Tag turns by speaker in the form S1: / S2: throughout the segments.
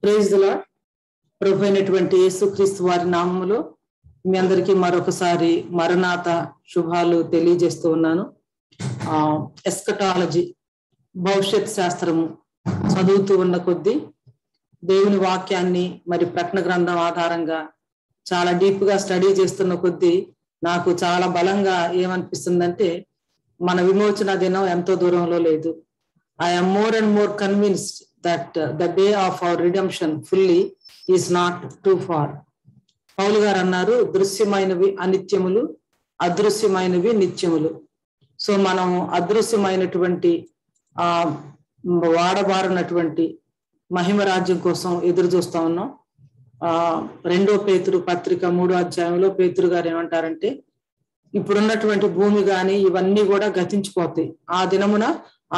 S1: Praise the lord. ప్రభు అయినటువంటి యేసుక్రీస్తు వారి నామములో మీ అందరికీ మరొకసారి మరణాత శుభాలు తెలియజేస్తూ ఉన్నాను. ఎస్కటాలజీ భవిష్యత్ శాస్త్రము చదువుతూ ఉన్న కొద్దీ దేవుని వాక్యాన్ని మరి ప్రకటన గ్రంథం ఆధారంగా చాలా డీప్ గా స్టడీ చేస్తున్న కొద్దీ నాకు చాలా బలంగా ఏమనిపిస్తుందంటే మన విమోచన దినం ఎంతో దూరంలో లేదు. I'm more and more convinced that the day of our redemption fully is not too far. పౌలు గారు అన్నారు, దృశ్యమైనవి అనిత్యములు, అదృశ్యమైనవి నిత్యములు. సో మనం అదృశ్యమైనటువంటి వాడబారినటువంటి మహిమ రాజ్యం కోసం ఎదురు చూస్తా ఉన్నాం. 2 పేతురు పత్రిక 3వ అధ్యాయంలో పేతురు గారు ఏమంటారంటే, ఇప్పుడున్నటువంటి భూమి గాని ఇవన్నీ కూడా గతించిపోతాయి. ఆ దినమున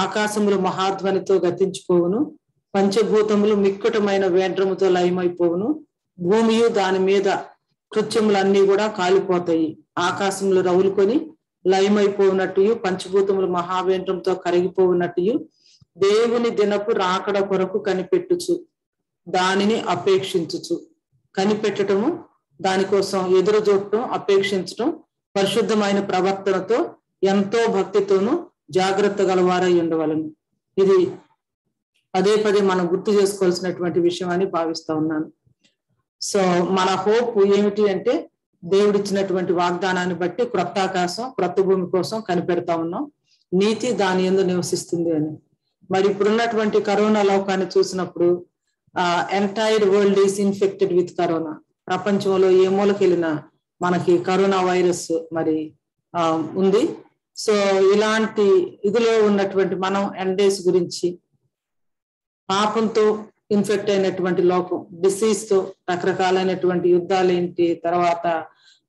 S1: ఆకాశములు మహాధ్వనితో గతించిపోవును, పంచభూతములు మిక్కుటమైన వేండ్రముతో లయమైపోవును, భూమియు దాని మీద కృత్యములన్నీ కూడా కాలిపోతాయి. ఆకాశములు రవులుకొని లయమైపోవునట్టు, పంచభూతములు మహావేంద్రంతో కరిగిపోవునట్టు దేవుని దినపు రాకడ కొరకు కనిపెట్టుచు దానిని అపేక్షించుచు. కనిపెట్టడము, దానికోసం ఎదురు చూడటం, అపేక్షించటం, పరిశుద్ధమైన ప్రవర్తనతో ఎంతో భక్తితోనూ జాగ్రత్త గలవారై ఉండవలను. ఇది పదే పదే మనం గుర్తు చేసుకోవాల్సినటువంటి విషయం అని భావిస్తా ఉన్నాను. సో మన హోప్ ఏమిటి అంటే, దేవుడిచ్చినటువంటి వాగ్దానాన్ని బట్టి క్రొత్త ఆకాశం క్రొత్త భూమి కోసం కనిపెడతా ఉన్నాం. నీతి దాని యందు నివసిస్తుంది అని. మరి ఇప్పుడున్నటువంటి కరోనా లోకాన్ని చూసినప్పుడు entire world is infected with corona. ప్రపంచంలో ఏ మూలకెళ్ళినా మనకి కరోనా వైరస్ మరి ఉంది. సో ఇలాంటి ఇదిలో ఉన్నటువంటి మనం ఎండేస్ గురించి, పాపంతో ఇన్ఫెక్ట్ అయినటువంటి లోకం, డిసీజ్ తో రకరకాలైనటువంటి యుద్ధాలేంటి, తర్వాత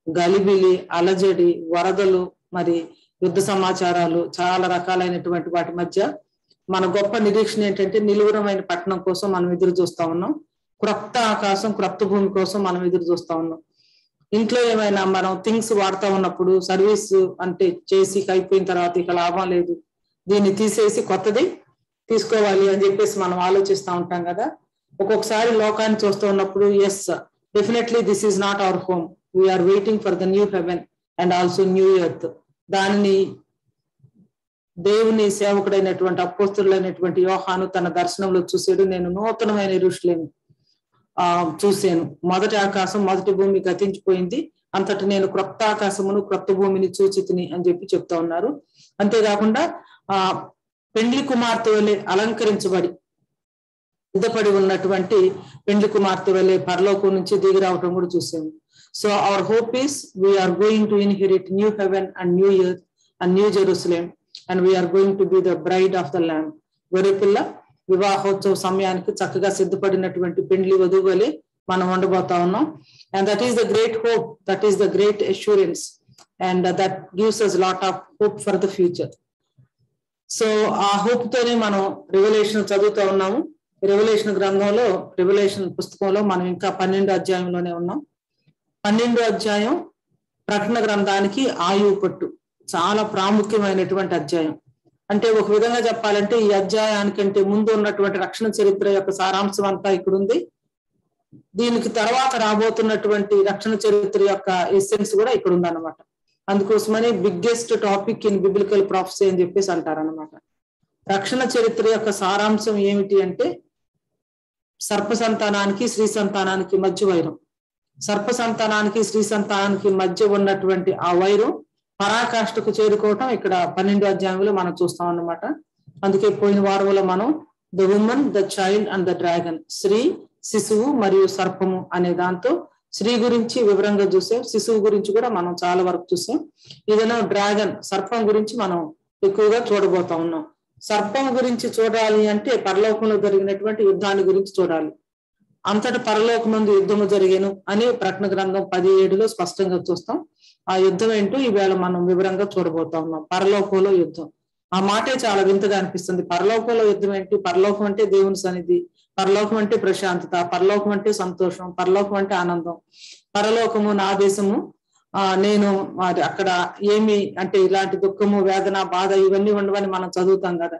S1: గలిబిలి, అలజడి, వరదలు, మరి యుద్ధ సమాచారాలు, చాలా రకాలైనటువంటి వాటి మధ్య మన గొప్ప నిరీక్షణ ఏంటంటే, నిలువరమైన పట్టణం కోసం మనం ఎదురు చూస్తా ఉన్నాం. క్రొత్త ఆకాశం క్రొత్త భూమి కోసం మనం ఎదురు చూస్తా ఉన్నాం. ఇంట్లో ఏమైనా మనం థింగ్స్ వాడుతూ ఉన్నప్పుడు సర్వీస్ అంటే చేసి అయిపోయిన తర్వాత ఇక లాభం లేదు, దీన్ని తీసేసి కొత్తది తీసుకోవాలి అని చెప్పేసి మనం ఆలోచిస్తూ ఉంటాం కదా. ఒక్కొక్కసారి లోకాన్ని చూస్తూ ఉన్నప్పుడు, yes definitely this is not our home, we're waiting for the new heaven and also new earth. దానిని దేవుని సేవకుడైనటువంటి అపోస్తలుడైనటువంటి యోహాను తన దర్శనంలో చూసాడు. నేను నూతనమైన యెరూషలేము చూశాను, మొదటి ఆకాశం మొదటి భూమి గతించిపోయింది, అంతటి నేను క్రొత్త ఆకాశమును క్రొత్త భూమిని చూచితిని అని చెప్పి చెప్తా ఉన్నారు. అంతేకాకుండా పెండ్లి కుమార్తె వలె అలంకరించబడి సిద్ధపడి ఉన్నటువంటి పెండ్లి కుమార్తె వలె పరలోకం నుంచి దిగి రావటం కూడా చూసాము. So our hope is we're going to inherit new heaven and new earth and new Jerusalem and we're going to be the bride of the lamb. గొర్రెపిల్ల వివాహోత్సవ సమయానికి చక్కగా సిద్ధపడినటువంటి పెండ్లి వధువు వలె మనం ఉండబోతా ఉన్నాం. And that is the great hope, that is the great assurance, and that gives us lot of hope for the future. So ఆ హోప్ తోనే మనం రెవల్యూషన్ చదువుతూ ఉన్నాము. రెవల్యూషన్ గ్రంథంలో, రెవల్యూషన్ పుస్తకంలో మనం ఇంకా 12వ అధ్యాయంలోనే ఉన్నాం. 12వ అధ్యాయం ప్రకటన గ్రంథానికి ఆయువు పట్టు, చాలా ప్రాముఖ్యమైనటువంటి అధ్యాయం. అంటే ఒక విధంగా చెప్పాలంటే ఈ అధ్యాయానికంటే ముందు ఉన్నటువంటి రక్షణ చరిత్ర యొక్క సారాంశం అంతా ఇక్కడ ఉంది. దీనికి తర్వాత రాబోతున్నటువంటి రక్షణ చరిత్ర యొక్క ఎసెన్స్ కూడా ఇక్కడ ఉందన్నమాట. అందుకోసమని biggest topic in biblical prophecy అని చెప్పేసి అంటారనమాట. రక్షణ చరిత్ర యొక్క సారాంశం ఏమిటి అంటే, సర్ప సంతానానికి స్త్రీ సంతానానికి మధ్య వైరం. సర్ప సంతానానికి స్త్రీ సంతానానికి మధ్య ఉన్నటువంటి ఆ వైరం పరాకాష్ఠకు చేరుకోవటం ఇక్కడ 12వ అధ్యాయంలో మనం చూస్తాం అన్నమాట. అందుకే పోయిన వారంలో మనం the women, the child and the dragon, స్త్రీ, శిశువు మరియు సర్పము అనే దాంతో స్త్రీ గురించి వివరంగా చూసాం, శిశువు గురించి కూడా మనం చాలా వరకు చూసాం. ఏదైనా డ్రాగన్, సర్పం గురించి మనం ఎక్కువగా చూడబోతా ఉన్నాం. సర్పం గురించి చూడాలి అంటే పరలోకంలో జరిగినటువంటి యుద్ధాన్ని గురించి చూడాలి. అంతటి పరలోకమందు యుద్ధము జరిగేను అని ప్రకటన గ్రంథం 17లో స్పష్టంగా చూస్తాం. ఆ యుద్ధం ఏంటో ఈవేళ మనం వివరంగా చూడబోతా ఉన్నాం. పరలోకంలో యుద్ధం, ఆ మాటే చాలా వింతగా అనిపిస్తుంది. పరలోకంలో యుద్ధం ఏంటి? పరలోకం అంటే దేవుని సన్నిధి, పరలోకం అంటే ప్రశాంతత, పరలోకం అంటే సంతోషం, పరలోకం అంటే ఆనందం. పరలోకము నా దేశము, నేను అక్కడ ఏమి అంటే ఇలాంటి దుఃఖము, వేదన, బాధ ఇవన్నీ ఉండవని మనం చదువుతాం కదా.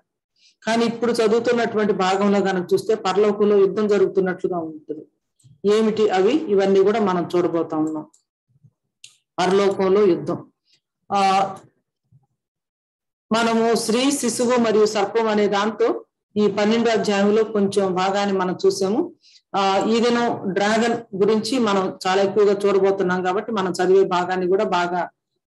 S1: కానీ ఇప్పుడు చదువుతున్నటువంటి భాగంలో కనుక చూస్తే పరలోకంలో యుద్ధం జరుగుతున్నట్లుగా ఉంటుంది. ఏమిటి అవి? ఇవన్నీ కూడా మనం చూడబోతా ఉన్నాం. పరలోకంలో యుద్ధం. మనము స్త్రీ, శిశువు మరియు సర్పం అనే దాంతో ఈ 12వ అధ్యాయంలో కొంచెం భాగాన్ని మనం చూసాము. ఈ దినం డ్రాగన్ గురించి మనం చాలా ఎక్కువగా చూడబోతున్నాం కాబట్టి మనం చదివే భాగాన్ని కూడా బాగా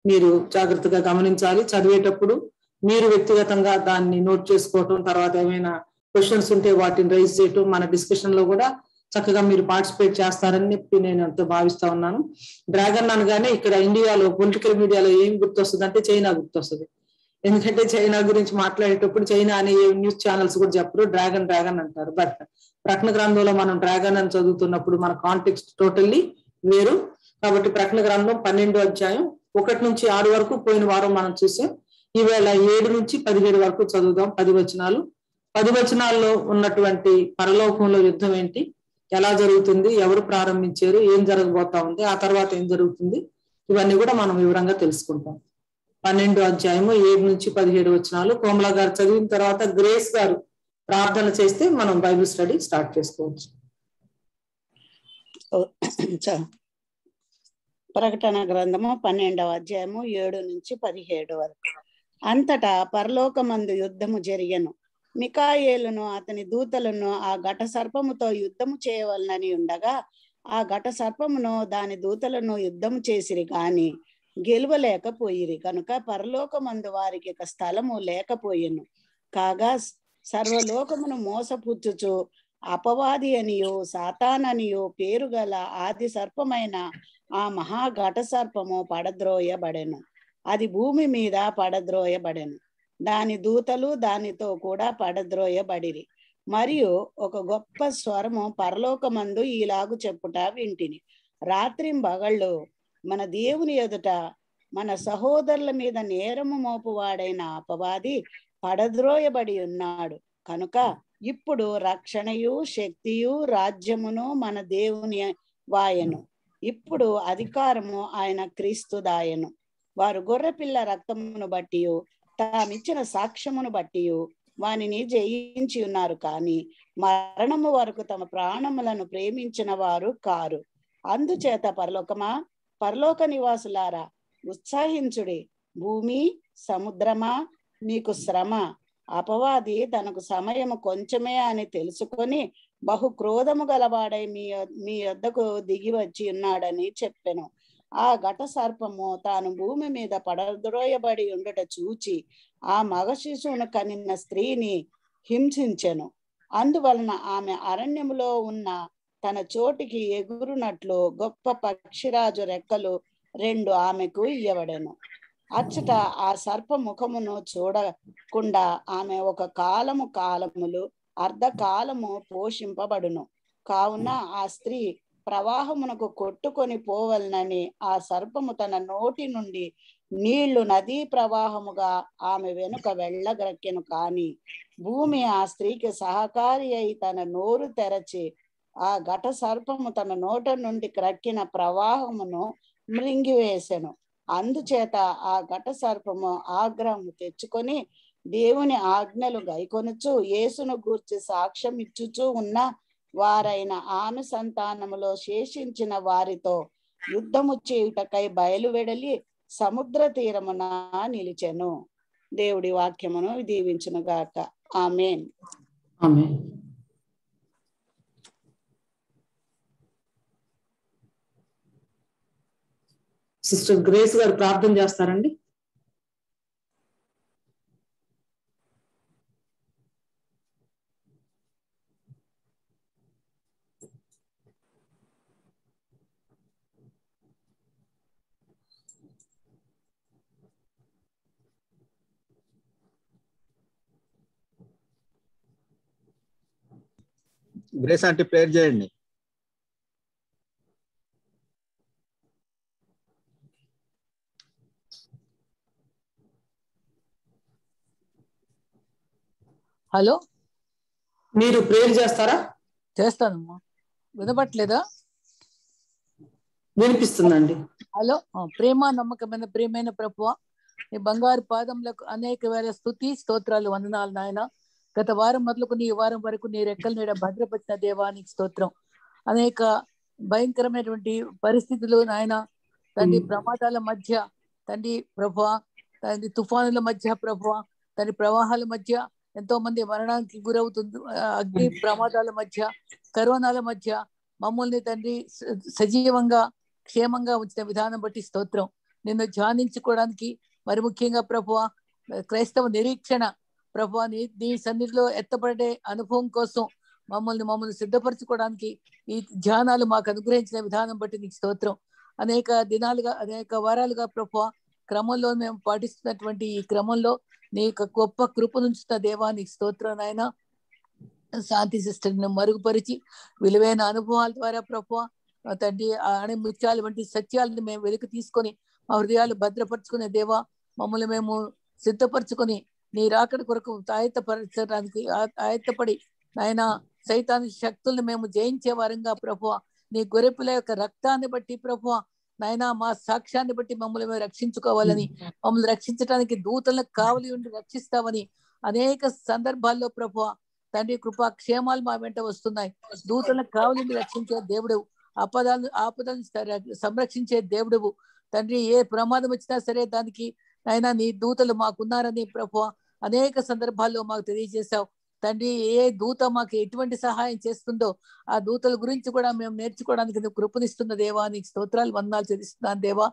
S1: మీరు జాగ్రత్తగా గమనించాలి. చదివేటప్పుడు మీరు వ్యక్తిగతంగా దాన్ని నోట్ చేసుకోవటం, తర్వాత ఏమైనా క్వశ్చన్స్ ఉంటే వాటిని రైజ్ చేయటం, మన డిస్కషన్ లో కూడా చక్కగా మీరు పార్టిసిపేట్ చేస్తారని చెప్పి నేను ఎంతో భావిస్తా ఉన్నాను. డ్రాగన్ అనగానే ఇక్కడ ఇండియాలో పొలిటికల్ మీడియాలో ఏం గుర్తొస్తుంది అంటే చైనా గుర్తొస్తుంది. ఎందుకంటే చైనా గురించి మాట్లాడేటప్పుడు చైనా అనే న్యూస్ ఛానల్స్ కూడా చెప్పరు, డ్రాగన్ డ్రాగన్ అంటారు. బట్ ప్రకటన గ్రంథంలో మనం డ్రాగన్ అని చదువుతున్నప్పుడు మన కాంటెక్స్ట్ టోటల్లీ వేరు. కాబట్టి ప్రకటన గ్రంథం 12వ అధ్యాయం 1 నుంచి 6 వరకు పోయిన వారం మనం చూసాం. ఈవేళ 7 నుంచి 17 వరకు చదువుదాం. 10 వచనాలు. 10 వచనాల్లో ఉన్నటువంటి పరలోకంలో యుద్ధం ఏంటి, ఎలా జరుగుతుంది, ఎవరు ప్రారంభించారు, ఏం జరగబోతా ఉంది, ఆ తర్వాత ఏం జరుగుతుంది, ఇవన్నీ కూడా మనం వివరంగా తెలుసుకుంటాం. 12వ అధ్యాయము 7 నుంచి 17 వచనాలు కోమల గారు చదివిన తర్వాత గ్రేస్ గారు ప్రార్థన చేస్తే మనం బైబిల్ స్టడీ స్టార్ట్ చేసుకోవచ్చు.
S2: ప్రకటన గ్రంథము 12వ అధ్యాయము 7 నుంచి 17 వరకు. అంతటా పరలోకమందు యుద్ధము జరిగెను. మికాయేలును అతని దూతలను ఆ ఘట సర్పముతో యుద్ధము చేయవలనని ఉండగా ఆ ఘట సర్పమును దాని దూతలను యుద్ధము చేసిరి గాని గెలువలేకపోయిరి కనుక పరలోకమందు వారికి ఒక స్థలము లేకపోయెను. కాగా సర్వలోకమును మోసపుచ్చుచు అపవాది అనియో సాతాననియో పేరు గల ఆది సర్పమైన ఆ మహాఘట సర్పము పడద్రోయబడెను. అది భూమి మీద పడద్రోయబడెను. దాని దూతలు దానితో కూడా పడద్రోయబడిరి. మరియు ఒక గొప్ప స్వరము పరలోకమందు ఈలాగు చెప్పుట వింటిని, రాత్రింబగళ్ళు మన దేవుని ఎదుట మన సహోదరుల మీద నేరము మోపువాడైన అపవాది పడద్రోయబడి ఉన్నాడు కనుక ఇప్పుడు రక్షణయు శక్తియు రాజ్యమును మన దేవుని వాయను. ఇప్పుడు అధికారము ఆయన క్రీస్తు దాయను. వారు గొర్రెపిల్ల రక్తమును బట్టి తామిచ్చిన సాక్ష్యమును బట్టి వానిని జయించి ఉన్నారు, కానీ మరణము వరకు తమ ప్రాణములను ప్రేమించిన వారు కారు. అందుచేత పరలోక నివాసులారా ఉత్సాహించుడి. భూమి సముద్రమా మీకు శ్రమ. అపవాది తనకు సమయము కొంచెమే అని తెలుసుకొని బహు క్రోధము గలవాడై మీ యొద్దకు దిగి వచ్చి ఉన్నాడని చెప్పెను. ఆ ఘట సర్పము తాను భూమి మీద పడద్రోయబడి ఉండుట చూచి ఆ మగ శిశువును కనిన స్త్రీని హింసించెను. అందువలన ఆమె అరణ్యములో ఉన్న తన చోటికి ఎగురునట్లు గొప్ప పక్షిరాజు రెక్కలు 2 ఆమెకు ఇయ్యబడెను. అచ్చట ఆ సర్ప ముఖమును చూడకుండా ఆమె ఒక కాలములు అర్ధకాలము పోషింపబడును. కావున ఆ స్త్రీ ప్రవాహమునకు కొట్టుకొని పోవలనని ఆ సర్పము తన నోటి నుండి నీళ్లు నదీ ప్రవాహముగా ఆమె వెనుక వెళ్ళగ్రక్కెను. కాని భూమి ఆ స్త్రీకి సహకారి అయి తన నోరు తెరచి ఆ ఘట సర్పము తన నోట నుండి క్రక్కిన ప్రవాహమును మృంగివేసెను. అందుచేత ఆ ఘట సర్పము ఆగ్రహము తెచ్చుకొని దేవుని ఆజ్ఞలు గైకొనుచు యేసును గూర్చి సాక్ష్యం ఇచ్చుచూ ఉన్న వారైన ఆమె సంతానములో శేషించిన వారితో యుద్ధము చేయుటకై బయలువెడలి సముద్ర తీరమున నిలిచెను. దేవుడి వాక్యమును దీవించును గాక. ఆమేన్.
S1: ఆమేన్. సిస్టర్ గ్రేస్ గారు ప్రార్థన చేస్తారండి.
S3: గ్రేస్ ఆంటీ ప్రేయర్ చేయండి.
S4: హలో,
S1: మీరు ప్రేయర్ చేస్తారా?
S4: చేస్తానమ్మా. వినపట్లేదా?
S1: వినిపిస్తుందండి.
S4: హలో. ప్రేమ నమ్మకమైన ప్రియమైన ప్రభువా, నీ బంగారు పాదములకు అనేక వేల స్తుతి స్తోత్రాలు వందనాలు నాయన. గత వారం మొదలుకొని ఈ వారం వరకు నీ రెక్కల నీడ భద్రపరిచిన దేవానికి స్తోత్రం. అనేక భయంకరమైనటువంటి పరిస్థితులు నాయన తండ్రి, ప్రమాదాల మధ్య తండ్రి ప్రభువా, తండ్రి తుఫానుల మధ్య ప్రభువా, తండ్రి ప్రవాహాల మధ్య ఎంతో మంది మరణానికి గురవుతుంది, అగ్ని ప్రమాదాల మధ్య, కరోనాల మధ్య మమ్మల్ని తండ్రి సజీవంగా క్షేమంగా ఉంచిన విధానం బట్టి స్తోత్రం. నిన్ను ధ్యానించుకోవడానికి మరి ముఖ్యంగా ప్రభువా క్రైస్తవ నిరీక్షణ ప్రభువా నీ సన్నిధిలో ఎత్తబడే అనుభవం కోసం మమ్మల్ని సిద్ధపరచుకోవడానికి ఈ ధ్యానాలు మాకు అనుగ్రహించిన విధానం బట్టి నీకు స్తోత్రం. అనేక దినాలుగా అనేక వారాలుగా ప్రభువా క్రమంలో మేము పాటిస్తున్నటువంటి ఈ క్రమంలో నీ గొప్ప కృప నుంచిన దేవానికి స్తోత్రం నాయన. శాంతి సిస్టర్ని మరుగుపరిచి విలువైన అనుభవాల ద్వారా ప్రభువా తండ్రి అనే ముత్యాలు వంటి సత్యాలను మేము వెలికి తీసుకొని మా హృదయాలు భద్రపరుచుకునే దేవా, మమ్మల్ని మేము సిద్ధపరచుకొని నీ రాకడ కొరకు ఆయత్తపరచడానికి ఆయత్తపడి నాయన సైతాను శక్తుల్ని మేము జయించే వారంగా ప్రభువా నీ గొర్రెపిల్ల యొక్క రక్తాన్ని బట్టి ప్రభువా నాయన మా సాక్ష్యాన్ని బట్టి మమ్మల్ని మేము రక్షించుకోవాలని, మమ్మల్ని రక్షించడానికి దూతలకు కావలి ఉండి రక్షిస్తామని అనేక సందర్భాల్లో ప్రభువా తండ్రి కృపా క్షేమాలు మా వెంట వస్తున్నాయి. దూతలకు కావలి ఉండి రక్షించే దేవుడు, ఆపదలను సంరక్షించే దేవుడు తండ్రి. ఏ ప్రమాదం వచ్చినా సరే దానికి నాయన నీ దూతలు మాకున్నారని ప్రభువా అనేక సందర్భాల్లో మాకు తెలియజేశావు తండ్రి. ఏ దూత మాకు ఎటువంటి సహాయం చేస్తుందో ఆ దూతల గురించి కూడా మేము నేర్చుకోవడానికి నువ్వు కృపనిస్తున్న దేవా నీకు స్తోత్రాలు వందనాలు చెల్లిస్తున్నాను దేవా.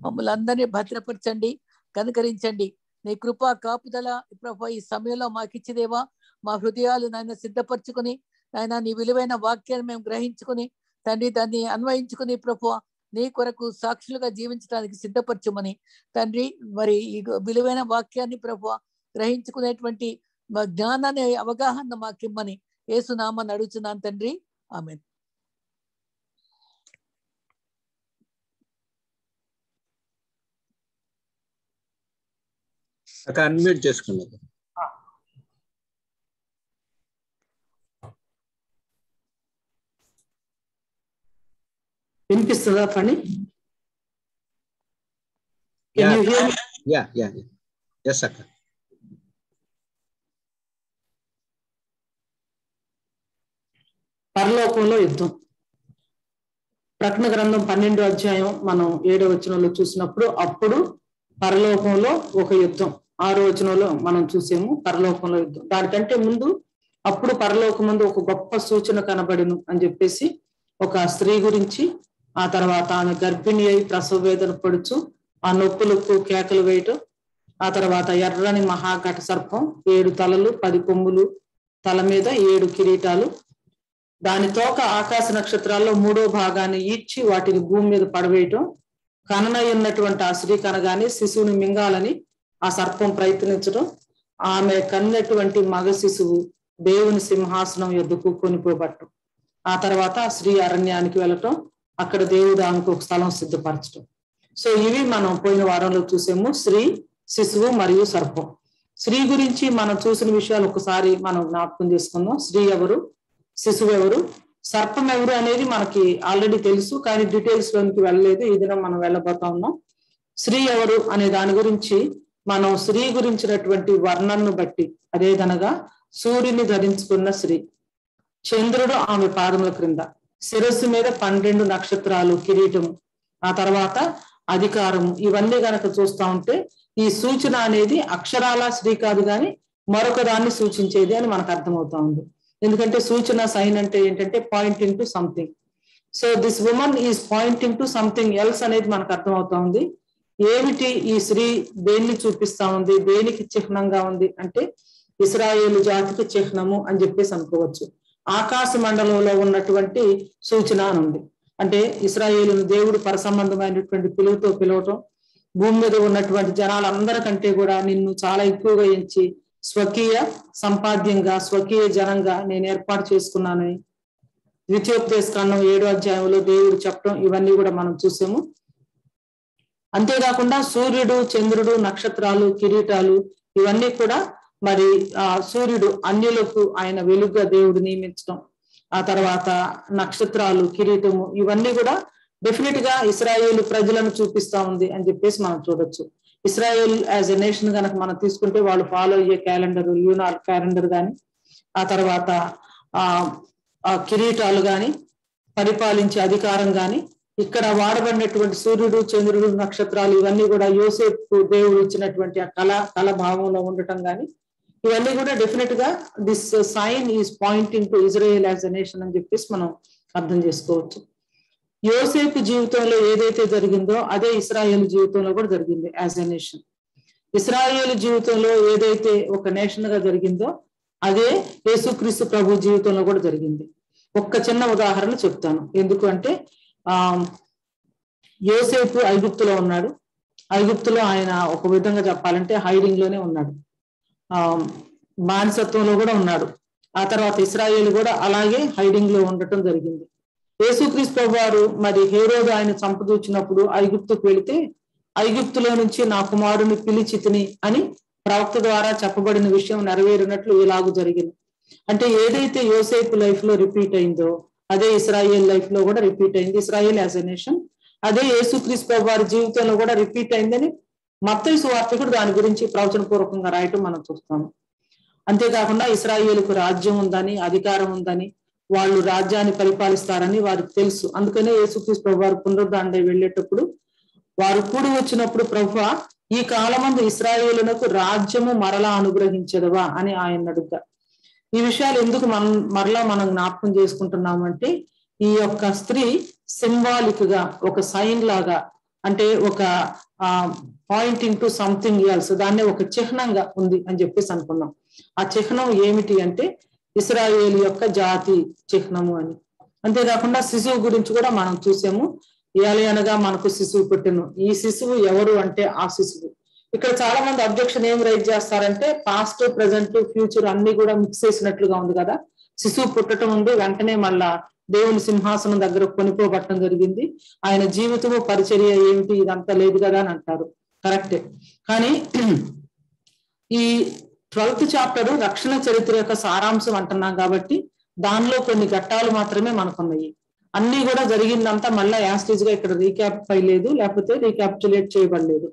S4: మమ్మల్ని అందరినీ భద్రపరచండి, కనుకరించండి. నీ కృపా కాపుదల ప్రభు ఈ సమయంలో మాకు ఇచ్చిదేవా. మా హృదయాలు నాయన సిద్ధపరచుకుని నాయన నీ విలువైన వాక్యాన్ని మేము గ్రహించుకుని తండ్రి దాన్ని అన్వయించుకుని ప్రభు నీ కొరకు సాక్షులుగా జీవించడానికి సిద్ధపరచుమని తండ్రి. మరి ఈ విలువైన వాక్యాన్ని ప్రభు గ్రహించుకునేటువంటి జ్ఞానాన్ని అవగాహన మాకిమ్మని యేసు నామమున అడుగుచున్నాను తండ్రి, ఆమేన్.
S3: అన్మ్యూట్ చేసుకున్నది.
S1: వినిపిస్తుందా పని?
S3: అక్క.
S1: పరలోకంలో యుద్ధం. ప్రకటన గ్రంథం 12వ అధ్యాయం మనం 7వ వచనంలో చూసినప్పుడు అప్పుడు పరలోకంలో ఒక యుద్ధం, 6వ వచనంలో మనం చూసాము పరలోకంలో యుద్ధం. దానికంటే ముందు అప్పుడు పరలోకం ముందు ఒక గొప్ప సూచన కనబడును అని చెప్పేసి ఒక స్త్రీ గురించి, ఆ తర్వాత ఆమె గర్భిణి అయి ప్రసవ వేదన పడుచు ఆ నొప్పులకు కేకలు వేయటం, ఆ తర్వాత ఎర్రని మహాఘట సర్పం 7 తలలు 10 కొమ్ములు, తల మీద 7 కిరీటాలు, దాని తోక ఆకాశ నక్షత్రాల్లో 3వ భాగాన్ని ఈడ్చి వాటిని భూమి మీద పడవేయటం, కననై ఉన్నటువంటి ఆ స్త్రీ కనగానే శిశువుని మింగాలని ఆ సర్పం ప్రయత్నించడం, ఆమె కన్నటువంటి మగ శిశువు దేవుని సింహాసనం యొద్దకు కొనిపోబట్టం, ఆ తర్వాత ఆ స్త్రీ అరణ్యానికి వెళ్ళటం, అక్కడ దేవుడు ఆమెకు ఒక స్థలం సిద్ధపరచడం. సో ఇవి మనం పోయిన వారంలో చూసాము, స్త్రీ, శిశువు మరియు సర్పం. స్త్రీ గురించి మనం చూసిన విషయాలు ఒకసారి మనం జ్ఞాపకం చేసుకుందాం. స్త్రీ ఎవరు, శిశువు ఎవరు, సర్పం ఎవరు అనేది మనకి ఆల్రెడీ తెలుసు, కానీ డీటెయిల్స్ లోనికి వెళ్ళలేదు. ఈ దినం మనం వెళ్ళబోతా ఉన్నాం. స్త్రీ ఎవరు అనే దాని గురించి మనం స్త్రీ గురించినటువంటి వర్ణనను బట్టి, అదేదనగా సూర్యుని ధరించుకున్న స్త్రీ, చంద్రుడు ఆమె పాదముల క్రింద, శిరస్సు మీద 12 నక్షత్రాలు, కిరీటము, ఆ తర్వాత అధికారము, ఇవన్నీ గనక చూస్తా ఉంటే ఈ సూచన అనేది అక్షరాల స్త్రీ కాదు కానీ మరొక దాన్ని సూచించేది అని మనకు అర్థమవుతా ఉంది. ఎందుకంటే సూచన సైన్ అంటే ఏంటంటే pointing to something. So this woman is pointing to something else అనేది మనకు అర్థమవుతా ఉంది. ఏమిటి ఈ స్త్రీ, దేన్ని చూపిస్తా ఉంది, దేనికి చిహ్నంగా ఉంది అంటే ఇశ్రాయేలు జాతికి చిహ్నము అని చెప్పేసి అనుకోవచ్చు. ఆకాశ మండలంలో ఉన్నటువంటి సూచన అని ఉంది. అంటే ఇశ్రాయేలును దేవుడు పరసంబంధమైనటువంటి పిలువతో పిలవటం, భూమి మీద ఉన్నటువంటి జనాలందరికంటే కూడా నిన్ను చాలా ఎక్కువగా ఎంచి స్వకీయ సంపాద్యంగా, స్వకీయ జనంగా నేను ఏర్పాటు చేసుకున్నానని ద్వితీయోపదేశ కాండం 7వ అధ్యాయంలో దేవుడు చెప్పడం, ఇవన్నీ కూడా మనం చూసాము. అంతేకాకుండా సూర్యుడు, చంద్రుడు, నక్షత్రాలు, కిరీటాలు, ఇవన్నీ కూడా మరి సూర్యుడు అన్యులకు ఆయన వెలుగుగా దేవుడు నియమించడం, ఆ తర్వాత నక్షత్రాలు, కిరీటము, ఇవన్నీ కూడా డెఫినెట్ గా ఇశ్రాయేలు ప్రజలను చూపిస్తా ఉంది అని చెప్పేసి మనం చూడొచ్చు. ఇస్రాయేల్ యాజ్ ఎ నేషన్ కనుక మనం తీసుకుంటే వాళ్ళు ఫాలో అయ్యే క్యాలెండర్ ల్యూనార్ క్యాలెండర్ కానీ, ఆ తర్వాత కిరీటాలు కానీ, పరిపాలించే అధికారం కానీ, ఇక్కడ వాడబడినటువంటి సూర్యుడు, చంద్రుడు, నక్షత్రాలు ఇవన్నీ కూడా యోసేపు దేవుడు ఇచ్చినటువంటి ఆ కళ భావంలో ఉండటం కానీ, ఇవన్నీ కూడా డెఫినెట్ గా this sign is pointing to Israel as a nation అని చెప్పేసి మనం అర్థం చేసుకోవచ్చు. యోసేపు జీవితంలో ఏదైతే జరిగిందో అదే ఇస్రాయేల్ జీవితంలో కూడా జరిగింది యాజ్ ఎ నేషన్. ఇస్రాయేల్ జీవితంలో ఏదైతే ఒక నేషన్ గా జరిగిందో అదే యేసుక్రీస్తు ప్రభు జీవితంలో కూడా జరిగింది. ఒక్క చిన్న ఉదాహరణ చెప్తాను. ఎందుకు అంటే యోసేపు ఐగుప్తులో ఉన్నాడు. ఐగుప్తులో ఆయన ఒక విధంగా చెప్పాలంటే హైడింగ్ లోనే ఉన్నాడు, బానిసత్వంలో కూడా ఉన్నాడు. ఆ తర్వాత ఇస్రాయేల్ కూడా అలాగే హైడింగ్ లో ఉండటం జరిగింది. యేసుక్రీస్తు వారు మరి హేరోదు ఆయన చంపదూచినప్పుడు ఐగుప్తుకు వెళితే ఐగుప్తులో నుంచి నా కుమారుని పిలిచితిని అని ప్రవక్త ద్వారా చెప్పబడిన విషయం నెరవేరినట్లు ఇలాగూ జరిగింది. అంటే ఏదైతే యోసేపు లైఫ్ లో రిపీట్ అయిందో అదే ఇస్రాయేల్ లైఫ్ లో కూడా రిపీట్ అయింది. ఇస్రాయేల్ యాజ్ ఎ నేషన్ అదే యేసుక్రీస్తు వారి జీవితంలో కూడా రిపీట్ అయిందని మత్తయి సువార్తికుడు దాని గురించి ప్రవచనపూర్వకంగా రాయటం మనం చూస్తాము. అంతేకాకుండా ఇస్రాయేలుకు రాజ్యం ఉందని, అధికారం ఉందని, వాళ్ళు రాజ్యాన్ని పరిపాలిస్తారని వారికి తెలుసు. అందుకనే యేసుక్రీస్తు వారు పునరుద్ధరణ వెళ్ళేటప్పుడు వారు కూడి వచ్చినప్పుడు ప్రభువా ఈ కాలమందు ఇశ్రాయేలునకు రాజ్యము మరలా అనుగ్రహించదవా అని ఆయన అడుగుతారు. ఈ విషయాలు ఎందుకు మరలా మనం జ్ఞాపకం చేసుకుంటున్నామంటే ఈ యొక్క స్త్రీ సింబాలిక్ గా ఒక సైన్ లాగా, అంటే ఒక పాయింటింగ్ టు సంథింగ్ ఎల్స్, దాన్నే ఒక చిహ్నంగా ఉంది అని చెప్పేసి అనుకున్నాం. ఆ చిహ్నం ఏమిటి అంటే ఇశ్రాయేలు యొక్క జాతి చిహ్నము అని. అంతేకాకుండా శిశువు గురించి కూడా మనం చూసాము. ఏలయనగా మనకు శిశువు పుట్టెను. ఈ శిశువు ఎవరు అంటే ఆ శిశువు. ఇక్కడ చాలా మంది అబ్జెక్షన్ ఏం రైజ్ చేస్తారంటే పాస్ట్, ప్రజెంట్, ఫ్యూచర్ అన్ని కూడా మిక్స్ చేసినట్లుగా ఉంది కదా. శిశువు పుట్టడం ఉంది, వెంటనే మళ్ళా దేవుని సింహాసనం దగ్గర కొనిపోబట్టడం జరిగింది. ఆయన జీవితము పరిచర్య ఏమిటి ఇదంతా లేదు కదా అని అంటారు. కరెక్టే. కానీ ఈ 12th చాప్టర్ రక్షణ చరిత్ర యొక్క సారాంశం అంటున్నాం కాబట్టి దానిలో కొన్ని ఘట్టాలు మాత్రమే మనకున్నాయి. అన్ని కూడా జరిగిందంతా మళ్ళా యాస్టేజ్ గా ఇక్కడ రీక్యాప్ అయ్యలేదు, లేకపోతే రీక్యాప్చులేట్ చేయబడలేదు.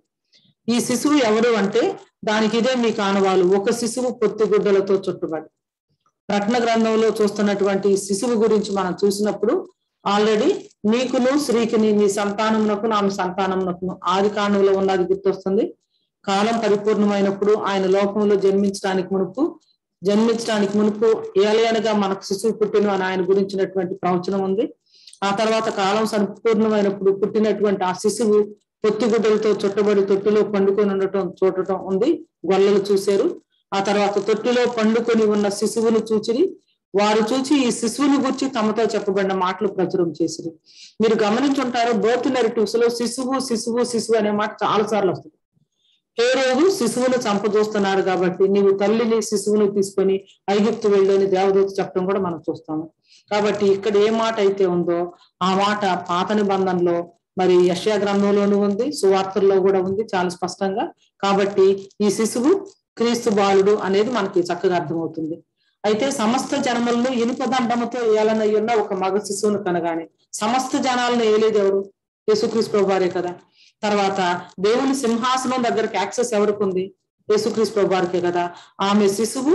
S1: ఈ శిశువు ఎవరు అంటే దానికి ఇదే మీకు ఆనవాలు. ఒక శిశువు పొత్తిగుడ్డలతో చుట్టుబడి. ప్రకటన గ్రంథంలో చూస్తున్నటువంటి శిశువు గురించి మనం చూసినప్పుడు ఆల్రెడీ నీకును స్త్రీకిని నీ సంతానమునకు ఆమె సంతానమునకును ఆది కాండంలో ఉన్నది గుర్తొస్తుంది. కాలం పరిపూర్ణమైనప్పుడు ఆయన లోకంలో జన్మించడానికి మునుపు ఏలయనగా మనకు శిశువు పుట్టిన అని ఆయన గురించినటువంటి ప్రవచనం ఉంది. ఆ తర్వాత కాలం సంపూర్ణమైనప్పుడు పుట్టినటువంటి ఆ శిశువు పొత్తిగుడ్డలతో చుట్టబడి తొట్టిలో పండుకొని ఉండటం చూడటం ఉంది. గొల్లలు చూశారు. ఆ తర్వాత తొట్టిలో పండుకొని ఉన్న శిశువును చూచిరి. వారు చూచి ఈ శిశువుని గురించి తమతో చెప్పబడిన మాటలు ప్రచురం చేసిరి. మీరు గమనించుంటారు, బర్త్ నెరేటివ్స్ లో శిశువు శిశువు శిశువు అనే మాట చాలా సార్లు వస్తుంది. హేరోదు శిశువును చంపదూస్తున్నారు కాబట్టి నీవు తల్లిని శిశువును తీసుకొని ఐగుప్తు వెళ్ళని దేవదూత చెప్పడం కూడా మనం చూస్తాము. కాబట్టి ఇక్కడ ఏ మాట అయితే ఉందో ఆ మాట పాత నిబంధనలో మరి యెషయా గ్రంథంలోనూ ఉంది, సువార్తల్లో కూడా ఉంది చాలా స్పష్టంగా. కాబట్టి ఈ శిశువు క్రీస్తు బాలుడు అనేది మనకి చక్కగా అర్థమవుతుంది. అయితే సమస్త జనములను ఇనుప దండముతో ఏలనయ్యున్న ఒక మగ శిశువును కనగానే సమస్త జనాలను ఏలేది ఎవరు? యేసుక్రీస్తు ప్రభువారే కదా. తర్వాత దేవుని సింహాసనం దగ్గరకు యాక్సెస్ ఎవరికి ఉంది? యేసుక్రీస్తు ప్రభువారికే కదా. ఆమె శిశువు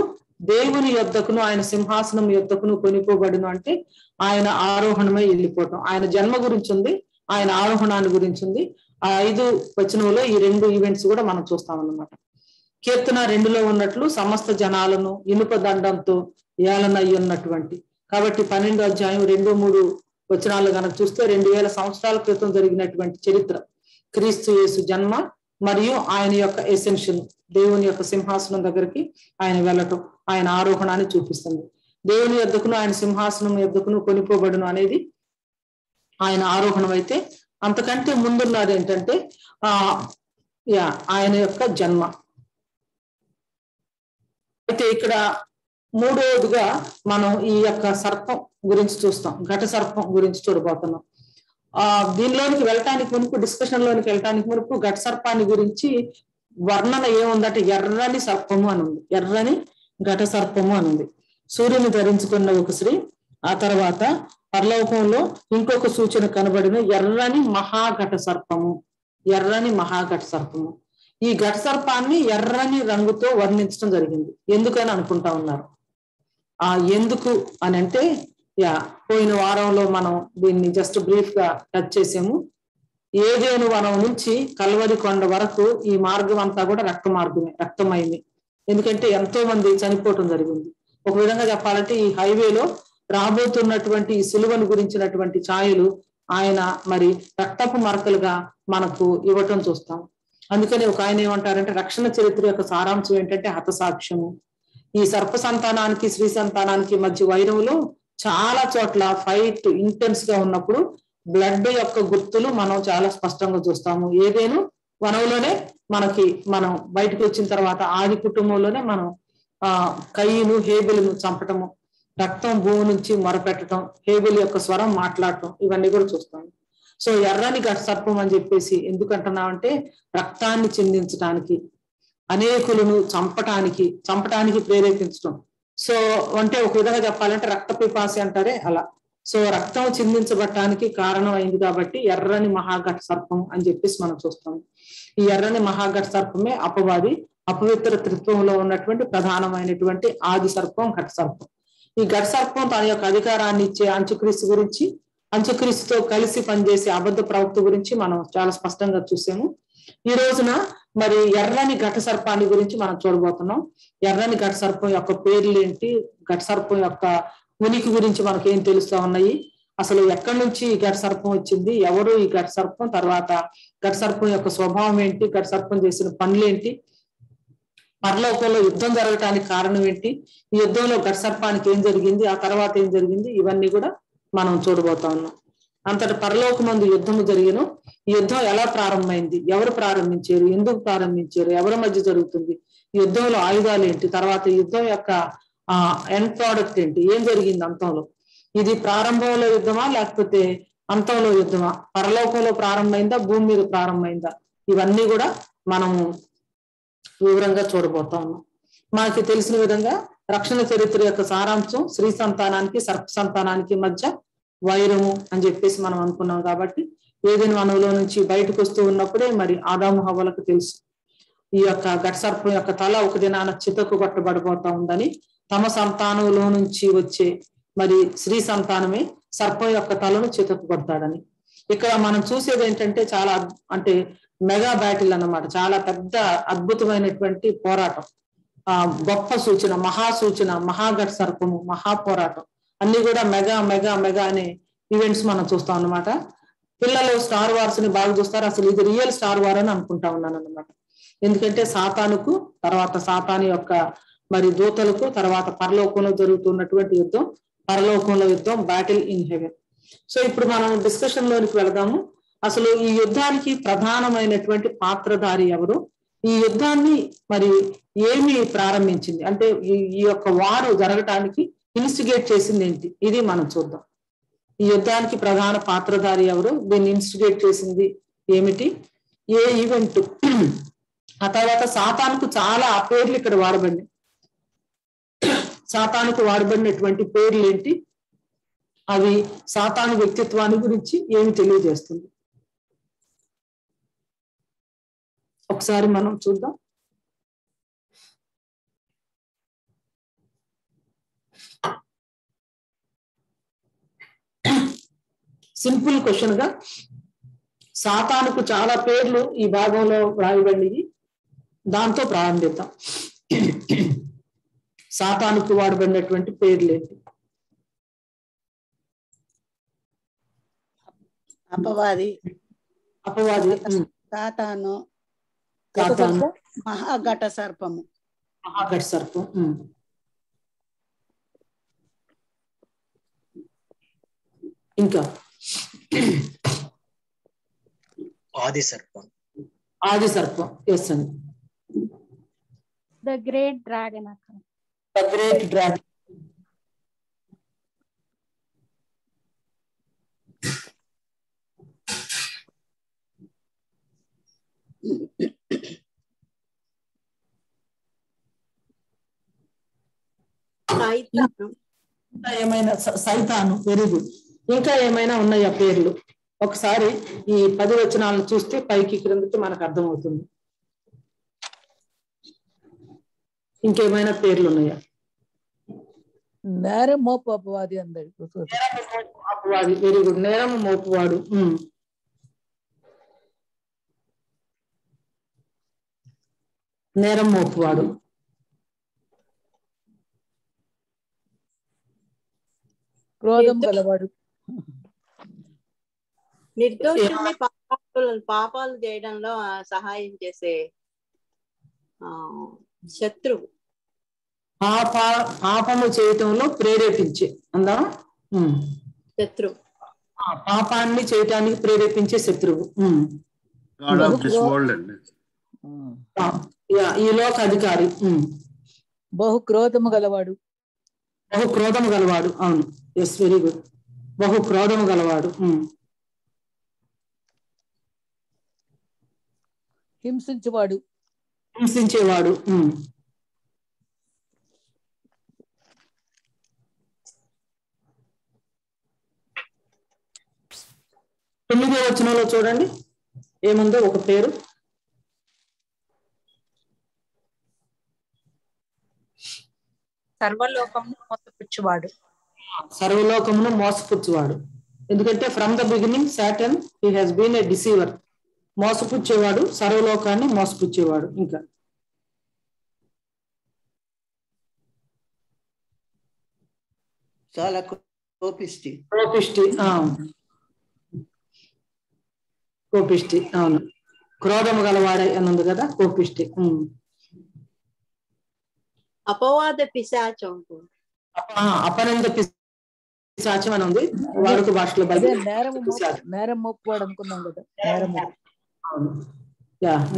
S1: దేవుని యొద్దకును ఆయన సింహాసనం యొద్దకును కొనిపోబడును అంటే ఆయన ఆరోహణమై వెళ్ళిపోవటం. ఆయన జన్మ గురించి ఉంది, ఆయన ఆరోహణాన్ని గురించి ఉంది. ఆ 5 వచనంలో ఈ 2 ఈవెంట్స్ కూడా మనం చూస్తామన్నమాట. కీర్తన 2లో ఉన్నట్లు సమస్త జనాలను ఇనుప దండంతో ఏలనయ్యున్నటువంటి. కాబట్టి 12వ అధ్యాయం 2-3 వచనాలు కనుక చూస్తే 2000 సంవత్సరాల క్రితం జరిగినటువంటి చరిత్ర, క్రీస్తు యేసు జన్మ మరియు ఆయన యొక్క ఎసెన్షన్, దేవుని యొక్క సింహాసనం దగ్గరికి ఆయన వెళ్ళటం, ఆయన ఆరోహణాన్ని చూపిస్తుంది. దేవుని యొద్దకును ఆయన సింహాసనం యొద్దకును కొనిపోబడును అనేది ఆయన ఆరోహణం అయితే, అంతకంటే ముందున్నది ఏంటంటే ఆయన యొక్క జన్మ. అయితే ఇక్కడ 3వదిగా మనం ఈ యొక్క సర్పం గురించి చూస్తాం, ఘట సర్పం గురించి చూడబోతున్నాం. దీనిలోనికి వెళ్ళటానికి మునుపు, డిస్కషన్ లోనికి వెళ్ళటానికి మునుపు ఘట సర్పాన్ని గురించి వర్ణన ఏముందంటే ఎర్రని సర్పము అని ఉంది, ఎర్రని ఘట సర్పము అని ఉంది. సూర్యుని ధరించుకున్న ఒక స్త్రీ, ఆ తర్వాత పరలోకంలో ఇంకొక సూచన కనబడిన ఎర్రని మహాఘట సర్పము, ఎర్రని మహాఘట సర్పము. ఈ ఘట సర్పాన్ని ఎర్రని రంగుతో వర్ణించడం జరిగింది. ఎందుకని అనుకుంటా ఉన్నారు. ఎందుకు అని అంటే పోయిన వారంలో మనం దీన్ని జస్ట్ బ్రీఫ్ గా టచ్ చేసాము. ఏదేను వనం నుంచి కల్వరి కొండ వరకు ఈ మార్గం అంతా కూడా రక్త మార్గమే, రక్తమైంది. ఎందుకంటే ఎంతో మంది చనిపోవటం జరిగింది. ఒక విధంగా చెప్పాలంటే ఈ హైవేలో రాబోతున్నటువంటి ఈ సిలువను గురించినటువంటి ఛాయలు ఆయన మరి రక్తపు మరకలుగా మనకు ఇవ్వటం చూస్తాం. అందుకని ఒక ఆయన ఏమంటారంటే రక్షణ చరిత్ర యొక్క సారాంశం ఏంటంటే హతసాక్ష్యము. ఈ సర్ప సంతానానికి స్త్రీ సంతానానికి మధ్య వైరంలో చాలా చోట్ల ఫైట్ ఇంటెన్స్ గా ఉన్నప్పుడు బ్లడ్ యొక్క గుర్తులు మనం చాలా స్పష్టంగా చూస్తాము. ఏదేను వనంలోనే మనం బయటకు వచ్చిన తర్వాత ఆది కుటుంబంలోనే మనం కయ్యను హేబెలును చంపటము, రక్తం భూమి నుంచి మొరపెట్టడం, హేబెలు యొక్క స్వరం మాట్లాడటం, ఇవన్నీ కూడా చూస్తాము. సో ఎర్రని ఘట సర్పం అని చెప్పేసి ఎందుకంటున్నామంటే రక్తాన్ని చిందించడానికి, అనేకులను చంపటానికి ప్రేరేపించడం. సో అంటే ఒక విధంగా చెప్పాలంటే రక్త పిపాసి అంటారే అలా. సో రక్తం చిందించబడటానికి కారణం అయింది కాబట్టి ఎర్రని మహాఘట సర్పం అని చెప్పేసి మనం చూస్తాము. ఈ ఎర్రని మహాఘట సర్పమే అపవాది, అపవిత్ర త్రిత్వంలో ఉన్నటువంటి ప్రధానమైనటువంటి ఆది సర్పం ఘట సర్పం. ఈ ఘట సర్పం తన యొక్క అధికారాన్ని ఇచ్చే అంచుక్రీస్తు గురించి, అంచుక్రీస్తుతో కలిసి పనిచేసే అబద్ధ ప్రవక్త గురించి మనం చాలా స్పష్టంగా చూసాము. ఈ రోజున మరి ఎర్రని ఘట సర్పాన్ని గురించి మనం చూడబోతున్నాం. ఎర్రని ఘట సర్పం యొక్క పేర్లు ఏంటి, ఘట సర్పం యొక్క ఉనికి గురించి మనకి ఏం తెలుస్తా ఉన్నాయి, అసలు ఎక్కడి నుంచి ఈ ఘట సర్పం వచ్చింది, ఎవరు ఈ ఘట సర్పం, తర్వాత ఘట సర్పం యొక్క స్వభావం ఏంటి, ఘట సర్పం చేసిన పనులేంటి, పరలోకంలో యుద్ధం జరగటానికి కారణం ఏంటి, ఈ యుద్ధంలో ఘట సర్పానికి ఏం జరిగింది, ఆ తర్వాత ఏం జరిగింది, ఇవన్నీ కూడా మనం చూడబోతా ఉన్నాం. అంతటి పరలోకమందు యుద్ధము జరిగిన ఈ యుద్ధం ఎలా ప్రారంభమైంది, ఎవరు ప్రారంభించారు, ఎందుకు ప్రారంభించారు, ఎవరి మధ్య జరుగుతుంది, ఈ యుద్ధంలో ఆయుధాలు ఏంటి, తర్వాత ఈ యుద్ధం యొక్క ఎండ్ ప్రోడక్ట్ ఏంటి, ఏం జరిగింది అంతంలో, ఇది ప్రారంభంలో యుద్ధమా లేకపోతే అంతంలో యుద్ధమా, పరలోకంలో ప్రారంభమైందా భూమి మీద ప్రారంభమైందా, ఇవన్నీ కూడా మనము వివరంగా చూడబోతా ఉన్నాం. మనకి తెలిసిన విధంగా రక్షణ చరిత్ర యొక్క సారాంశం స్త్రీ సంతానానికి సర్ప సంతానానికి మధ్య వైరము అని చెప్పేసి మనం అనుకున్నాం. కాబట్టి ఏదైనా వనంలో నుంచి బయటకు వస్తూ ఉన్నప్పుడే మరి ఆదాము హవ్వలకు తెలుసు ఈ యొక్క ఘట సర్పం యొక్క తల ఒక దినాన చితకు కొట్టబడిపోతా ఉందని, తమ సంతానంలో నుంచి వచ్చే మరి స్త్రీ సంతానమే సర్పం యొక్క తలను చితకు కొడతాడని. ఇక్కడ మనం చూసేది ఏంటంటే చాలా అంటే మెగా బ్యాటిల్ అన్నమాట, చాలా పెద్ద అద్భుతమైనటువంటి పోరాటం, గొప్ప సూచన, మహాసూచన, మహాఘట సర్పము, మహాపోరాటం, అన్ని కూడా మెగా మెగా మెగా అనే ఈవెంట్స్ మనం చూస్తాం అన్నమాట. పిల్లలు స్టార్ వార్స్ ని బాగా చూస్తారు, అసలు ఇది రియల్ స్టార్ వార్ అని అనుకుంటా ఉన్నాను అన్నమాట. ఎందుకంటే సాతానుకు, తర్వాత సాతాను యొక్క మరి దూతలకు, తర్వాత పరలోకంలో జరుగుతున్నటువంటి యుద్ధం, పరలోకంలో యుద్ధం, బ్యాటిల్ ఇన్ హెవెన్. సో ఇప్పుడు మనం డిస్కషన్ లోనికి వెళదాము. అసలు ఈ యుద్ధానికి ప్రధానమైనటువంటి పాత్రధారి ఎవరు, ఈ యుద్ధాన్ని మరి ఏమి ప్రారంభించింది, అంటే ఈ యొక్క వారు జరగటానికి ఇన్స్టిగేట్ చేసింది ఏంటి, ఇది మనం చూద్దాం. ఈ యుద్ధానికి ప్రధాన పాత్రధారి ఎవరు, దీన్ని ఇన్స్టిగేట్ చేసింది ఏమిటి, ఏ ఈవెంట్, ఆ తర్వాత సాతానుకు చాలా పేర్లు ఇక్కడ వాడబడి, సాతానుకు వాడబడినటువంటి పేర్లు ఏంటి, అవి సాతాను వ్యక్తిత్వాన్ని గురించి ఏమి తెలియజేస్తుంది, ఒకసారి మనం చూద్దాం. సింపుల్ క్వశ్చన్ గా సాతానుకు చాలా పేర్లు ఈ భాగంలో రాయబడినవి, దాంతో ప్రారంభిద్దాం. సాతానుకు వాడబడినటువంటి పేర్లు ఏంటి?
S2: అపవాది, సాతాను, మహాఘట సర్పము,
S1: మహాఘట సర్పం, ఇంకా
S3: ఆది సర్పం, ఎస్ అండి.
S5: The great dragon,
S1: the great dragon, ఏమైనా సైతాను, వెరీ గుడ్. ఇంకా ఏమైనా ఉన్నాయా పేర్లు? ఒకసారి ఈ 10 వచనాలను చూస్తే పైకి క్రిందకి మనకు అర్థమవుతుంది. ఇంకేమైనా పేర్లు ఉన్నాయా?
S4: నేరం మోపు అపవాది అందరు.
S1: అపవాది, వెరీ గుడ్. నేరం మోపువాడు. నేరం మోపువాడు.
S4: క్రోధం గలవాడు.
S6: నిర్దోషుల్ని పాపాలు చేయడంలో సహాయం చేసే శత్రువు.
S1: పాపము చేయటంలో ప్రేరేపించే అందా
S6: శత్రువు.
S1: పాపాన్ని చేయటానికి ప్రేరేపించే శత్రువు. ఈ లోక అధికారి.
S4: బహు క్రోధము గలవాడు.
S1: బహు క్రోధము గలవాడు. అవును, ఎస్, వెరీ గుడ్. బహు క్రోధము గలవాడు.
S4: హింసించేవాడు.
S1: హింసించేవాడు. 9వ వచనంలో చూడండి ఏముందో ఒక పేరు.
S7: సర్వలోకమును మోసపుచ్చువాడు.
S1: సర్వలోకమును మోసపుచ్చువాడు. ఎందుకంటే from the beginning Satan he has been a deceiver. మోసపుచ్చేవాడు, సర్వలోకాన్ని మోసపుచ్చేవాడు. ఇంకా
S2: చాలా కోపిష్టి.
S1: కోపిష్టి, అవును. క్రోధము గలవాడే అని ఉంది కదా, కోపిష్టి.
S6: అపవాద పిశాచం.
S1: అపనంద పిశాచం అని ఉంది వాడుక భాషలో.
S4: నేరం మోపువాడు అనుకున్నాం కదా.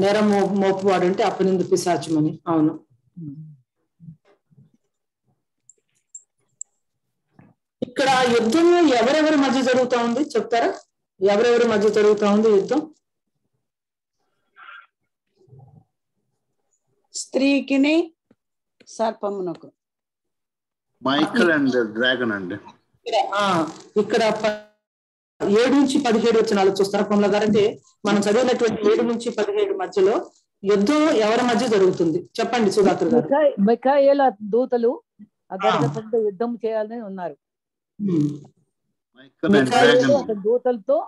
S1: నేరం మోపువాడు అంటే అపనింద పిశాచం అని. అవును. ఇక్కడ యుద్ధం ఎవరెవరి మధ్య జరుగుతా ఉంది చెప్తారా? ఎవరెవరి మధ్య జరుగుతా ఉంది యుద్ధం?
S2: స్త్రీకిని సర్పమునకు.
S8: మైకల్ అండ్ డ్రాగన్ అండి.
S1: ఇక్కడ 7 నుంచి 17 వచనాలు చూస్తారా పొంగ గారు? అంటే మనం చదివినటువంటి 7 నుంచి 17 మధ్యలో యుద్ధం ఎవరి మధ్య జరుగుతుంది చెప్పండి సుధాకర్ గారు.
S4: మిఖాయేలు దూతలు ఆ గడపతో యుద్ధం చేయాలని ఉన్నారు. దూతలతో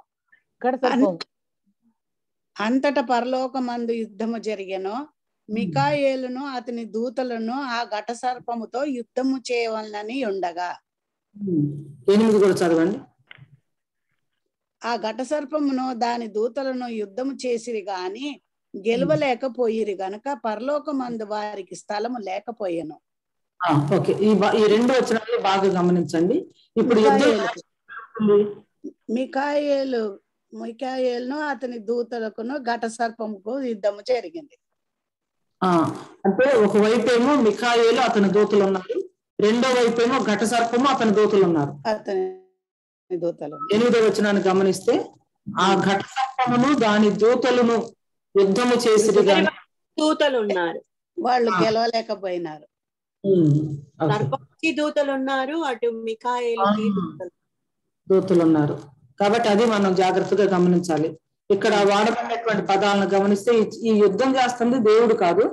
S2: అంతటా పరలోకమందు యుద్ధము జరిగెను. మిఖాయేలును అతని దూతలను ఆ ఘట సర్పముతో యుద్ధము చేయవలనని ఉండగా.
S1: 8 కూడా చదవండి.
S2: ఆ ఘట సర్పమును దాని దూతలను యుద్ధము చేసిరి గాని గెలవలేకపోయిరి గనక పరలోకమందు వారికి స్థలము లేకపోయాను.
S1: ఓకే, ఈ 2 వచనాలు బాగా గమనించండి. ఇప్పుడు
S2: మిఖాయేలును అతని దూతలకును ఘట సర్పముకు యుద్ధము జరిగింది.
S1: అంటే ఒకవైపు ఏమో మిఖాయేలు అతని దూతలు ఉన్నారు, రెండో వైపు ఏమో ఘట సర్పము అతని దూతలు ఉన్నారు. 8వ వచనాన్ని గమనిస్తే ఆ ఘట సర్పమును దాని దూతలను యుద్ధము చేసి
S6: దూతలు ఉన్నారు,
S2: వాళ్ళు గెలవలేకపోయినారు.
S6: సర్పానికి దూతలు ఉన్నారు, అటు మిఖాయేలుకి
S1: దూతలు ఉన్నారు. కాబట్టి అది మనం జాగ్రత్తగా గమనించాలి. ఇక్కడ వాడబడినటువంటి పదాలను గమనిస్తే ఈ యుద్ధం చేస్తుంది దేవుడు కాదు,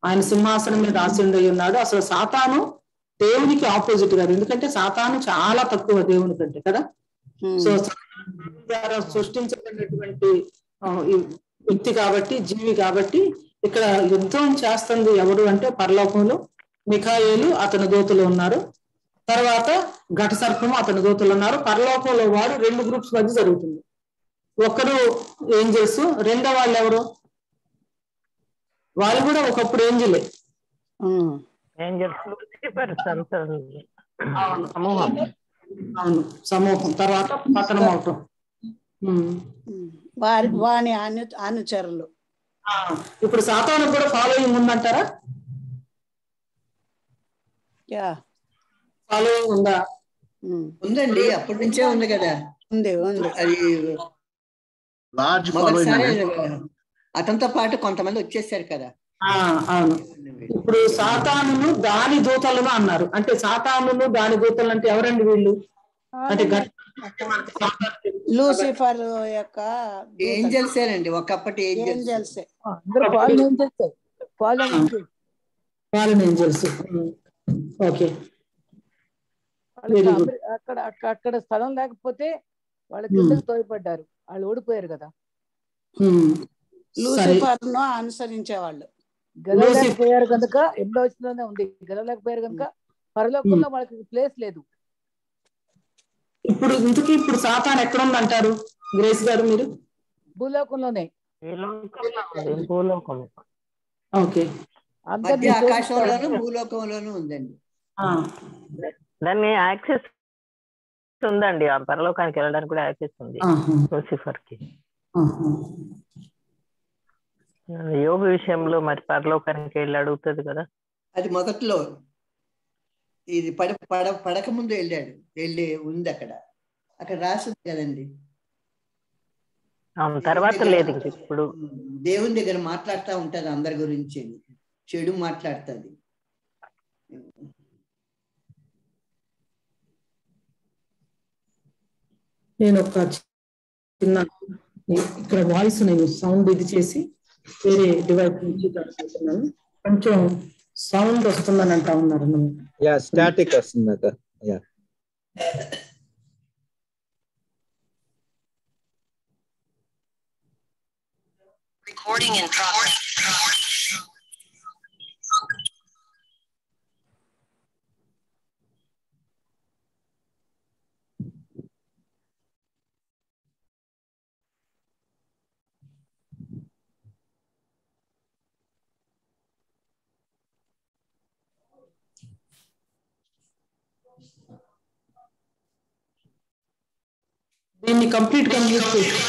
S1: ఆయన సింహాసనం మీద ఆసీనుడై ఉన్నాడు. అసలు సాతాను దేవునికి ఆపోజిట్ కాదు, ఎందుకంటే సాతాను చాలా తక్కువ దేవుని కంటే కదా. సో ద్వారా సృష్టించబడినటువంటి వ్యక్తి కాబట్టి, జీవి కాబట్టి ఇక్కడ యుద్ధం చేస్తుంది ఎవరు అంటే పరలోకంలో మిఖాయేలు అతని దూతలు ఉన్నారు, తర్వాత ఘట సర్పము అతని దూతలు ఉన్నారు. పరలోకంలో వాడు 2 గ్రూప్స్ మధ్య జరుగుతుంది. ఒకరు ఏంజల్స్, రెండో వాళ్ళు ఎవరు? వాళ్ళు కూడా ఒకప్పుడు ఏంజలే. అవును, సమూహం. తర్వాత పతనం అవటం.
S2: వాని అనుచరులు.
S1: ఇప్పుడు సాతాను కూడా ఫాలోయింగ్ ఉందంటారా? ఫాలోయింగ్ ఉందా?
S9: ఉందండి, అప్పటి నుంచే ఉంది కదా.
S2: ఉంది.
S9: అది అతనితో పాటు కొంతమంది వచ్చేసారు కదా.
S1: అవును. ఇప్పుడు సాతానును దాని దూతలను అన్నారు. అంటే సాతానును దాని దూతలు అంటే ఎవరండి వీళ్ళు? అంటే
S2: లూసిఫర్ యొక్క
S9: ఏంజల్సేనండి, ఒకప్పటి ఏంజల్స్.
S1: Foreign angels. ఓకే,
S4: వాళ్ళకి అక్కడ స్థలం లేకపోతే వాళ్ళ కిందకి తోయపడ్డారు, వాళ్ళు ఓడిపోయారు కదా.
S2: లూసిఫర్ను అనుసరించేవాళ్ళు
S4: గెలవలేకపోయారు కనుక, 8వ వచనంలోనే ఉంది, గెలవలేకపోయారు కనుక పరలోకంలో వాళ్ళకి ప్లేస్ లేదు.
S1: ఇప్పుడు సాతాను ఎక్కడ ఉందంటారు గ్రేస్ గారు మీరు?
S4: భూలోకంలోనే.
S1: ఓకే,
S9: మధ్య ఆకాశంలోను భూలోకంలోనూ ఉందండి.
S10: దాన్ని యాక్సెస్ ఉందండి, ఆ పరలోకానికి వెళ్ళడానికి కూడా యాక్సెస్ ఉంది లూసిఫర్ కి. యోగ విషయంలో మరి పరలోకానికి వెళ్ళి అడుగుతుంది కదా.
S9: అది మొదట్లో ఇది పడక ముందు వెళ్ళి ఉంది అక్కడ రాసింది కదండి.
S10: తర్వాత లేదు ఇప్పుడు.
S9: దేవుని దగ్గర మాట్లాడుతూ ఉంటది అందరి గురించి, చెడు మాట్లాడుతుంది.
S1: నేను ఒక చిన్న ఇక్కడ వాయిస్ నేను సౌండ్ ఇది చేసి వేరే డివైస్ నుంచి transmission కొంచెం సౌండ్ వస్తుందని అంటా ఉన్నారు.
S11: స్టాటిక్ వస్తుంది అక్క.
S12: Recording in progress.
S1: దీన్ని కంప్లీట్ గా మ్యూట్ చేసి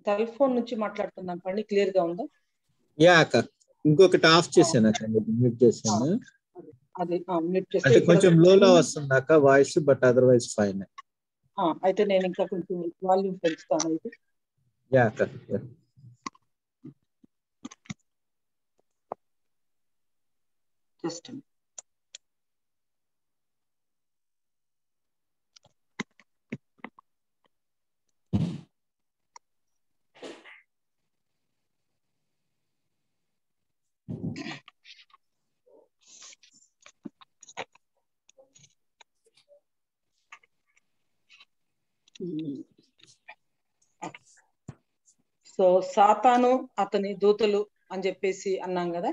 S1: సెల్ ఫోన్ నుంచి మాట్లాడుతున్నాం పండి, క్లియర్ గా ఉందా?
S11: అక్క ఇంకొకటి ఆఫ్ చేశాను అక్క, మ్యూట్ చేశాను.
S1: అది మ్యూట్ చేసి
S11: అంటే కొంచెం లోలో వస్తుంది అక్క వాయిస్, బట్ అదర్వైజ్ ఫైన్.
S1: అయితే నేను ఇంకా కొంచెం వాల్యూమ్ పెంచుతాను. అయితే
S11: అక్క
S1: జస్ట్ సో సాతాను అతని దూతలు అని చెప్పేసి అన్నాం కదా.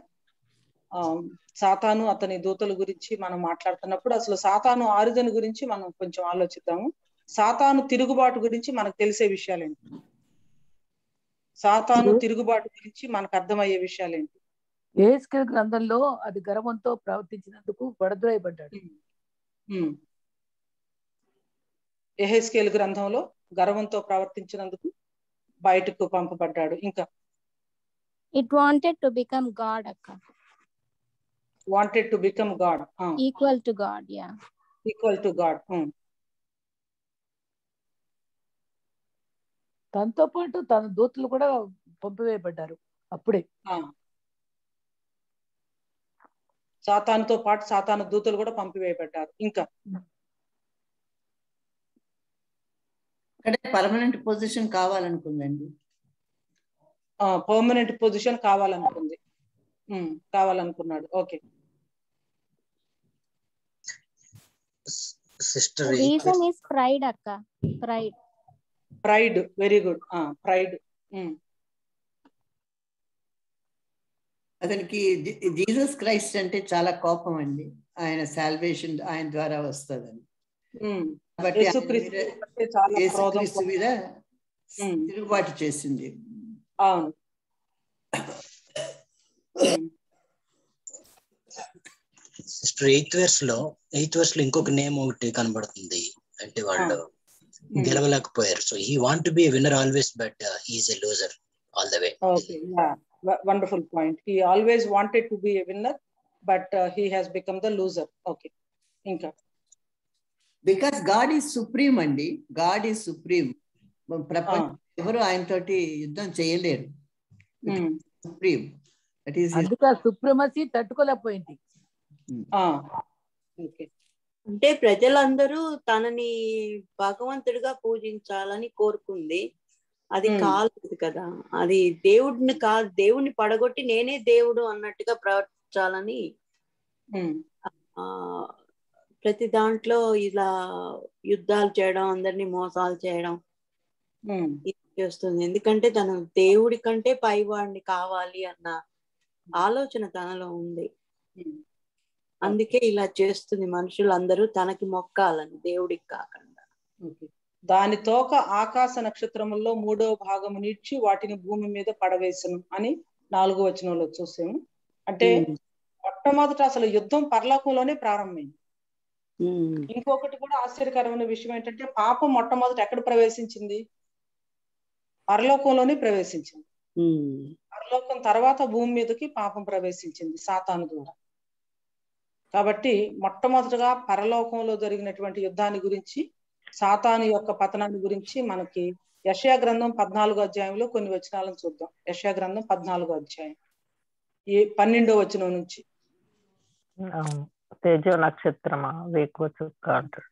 S1: సాతాను అతని దూతల గురించి మనం మాట్లాడుతున్నప్పుడు అసలు సాతాను ఆరిజన్ గురించి మనం కొంచెం ఆలోచిద్దాము. సాతాను తిరుగుబాటు గురించి మనకు తెలిసే విషయాలేంటి? సాతాను తిరుగుబాటు గురించి మనకు అర్థమయ్యే విషయాలేంటి?
S4: యెహెజ్కేలు గ్రంథంలో అది గర్వంతో ప్రవర్తించినందుకు పడద్రోయబడ్డాడు.
S1: యెహెజ్కేలు గ్రంథంలో గర్వంతో ప్రవర్తించినందుకు బయటకు పంపబడ్డాడు. ఇంకా
S5: It wanted to become God, akka.
S1: Wanted to become God.
S5: Equal to God, yeah.
S1: Equal to God.
S4: తనతో పాటు తన దూతలు కూడా పంపివేయబడ్డారు అప్పుడే.
S1: సాతానుతో పాటు సాతాను దూతలు కూడా పంపివేయబడ్డారు. ఇంకా
S9: పర్మనెంట్ పొజిషన్ కావాలనుకుందండి.
S1: పర్మనెంట్ పొజిషన్ కావాలనుకున్నాడు. Okay
S3: sister.
S5: Reason is pride, akka.
S1: Pride. Very good. Pride.
S9: అతనికి జీసస్ క్రైస్ట్ అంటే చాలా కోపం అండి. ఆయన సాల్వేషన్ ఆయన ద్వారా వస్తుందని. యేసుక్రీస్తు మీద తిరుగుబాటు చేసింది.
S1: అవును.
S3: సిస్టర్ 8th verse లో ఇంకొక నేమ్ ఒకటి కనబడుతుంది. అంటే వాళ్ళు గెలవలేకపోయారు. So he want to be winner always, but he is a loser all the way.
S1: Okay wonderful point. He always wanted to be a winner, but he has become the loser. Okay, ఇంకా
S9: because God is supreme అండి. God is supreme. ప్రపంచం ఎవరు ఆయనతోటి యుద్ధం చేయలేరు. Supreme.
S4: అందుకే supremacy తట్టుకోలేకపోయింది.
S6: అంటే ప్రజలందరూ తనని భగవంతుడిగా పూజించాలని కోరుకుంది. అది కాలేదు కదా. అది దేవుడిని కాదు, దేవుడిని పడగొట్టి నేనే దేవుడు అన్నట్టుగా ప్రవర్తించాలని ప్రతి దాంట్లో ఇలా యుద్ధాలు చేయడం, అందరినీ మోసాలు చేయడం చేస్తుంది. ఎందుకంటే తను దేవుడి కంటే పైవాడిని కావాలి అన్న ఆలోచన తనలో ఉంది. అందుకే ఇలా చేస్తుంది. మనుషులందరూ తనకి మొక్కాలని, దేవుడికి కాకుండా.
S1: దాని తోక ఆకాశ నక్షత్రముల్లో 3వ భాగము నిలిచి వాటిని భూమి మీద పడవేసను అని 4వ వచనంలో చూసాము. అంటే మొట్టమొదట అసలు యుద్ధం పరలోకంలోనే ప్రారంభమైంది. ఇంకొకటి కూడా ఆశ్చర్యకరమైన విషయం ఏంటంటే, పాపం మొట్టమొదట ఎక్కడ ప్రవేశించింది? పరలోకంలోనే ప్రవేశించింది. పరలోకం తర్వాత భూమి మీదకి పాపం ప్రవేశించింది సాతాను ద్వారా. కాబట్టి మొట్టమొదటిగా పరలోకంలో జరిగినటువంటి యుద్ధాన్ని గురించి, సాతాను యొక్క పతనాన్ని గురించి మనకి యెషయా గ్రంథం 14వ అధ్యాయంలో కొన్ని వచనాలను చూద్దాం. యెషయా గ్రంథం 14వ అధ్యాయం 12వ వచనం నుంచి.
S10: తేజో నక్షత్రమా వేకువ చుక్క అంటాడు.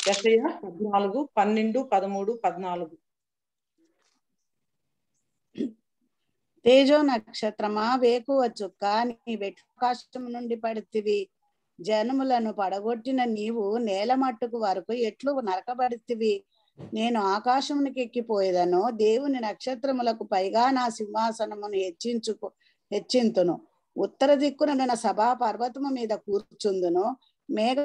S1: యెషయా 14, 12, 13, 14.
S2: తేజో నక్షత్రమా వేకువ చుక్క, నీ వెట్టాకాశం నుండి పడితివి. జనములను పడగొట్టిన నీవు నేల మట్టుకు వరకు ఎట్లు నరకబడితివి. నేను ఆకాశమునికి ఎక్కిపోయేదను, దేవుని నక్షత్రములకు పైగా నా సింహాసనమును హెచ్చింతును. ఉత్తర దిక్కున నా సభా పర్వతము మీద కూర్చుందును, మేఘ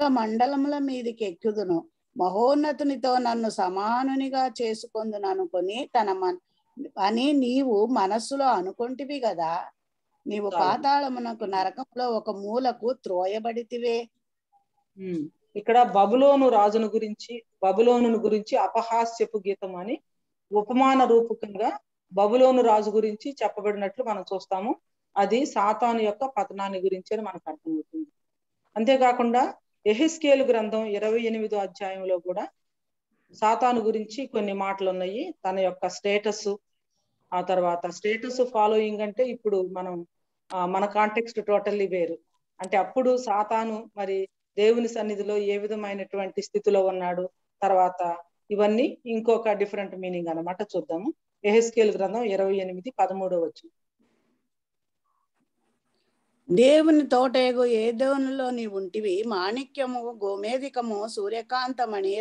S2: మండలముల మీదకి ఎక్కుదును. మహోన్నతునితో నన్ను సమానునిగా చేసుకొందును అనుకొని అని నీవు మనస్సులో అనుకుంటివి కదా. నీవు పాతాళమునకు నరకంలో ఒక మూలకు త్రోయబడితివే.
S1: ఇక్కడ బబులోను రాజును గురించి, బబులోను గురించి అపహాస్యపు గీతం అని ఉపమాన రూపకంగా బబులోను రాజు గురించి చెప్పబడినట్లు మనం చూస్తాము. అది సాతాను యొక్క పతనాన్ని గురించి అని మనకు అర్థమవుతుంది. అంతేకాకుండా యెహెజ్కేలు గ్రంథం 28వ అధ్యాయంలో కూడా సాతాను గురించి కొన్ని మాటలు ఉన్నాయి. తన యొక్క స్టేటస్, ఆ తర్వాత స్టేటస్ ఫాలోయింగ్ అంటే ఇప్పుడు మన కాంటెక్స్ట్ టోటల్లీ వేరు. అంటే అప్పుడు సాతాను మరి దేవుని సన్నిధిలో ఏ విధమైనటువంటి స్థితిలో ఉన్నాడు, తర్వాత ఇవన్నీ ఇంకొక డిఫరెంట్ మీనింగ్ అన్నమాట. చూద్దాము. యెహెజ్కేలు గ్రంథం 28:13 వచనం.
S2: దేవుని తోటేగు ఏదోనులో నీ ఉంటివి. మాణిక్యము, గోమేధికము, సూర్యకాంతమణి,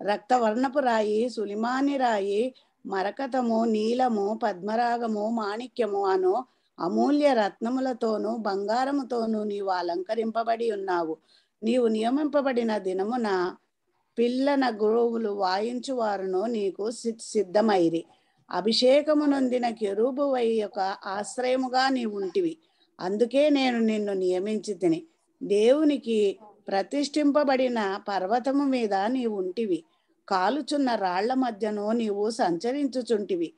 S2: రక్తవర్ణపు రాయి, సులిమాని రాయి, మరకతము, నీలము, పద్మరాగము, మాణిక్యము అను అమూల్య రత్నములతోనూ బంగారముతోనూ నీవు అలంకరింపబడి ఉన్నావు. నీవు నియమింపబడిన దినమున పిల్లన గురువులు వాయించువారును నీకు సిద్ధమైరి. అభిషేకము నొందిన కెరూబువై యొక్క ఆశ్రయముగా నీ ఉంటివి. అందుకే నేను నిన్ను నియమించి తిని. దేవునికి ప్రతిష్ఠింపబడిన పర్వతము మీద నీ ఉంటివి. కాలుచున్న రాళ్ల మధ్యను నీవు సంచరించుచుంటివి.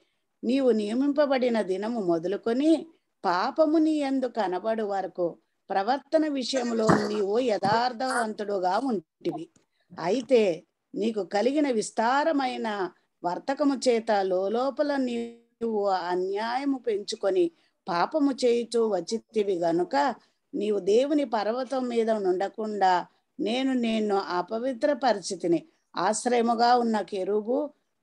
S2: నీవు నియమింపబడిన దినము మొదలుకొని పాపము నీ యందు కనబడు వరకు ప్రవర్తన విషయంలో నీవు యథార్థవంతుడుగా ఉంటివి. అయితే నీకు కలిగిన విస్తారమైన వర్తకము చేత లోపల నీవు అన్యాయము పెంచుకొని పాపము చేయుచూ వచ్చితివి గనుక నీవు దేవుని పర్వతం మీద నుండకుండా నేను నిన్ను అపవిత్ర పరిస్థితిని ఆశ్రయముగా ఉన్న కెరూబు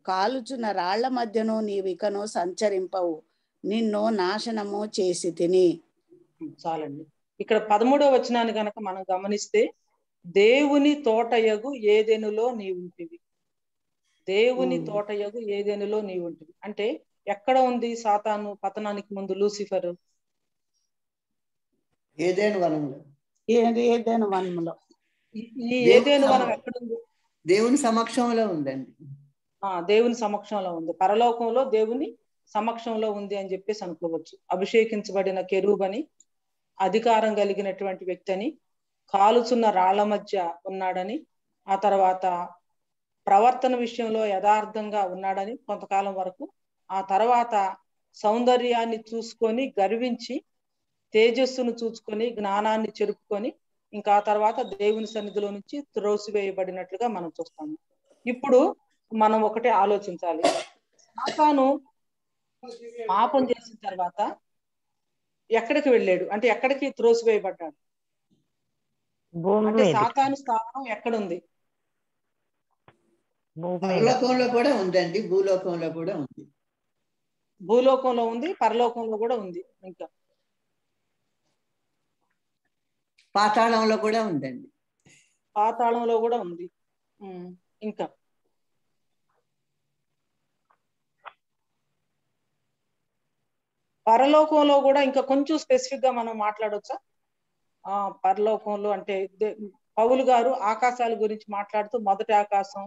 S2: కాలుచున్న రాళ్ల మధ్యను నీవికను సంచరింపవు. నిన్ను నాశనము చేసి తిని.
S1: చాలండి. ఇక్కడ 13వ వచనాన్ని గనక మనం గమనిస్తే, దేవుని తోటయగు ఏదెనులో నీ ఉంటివి. దేవుని తోటయగు ఏదెనులో నీ ఉంటివి అంటే ఎక్కడ ఉంది సాతాను పతనానికి ముందు లూసిఫర్?
S9: ఏదెను వనంలో.
S2: ఏదెను వనంలో.
S1: ఈ ఏదెను వనం ఎక్కడుంది?
S9: దేవుని సమక్షంలో ఉందండి.
S1: దేవుని సమక్షంలో ఉంది. పరలోకంలో దేవుని సమక్షంలో ఉంది అని చెప్పేసి అనుకోవచ్చు. అభిషేకించబడిన కెరూబని, అధికారం కలిగినటువంటి వ్యక్తి అని, కాలుచున్న రాళ్ల మధ్య ఉన్నాడని, ఆ తర్వాత ప్రవర్తన విషయంలో యథార్థంగా ఉన్నాడని కొంతకాలం వరకు, ఆ తర్వాత సౌందర్యాన్ని చూసుకొని గర్వించి, తేజస్సును చూసుకొని జ్ఞానాన్ని చెరుపుకొని ఇంకా ఆ తర్వాత దేవుని సన్నిధిలో నుంచి త్రోసివేయబడినట్లుగా మనం చూస్తాము. ఇప్పుడు మనం ఒకటే ఆలోచించాలి, సాతాను పాపం చేసిన తర్వాత ఎక్కడికి వెళ్ళాడు అంటే ఎక్కడికి త్రోసివేయబడ్డాడు అంటే సాతాను స్థానం ఎక్కడుంది?
S9: పరలోకంలో కూడా ఉందండి, భూలోకంలో కూడా ఉంది.
S1: భూలోకంలో ఉంది, పరలోకంలో కూడా ఉంది, ఇంకా
S9: పాతాళంలో కూడా ఉందండి.
S1: పాతాళంలో కూడా ఉంది. ఇంకా పరలోకంలో కూడా ఇంకా కొంచెం స్పెసిఫిక్ గా మనం మాట్లాడొచ్చా? పరలోకంలో అంటే పౌలు గారు ఆకాశాల గురించి మాట్లాడుతూ మొదటి ఆకాశం,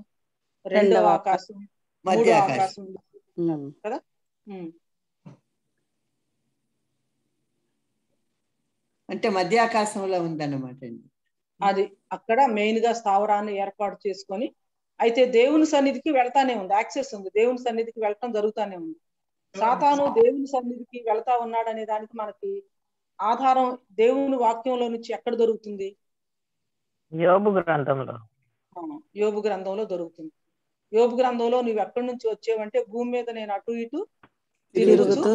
S1: రెండవ ఆకాశం, మూడో ఆకాశం కదా.
S9: అంటే మధ్య ఆకాశంలో ఉందన్నమాట అండి.
S1: అది అక్కడ మెయిన్ గా స్థావరాన్ని ఏర్పాటు చేసుకొని, అయితే దేవుని సన్నిధికి వెళ్తానే ఉంది, యాక్సెస్ ఉంది, దేవుని సన్నిధికి వెళ్ళటం జరుగుతానే ఉంది. సాతాను దేవుని సన్నిధికి వెళ్తా ఉన్నాడు అనే దానికి మనకి ఆధారం దేవుని వాక్యంలో నుంచి ఎక్కడ దొరుకుతుంది?
S10: యోబు గ్రంథంలో.
S1: యోబు గ్రంథంలో దొరుకుతుంది. యోబు గ్రంథంలో నువ్వు ఎక్కడి నుంచి వచ్చావంటే, భూమి మీద నేను అటు ఇటు
S10: తిరుగుతూ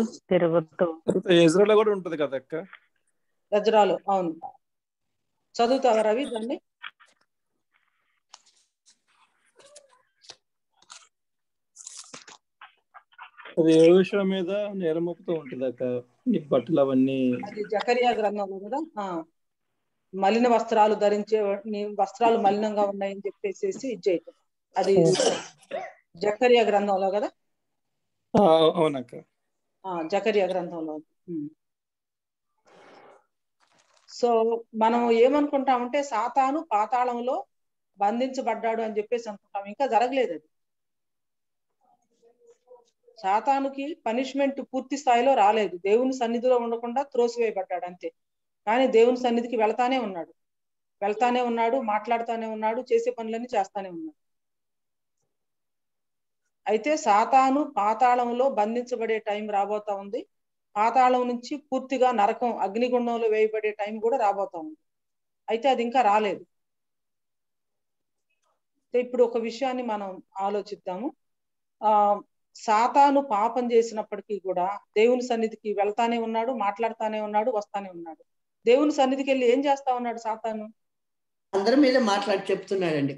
S12: ఇజ్రాయెల్ కూడా ఉంటది కదా అక్క.
S1: ఎజ్రాలో, అవును. చదువుతావా రవి దాన్ని?
S12: అది ఏ విషయం మీద నేరమొప్పుతూ ఉంటుంది అక్క, నీ బట్టలు అవన్నీ.
S1: అది జకరియా గ్రంథంలో కదా. మలిన వస్త్రాలు ధరించే, నీ వస్త్రాలు మలినంగా ఉన్నాయని చెప్పేసి చేయటం, అది జకరియా గ్రంథంలో కదా.
S12: అవునక్క,
S1: జకరియా గ్రంథంలో. సో మనం ఏమనుకుంటామంటే సాతాను పాతాళంలో బంధించబడ్డాడు అని చెప్పేసి అనుకుంటాం, ఇంకా జరగలేదు. అది సాతానుకి పనిష్మెంట్ పూర్తి స్థాయిలో రాలేదు, దేవుని సన్నిధిలో ఉండకుండా త్రోసివేయబడ్డాడు అంతే. కానీ దేవుని సన్నిధికి వెళ్తానే ఉన్నాడు, మాట్లాడుతానే ఉన్నాడు, చేసే పనులన్నీ చేస్తానే ఉన్నాడు. అయితే సాతాను పాతాళంలో బంధించబడే టైం రాబోతా ఉంది. పాతాళం నుంచి పూర్తిగా నరకం, అగ్నిగుండంలో వేయబడే టైం కూడా రాబోతా ఉంది. అయితే అది ఇంకా రాలేదు. ఇప్పుడు ఒక విషయాన్ని మనం ఆలోచిద్దాము. సాతాను పాపం చేసినప్పటికీ కూడా దేవుని సన్నిధికి వెళ్తానే ఉన్నాడు, మాట్లాడుతానే ఉన్నాడు, వస్తానే ఉన్నాడు. దేవుని సన్నిధికి వెళ్ళి ఏం చేస్తా ఉన్నాడు సాతాను?
S9: అందరి మీద మాట్లాడి చెప్తున్నాడండి.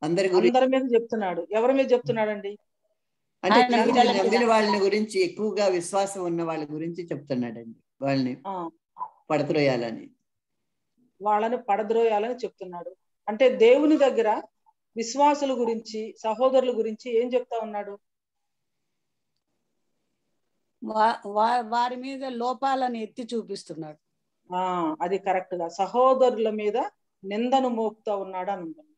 S9: అందరి
S1: మీద చెప్తున్నాడు. ఎవరి మీద చెప్తున్నాడండి?
S9: అంటే నమ్మిన వాళ్ళని గురించి, ఎక్కువగా విశ్వాసం ఉన్న వాళ్ళ గురించి చెప్తున్నాడండి. వాళ్ళని పడద్రోయాలని చెప్తున్నాడు. అంటే దేవుని దగ్గర విశ్వాసుల గురించి, సహోదరుల గురించి ఏం చెప్తా ఉన్నాడు?
S2: వారి మీద లోపాలను ఎత్తి చూపిస్తున్నాడు.
S1: అది కరెక్ట్ గా సహోదరుల మీద నిందను మోపుతా ఉన్నాడు అని ఉంటుంది.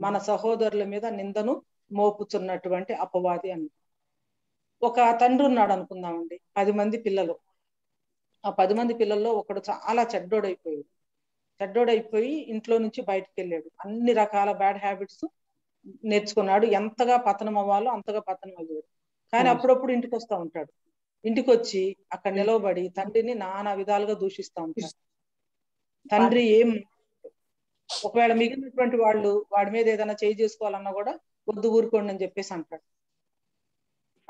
S1: మన సహోదరుల మీద నిందను మోపుతున్నటువంటి అపవాది అని. ఒక తండ్రి ఉన్నాడు అనుకుందామండి, 10 మంది పిల్లలు. ఆ 10 మంది పిల్లల్లో ఒకడు చాలా చెడ్డోడైపోయి ఇంట్లో నుంచి బయటకు వెళ్ళాడు. అన్ని రకాల బ్యాడ్ హ్యాబిట్స్ నేర్చుకున్నాడు. ఎంతగా పతనం అవ్వాలో అంతగా పతనం అయ్యాడు. కానీ అప్పుడప్పుడు ఇంటికి వస్తా ఉంటాడు. ఇంటికి వచ్చి అక్కడ నిలవబడి తండ్రిని నానా విధాలుగా దూషిస్తా ఉంటాడు. తండ్రి ఒకవేళ మిగిలినటువంటి వాళ్ళు వాడి మీద ఏదైనా చేయి చేసుకోవాలన్నా కూడా వద్దు, ఊరుకోండి అని చెప్పేసి అంటాడు.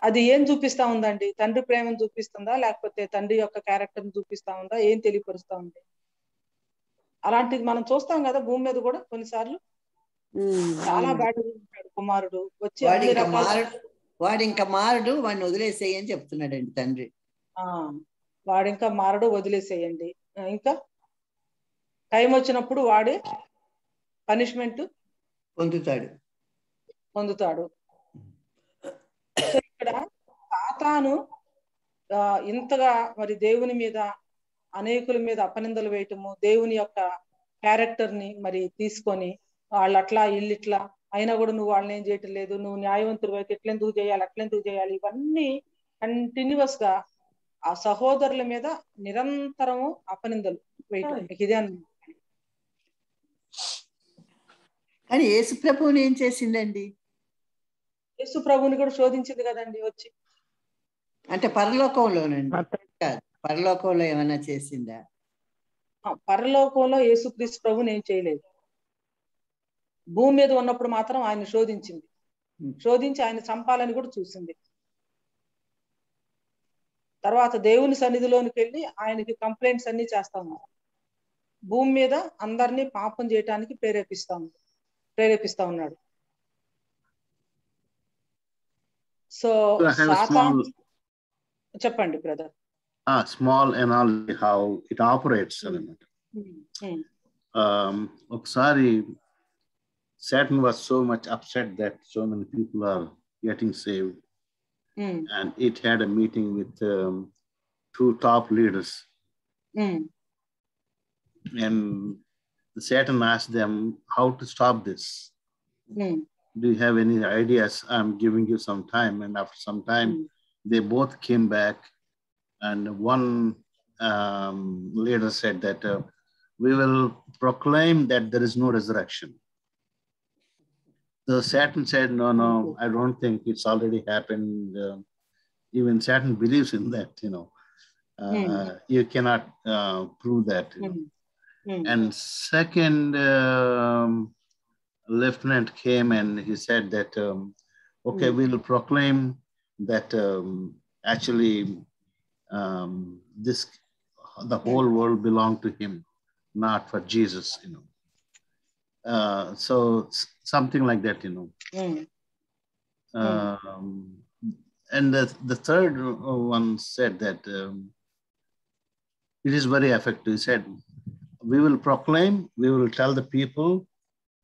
S1: అది ఏం చూపిస్తా ఉందండి? తండ్రి ప్రేమను చూపిస్తుందా, లేకపోతే తండ్రి యొక్క క్యారెక్టర్ ని చూపిస్తా ఉందా? ఏం తెలియపరుస్తా ఉంది? అలాంటిది మనం చూస్తాం కదా భూమి మీద కూడా కొన్నిసార్లు. చాలా బ్యాడ్ ఉంటాడు కుమారుడు వచ్చి
S9: వాడు ఇంకా మారడు, వాడిని వదిలేసేయని చెప్తున్నాడండి తండ్రి.
S1: వాడు ఇంకా మారడు, వదిలేసేయండి. ఇంకా టైం వచ్చినప్పుడు వాడే పనిష్మెంట్ పొందుతాడు. ఇక్కడ సాతాను ఇంతగా మరి దేవుని మీద, అనేకుల మీద అపనిందలు వేయటము, దేవుని యొక్క క్యారెక్టర్ ని మరి తీసుకొని వాళ్ళు అట్లా ఇట్లా అయినా కూడా నువ్వు వాళ్ళని ఏం చేయటం లేదు, నువ్వు న్యాయవంతుడు అయితే ఎట్లెందుకు చేయాలి, ఇవన్నీ కంటిన్యూస్ గా ఆ సహోదరుల మీద నిరంతరము అపనిందలు వేయటం. ఇదే
S9: కానీ యేసు ప్రభువుని ఏం చేసిందండి?
S1: యేసు ప్రభువుని కూడా శోధించింది కదండి వచ్చి.
S9: అంటే పరలోకంలోనండి, పరలోకంలో ఏమైనా చేసిందా?
S1: పరలోకంలో యేసుక్రీస్తు ప్రభువుని ఏం చేయలేదు. భూమి మీద ఉన్నప్పుడు మాత్రం ఆయన శోధించింది, శోధించి ఆయన చంపాలని కూడా చూసింది. తర్వాత దేవుని సన్నిధిలోనికి వెళ్ళి ఆయనకి కంప్లైంట్స్ అన్ని చేస్తా ఉన్నారు. భూమి మీద అందరినీ పాపం చేయటానికి ప్రేరేపిస్తా ఉన్నాడు. సో చెప్పండి brother.
S8: Small analogy how it operates అన్నమాట. ఒకసారి Satan was so much upset that so many people are getting saved. And it had a meeting with 2 top leaders. And Satan asked them how to stop this. Do you have any ideas? I'm giving you some time. And after some time, they both came back. And one leader said that we will proclaim that there is no resurrection. So Satan said, no, I don't think it's already happened. Even Satan believes in that, you cannot prove that. And second lieutenant came and he said that, okay, we will proclaim that actually the whole world belonged to him, not for Jesus, so something like that, and the third one said that it is very effective. He said, we will proclaim, we will tell the people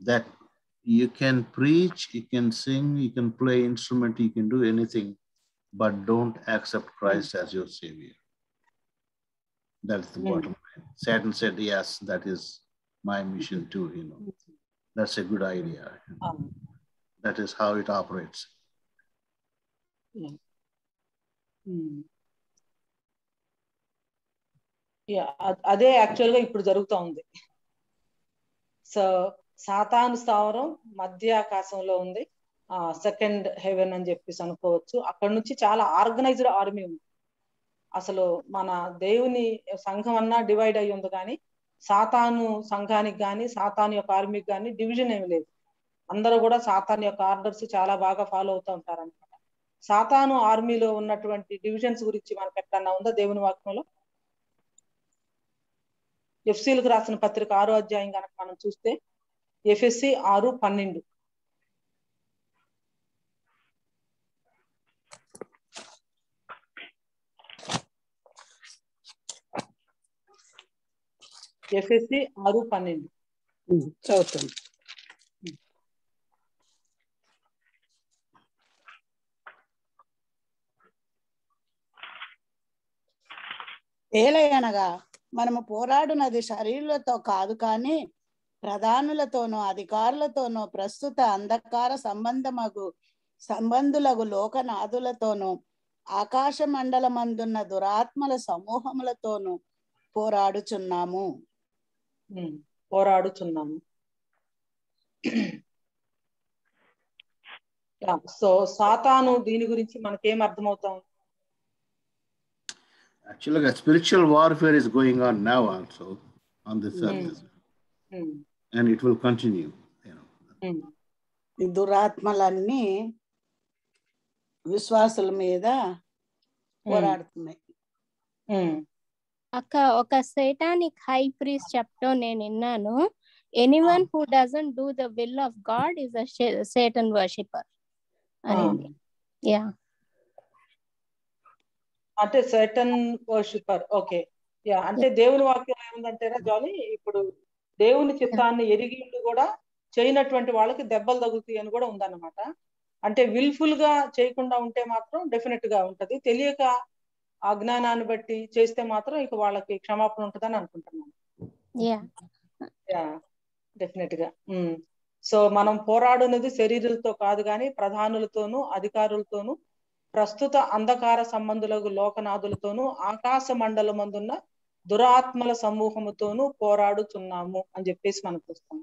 S8: that you can preach, you can sing, you can play instrument, you can do anything, but don't accept Christ as your savior. That's the bottom line. Satan said, yes, that is my mission too, That's a good idea. That is how it operates.
S1: అదే actual గా ఇప్పుడు జరుగుతూ ఉంది. So సాతాను స్థావరం మధ్య ఆకాశంలో ఉంది, సెకండ్ హెవెన్ అని చెప్పేసి అనుకోవచ్చు. అక్కడ నుంచి చాలా ఆర్గనైజ్డ్ ఆర్మీ ఉంది. అసలు మన దేవుని సంఘం అన్నా డివైడ్ అయ్యి ఉంది, కానీ సాతాను సంఘానికి కానీ సాతాను యొక్క ఆర్మీకి కానీ డివిజన్ ఏమి లేదు. అందరూ కూడా సాతాను యొక్క ఆర్డర్స్ చాలా బాగా ఫాలో అవుతూ ఉంటారు అనమాట. సాతాను ఆర్మీలో ఉన్నటువంటి డివిజన్స్ గురించి మనకు ఎక్కడన్నా ఉందా దేవుని వాక్యంలో? ఎఫ్సీలకు రాసిన పత్రిక 6వ అధ్యాయం కనుక మనం చూస్తే ఎఫ్ఎస్సి 6:12. ఎఫ్ఎస్సి 6:12
S2: చదువుతాను. ఏలయనగా మనము పోరాడునది శరీరులతో కాదు, కానీ ప్రధానులతోనూ అధికారులతోనూ ప్రస్తుత అంధకార సంబంధులకు లోకనాథులతోనూ ఆకాశ మండలమందున్న దురాత్మల సమూహములతోనూ పోరాడుచున్నాము.
S1: సో సాతాను దీని గురించి మనకేం అర్థమవుతాం?
S8: Actually, a spiritual warfare is going on now also on this earth, and it will continue.
S2: ఈ దురాత్మలన్నీ విశ్వాసుల మీద పోరాడుతున్నాయి.
S5: అక్క, ఒక సేటానిక్ హై ప్రీస్ట్ చెప్పడం నేను విన్నాను. Anyone who doesn't do the will of God is a Satan worshipper అనేది. యా,
S1: అంటే సైటన్ వర్షిపర్. ఓకే, యా, అంటే దేవుని వాక్యం ఏముందంటేనా జాలి, ఇప్పుడు దేవుని చిత్తాన్ని ఎరిగి కూడా చేయనటువంటి వాళ్ళకి దెబ్బలు తగులుతాయి అని కూడా ఉందన్నమాట. అంటే విల్ఫుల్ గా చేయకుండా ఉంటే మాత్రం డెఫినెట్ గా ఉంటది, తెలియక అజ్ఞానాన్ని బట్టి చేస్తే మాత్రం ఇక వాళ్ళకి క్షమాపణ ఉంటుందని అనుకుంటున్నాను. డెఫినెట్ గా. సో మనం పోరాడున్నది శరీరులతో కాదు, కానీ ప్రధానులతోనూ అధికారులతోనూ ప్రస్తుత అంధకార సంబంధులకు లోకనాథులతోనూ ఆకాశ మండలమందున్న దురాత్మల సమూహముతోనూ పోరాడుతున్నాము అని చెప్పేసి మనం చూస్తాం.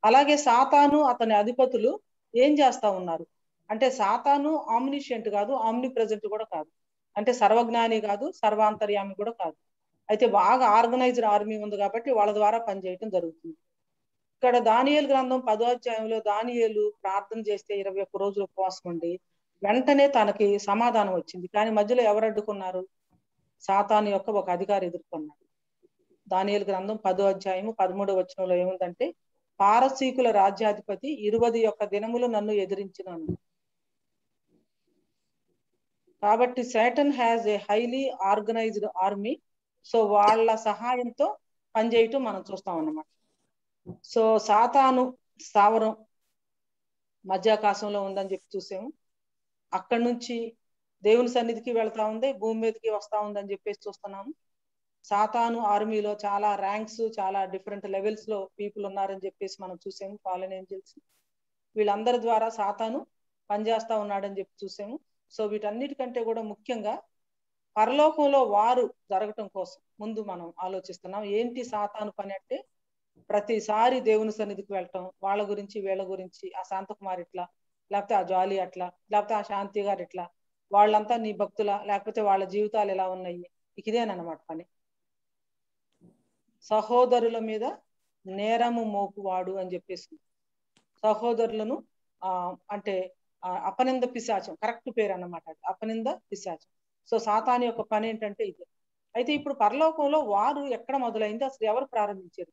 S1: అలాగే సాతాను అతని అధిపతులు ఏం చేస్తా ఉన్నారు అంటే, సాతాను ఆమ్నిషియంట్ కాదు, ఆమ్ని ప్రెజెంట్ కూడా కాదు, అంటే సర్వజ్ఞాని కాదు, సర్వాంతర్యామి కూడా కాదు. అయితే బాగా ఆర్గనైజ్డ్ ఆర్మీ ఉంది కాబట్టి వాళ్ళ ద్వారా పనిచేయటం జరుగుతుంది. ఇక్కడ దానియేలు గ్రంథం 10వ అధ్యాయంలో దానియేలు ప్రార్థన చేస్తే 21 రోజులు ఉపవాసం ఉండి వెంటనే తనకి సమాధానం వచ్చింది. కానీ మధ్యలో ఎవరు అడ్డుకున్నారు? సాతాను యొక్క ఒక అధికారి ఎదుర్కొన్నాడు. దానియేలు గ్రంథం 10వ అధ్యాయము 13వ వచనంలో ఏముందంటే, పారసీకుల రాజ్యాధిపతి 21 దినములు నన్ను ఎదిరించినాను. కాబట్టి Satan has a highly organised army. So వాళ్ళ సహాయంతో పనిచేయటం మనం చూస్తాం అన్నమాట. సో సాతాను స్థావరం మధ్యాకాశంలో ఉందని చెప్పి చూసాము. అక్కడి నుంచి దేవుని సన్నిధికి వెళ్తా ఉంది, భూమి మీదకి వస్తా ఉందని చెప్పేసి చూస్తున్నాము. సాతాను ఆర్మీలో చాలా ర్యాంక్స్, చాలా డిఫరెంట్ లెవెల్స్ లో పీపుల్ ఉన్నారని చెప్పేసి మనం చూసాము. ఫాలెన్ ఏంజల్స్, వీళ్ళందరి ద్వారా సాతాను పనిచేస్తా ఉన్నాడని చెప్పి చూసాము. సో వీటన్నిటికంటే కూడా ముఖ్యంగా పరలోకంలో వారు జరగటం కోసం ముందు మనం ఆలోచిస్తున్నాం. ఏంటి సాతాను పని అంటే, ప్రతిసారి దేవుని సన్నిధికి వెళ్ళటం, వాళ్ళ గురించి వీళ్ళ గురించి, ఆ శాంతకుమారి ఇట్లా, లేకపోతే ఆ జాలి అట్లా, లేకపోతే ఆ శాంతి గారు ఇట్లా, వాళ్ళంతా నీ భక్తుల, లేకపోతే వాళ్ళ జీవితాలు ఎలా ఉన్నాయి, ఇదేనమాట పని. సహోదరుల మీద నేరము మోపువాడు అని చెప్పేసి, సహోదరులను అంటే అపనింద పిశాచం, కరెక్ట్ పేరు అన్నమాట, అపనింద పిశాచం. సో సాతాను యొక్క పని ఏంటంటే ఇది. అయితే ఇప్పుడు పరలోకంలో వారు ఎక్కడ మొదలైంది, అసలు ఎవరు ప్రారంభించారు?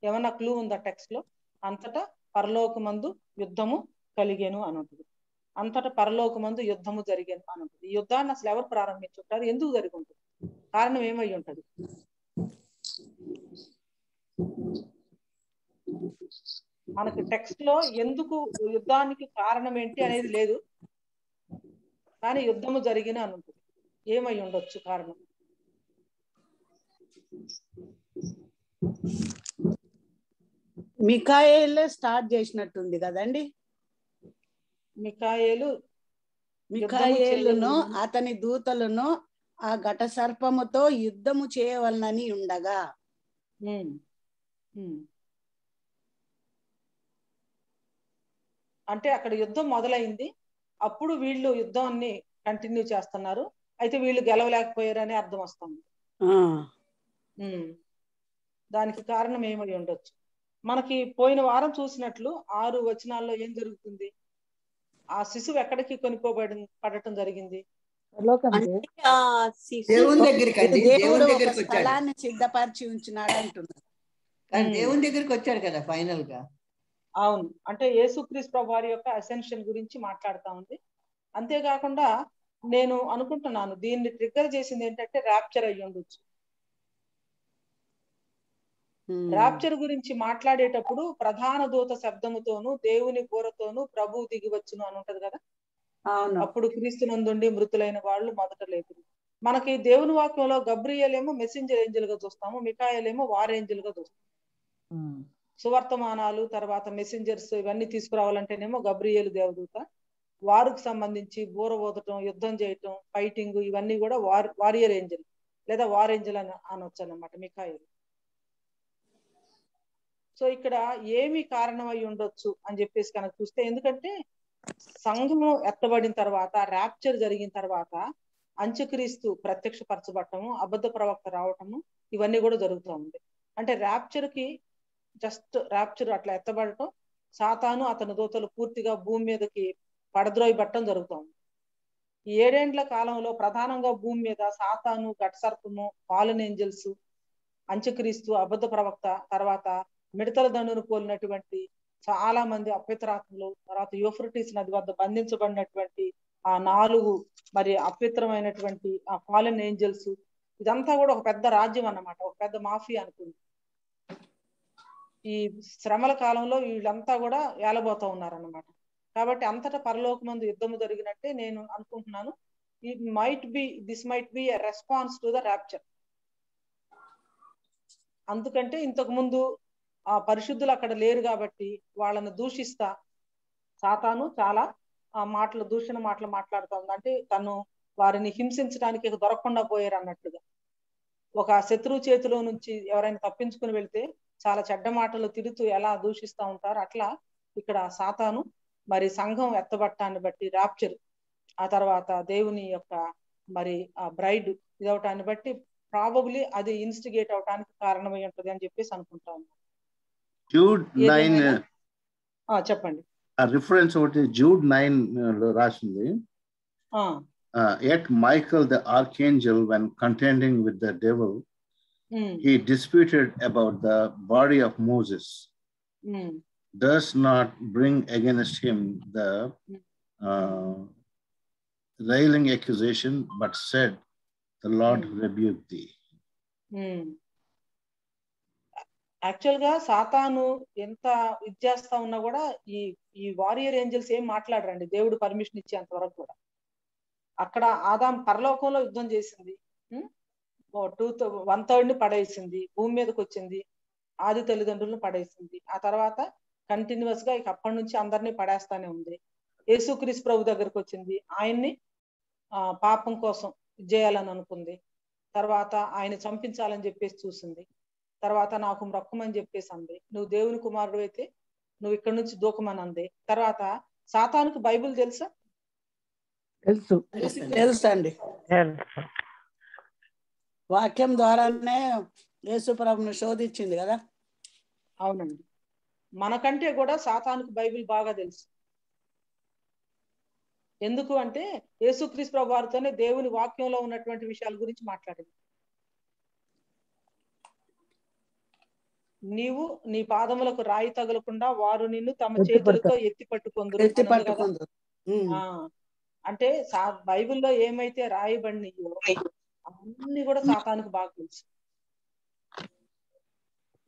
S1: ఏమన్నా క్లూ ఉందా టెక్స్ట్ లో? అంతటా పరలోకమందు యుద్ధము కలిగేను అని ఉంటుంది. అంతటా పరలోకమందు యుద్ధము జరిగేను అని ఉంటుంది. ఈ యుద్ధాన్ని అసలు ఎవరు ప్రారంభించుంటారు, ఎందుకు జరిగి ఉంటుంది, కారణం ఏమై ఉంటది? మనకి టెక్స్ట్ లో ఎందుకు యుద్ధానికి కారణం ఏంటి అనేది లేదు, కానీ యుద్ధము జరిగిన అని ఉంటుంది. ఏమై ఉండొచ్చు కారణం?
S2: మిఖాయేలే స్టార్ట్ చేసినట్టుంది కదండి. మిఖాయేలును అతని దూతలను ఆ ఘట సర్పముతో యుద్ధము చేయవలనని ఉండగా,
S1: అంటే అక్కడ యుద్ధం మొదలైంది, అప్పుడు వీళ్ళు యుద్ధాన్ని కంటిన్యూ చేస్తున్నారు. అయితే వీళ్ళు గెలవలేకపోయారని అర్థం వస్తుంది. దానికి కారణం ఏమై ఉండొచ్చు? మనకి పోయిన వారం చూసినట్లు 6 వచనాల్లో ఏం జరుగుతుంది? ఆ శిశువు ఎక్కడికి పడటం జరిగింది?
S9: దేవుని దగ్గరికి,
S2: దేవుడు ఒక స్థలాన్ని సిద్ధపరిచి ఉంచినాడు అంటున్నారు.
S9: దేవుని దగ్గరికి వచ్చాడు కదా ఫైనల్ గా.
S1: అవును, అంటే యేసుక్రీస్తు ప్రభు వారి యొక్క అసెన్షన్ గురించి మాట్లాడుతా ఉంది. అంతేకాకుండా నేను అనుకుంటున్నాను దీన్ని ట్రిగ్గర్ చేసింది ఏంటంటే ర్యాప్చర్ అయ్యి ఉండొచ్చు. ర్యాప్చర్ గురించి మాట్లాడేటప్పుడు ప్రధాన దూత శబ్దముతోను దేవుని బూరతోను ప్రభు దిగివచ్చును అని ఉంటది కదా. అప్పుడు క్రీస్తు నందుండి మృతులైన వాళ్ళు మొదట లేదురు. మనకి దేవుని వాక్యంలో గబ్రియేల్ ఏమో మెసెంజర్ ఏంజల్ గా చూస్తాము, మిఖాయేల్ ఏమో వార్ ఏంజల్ గా చూస్తాము. సువర్తమానాలు తర్వాత మెసెంజర్స్ ఇవన్నీ తీసుకురావాలంటేనేమో గబ్రియేలు దేవదూత, వారికి సంబంధించి బూర ఊదటం, యుద్ధం చేయటం, ఫైటింగ్, ఇవన్నీ కూడా వారియర్ ఏంజల్ లేదా వార్ ఏంజల్ అని అనొచ్చు అన్నమాట మిఖాయేలు. సో ఇక్కడ ఏమి కారణమై ఉండొచ్చు అని చెప్పేసి కనుక చూస్తే, ఎందుకంటే సంఘము ఎత్తబడిన తర్వాత, ర్యాప్చర్ జరిగిన తర్వాత అంత్యక్రీస్తు ప్రత్యక్షపరచబడటము, అబద్ధ ప్రవక్త రావటము, ఇవన్నీ కూడా జరుగుతూ ఉంది. అంటే ర్యాప్చర్కి జస్ట్ ర్యాప్చర్ అట్లా ఎత్తబడటం, సాతాను అతని దూతలు పూర్తిగా భూమి మీదకి పడద్రోయబట్టడం జరుగుతుంది. ఈ 7 ఏండ్ల కాలంలో ప్రధానంగా భూమి మీద సాతాను, ఘటసర్పము, ఫాలెన్ ఏంజల్స్, అంత్యక్రీస్తు, అబద్ధ ప్రవక్త, తర్వాత మిడతల దండును పోలినటువంటి చాలా మంది అపవిత్రాత్మలు, తర్వాత యూఫ్రటీస్ నది వద్ద బంధించబడినటువంటి ఆ 4 మరి అపవిత్రమైనటువంటి ఆ ఫాలెన్ ఏంజల్స్, ఇదంతా కూడా ఒక పెద్ద రాజ్యం అన్నమాట, ఒక పెద్ద మాఫియా అనుకుంది. ఈ శ్రమల కాలంలో వీళ్ళంతా కూడా ఏలబోతా ఉన్నారన్నమాట. కాబట్టి అంతటా పరలోకమందు యుద్ధము జరిగినట్టే నేను అనుకుంటున్నాను. This might be a response to the rapture. అందుకంటే ఇంతకు ముందు ఆ పరిశుద్ధులు అక్కడ లేరు కాబట్టి వాళ్ళని దూషిస్తా సాతాను చాలా దూషణ మాటలు మాట్లాడుతూ ఉంది. అంటే తను వారిని హింసించడానికి దొరకకుండా పోయారు అన్నట్టుగా. ఒక శత్రువు చేతిలో నుంచి ఎవరైనా తప్పించుకుని వెళ్తే చాలా చెడ్డ మాటలు తిడుతూ ఎలా దూషిస్తూ ఉంటారో అట్లా ఇక్కడ సాతాను మరి సంఘం ఎత్తబట్టాన్ని బట్టి రాప్చర్, ఆ తర్వాత దేవుని యొక్క మరి ఆ బ్రైడ్ ఇదవటాన్ని బట్టి ప్రాబబ్లీ అది ఇన్స్టిగేట్ అవటానికి కారణమై ఉంటది అని చెప్పేసి అనుకుంటాను.
S8: Jude 9
S1: చెప్పండి.
S8: రిఫరెన్స్ ఒకటి Jude 9 రాసింది. Yet Michael the archangel, when contending with the devil, he disputed about the body of Moses, does not bring against him the railing accusation, but said, the Lord rebuked thee.
S1: Actual గా సాతాను ఎంత ఇది చేస్తా ఉన్నా కూడా ఈ warrior angels ఏం మాట్లాడరండి దేవుడు పర్మిషన్ ఇచ్చేంత వరకు కూడా. అక్కడ ఆదాం పరలోకంలో యుద్ధం చేసింది, 1/3 పడేసింది, భూమి మీదకి వచ్చింది, ఆది తల్లిదండ్రులను పడేసింది. ఆ తర్వాత కంటిన్యూస్ గా ఇక అప్పటి నుంచి అందరినీ పడేస్తానే ఉంది. యేసుక్రీస్తు ప్రభు దగ్గరకు వచ్చింది, ఆయన్ని పాపం కోసం చేయాలని అనుకుంది. తర్వాత ఆయన చంపించాలని చెప్పేసి చూసింది. తర్వాత నాకు మ్రొక్కమని చెప్పేసి అంది. నువ్వు దేవుని కుమారుడు అయితే నువ్వు ఇక్కడ నుంచి దూకమని అంది. తర్వాత సాతానుకు బైబిల్ తెలుసా?
S2: తెలుసండి. వాక్యం ద్వారానే యేసు ప్రభువును శోధించింది కదా.
S1: అవునండి, మనకంటే కూడా సాతానుకు బైబిల్ బాగా తెలుసు. ఎందుకు అంటే యేసుక్రీస్తు ప్రభు వారితోనే దేవుని వాక్యంలో ఉన్నటువంటి విషయాల గురించి మాట్లాడింది. నీవు నీ పాదములకు రాయి తగలకుండా వారు నిన్ను తమ చేతులతో ఎత్తి పట్టుకొందురు. అంటే బైబిల్లో ఏమైతే రాయబడినాయో అన్ని కూడా సాతానుకు బాగా తెలుసు.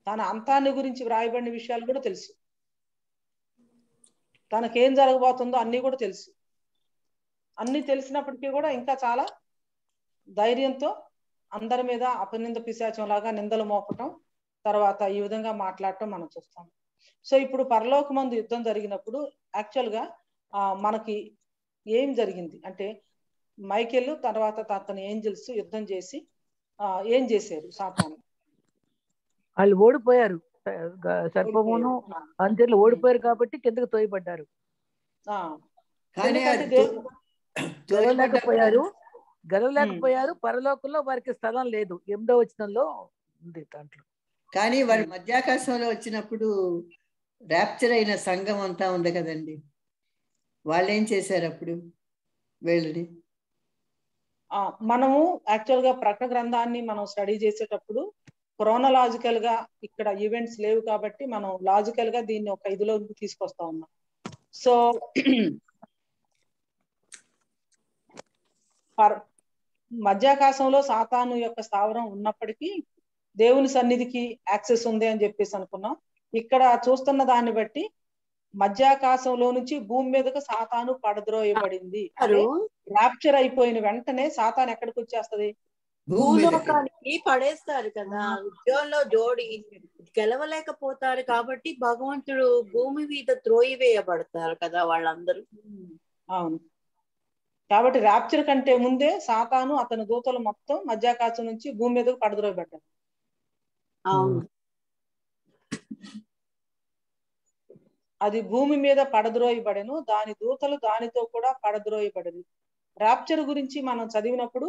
S1: తన అంతాన్ని గురించి వ్రాయబడిన విషయాలు కూడా తెలుసు. తనకేం జరగబోతుందో అన్ని కూడా తెలుసు. అన్ని తెలిసినప్పటికీ కూడా ఇంకా చాలా ధైర్యంతో అందరి మీద అపనింద పిశాచం లాగా నిందలు మోపటం, తర్వాత ఈ విధంగా మాట్లాడటం మనం చూస్తాం. సో ఇప్పుడు పరలోకమందు యుద్ధం జరిగినప్పుడు యాక్చువల్ గా మనకి ఏం జరిగింది అంటే మైకేల్ తర్వాత అతని ఏంజల్స్ యుద్ధం చేసి ఏం చేశారు? సాతాను
S4: వాళ్ళు ఓడిపోయారు, సర్పమును అంజర్లు ఓడిపోయారు కాబట్టి కిందకు తోయబడ్డారు. గెలవలేకపోయారు. పరలోకంలో వారికి స్థలం లేదు. 8వ వచనంలో ఉంది దాంట్లో.
S9: కానీ వాడు మధ్యాకాశంలో వచ్చినప్పుడు ర్యాప్చర్ అయిన సంఘం అంతా ఉంది కదండి, వాళ్ళు ఏం చేశారు అప్పుడు? వెళ్ళి
S1: మనము యాక్చువల్ గా ప్రకటన గ్రంథాన్ని మనం స్టడీ చేసేటప్పుడు క్రోనలాజికల్ గా ఇక్కడ ఈవెంట్స్ లేవు కాబట్టి మనం లాజికల్ గా దీన్ని ఒక ఇదిలో తీసుకొస్తా ఉన్నాం. సో మధ్యాకాశంలో సాతాను యొక్క స్థావరం ఉన్నప్పటికీ దేవుని సన్నిధికి యాక్సెస్ ఉంది అని చెప్పేసి అనుకున్నాం. ఇక్కడ చూస్తున్న దాన్ని బట్టి మధ్యాకాశంలో నుంచి భూమి మీదకు సాతాను పడద్రోయబడింది. ర్యాప్చర్ అయిపోయిన వెంటనే సాతాను ఎక్కడికి వచ్చేస్తది?
S6: భూలోకానికి పడేస్తారు కదా. ఉద్యోగంలో జోడి గెలవలేకపోతారు కాబట్టి భగవంతుడు భూమి మీద త్రోయివేయబడతారు కదా వాళ్ళందరూ.
S1: అవును, కాబట్టి ర్యాప్చర్ కంటే ముందే సాతాను అతని దూతలు మొత్తం మధ్యాకాశం నుంచి భూమి మీదకు పడద్రోయబడ్డారు.
S6: అవును,
S1: అది భూమి మీద పడద్రోయబడెను, దాని దూతలు దానితో కూడా పడద్రోయబడను. ర్యాప్చర్ గురించి మనం చదివినప్పుడు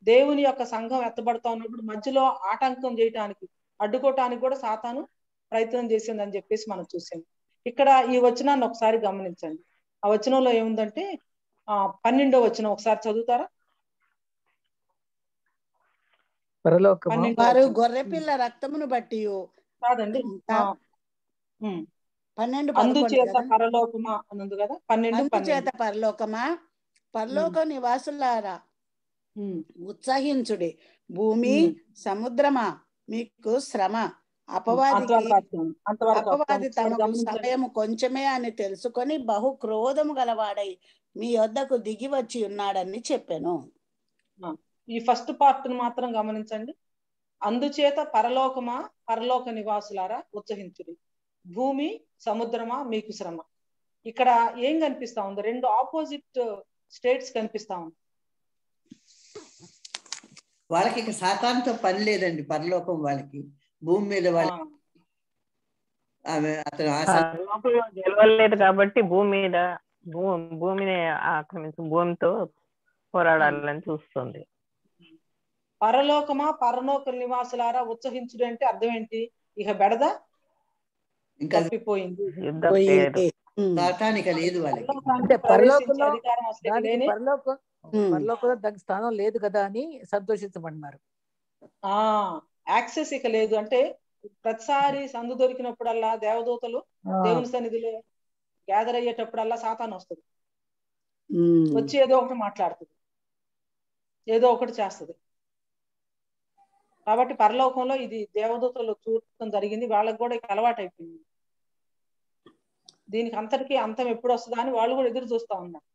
S1: దేవుని యొక్క సంఘం ఎత్తబడతా ఉన్నప్పుడు మధ్యలో ఆటంకం చేయటానికి, అడ్డుకోవటానికి కూడా సాతాను ప్రయత్నం చేసిందని చెప్పేసి మనం చూసాం. ఇక్కడ ఈ వచనాన్ని ఒకసారి గమనించండి. ఆ వచనంలో ఏముందంటే 12వ వచనం ఒకసారి చదువుతారా?
S2: వారు గొర్రెపిల్ల రక్తమును బట్టి
S1: కాదండి,
S2: 12
S1: పరలోకమా అని ఉంది కదా. 12
S2: పరలోకమా, పరలోక నివాసులారా ఉత్సహించుడి. భూమి సముద్రమా మీకు శ్రమ. అపవాది తమకు సమయము కొంచెమే అని తెలుసుకొని బహు క్రోధము గలవాడై మీ వద్దకు దిగి వచ్చి ఉన్నాడని చెప్పాను.
S1: ఈ ఫస్ట్ పార్ట్ మాత్రం గమనించండి. అందుచేత పరలోకమా, పరలోక నివాసులారా ఉత్సహించుడి. భూమి సముద్రమా మీకు శ్రమ. ఇక్కడ ఏం కనిపిస్తా ఉంది? 2 ఆపోజిట్ స్టేట్స్ కనిపిస్తా ఉంది.
S9: వాళ్ళకి ఇక సాతానుతో పని లేదండి. పరలోకం వాళ్ళకి, భూమి మీద వాళ్ళకి
S10: అతను గెలవలేదు కాబట్టి భూమిని ఆక్రమించి భూమితో పోరాడాలని చూస్తుంది.
S1: పరలోకమా పరలోక నివాసులారా ఉత్సహించుడు అంటే అర్థం ఏంటి? ఇక బెడద ఇంకా తప్పిపోయింది,
S9: లేదు వాళ్ళకి.
S4: అంటే పరలోకంలో దానికి స్థానం లేదు కదా అని సంతోషించమన్నారు.
S1: యాక్సెస్ ఇక లేదు. అంటే ప్రతిసారి సందు దొరికినప్పుడల్లా దేవదూతలు దేవుని సన్నిధిలో గ్యాదర్ అయ్యేటప్పుడల్లా సాతాను వస్తుంది, వచ్చి ఏదో ఒకటి మాట్లాడుతుంది, ఏదో ఒకటి చేస్తుంది. కాబట్టి పరలోకంలో ఇది దేవదూతలు చూడటం జరిగింది, వాళ్ళకి కూడా ఇక అలవాటు అయిపోయింది. దీనికి అంతటికీ అంతం ఎప్పుడు వస్తుందా అని వాళ్ళు కూడా ఎదురు చూస్తా ఉన్నారు.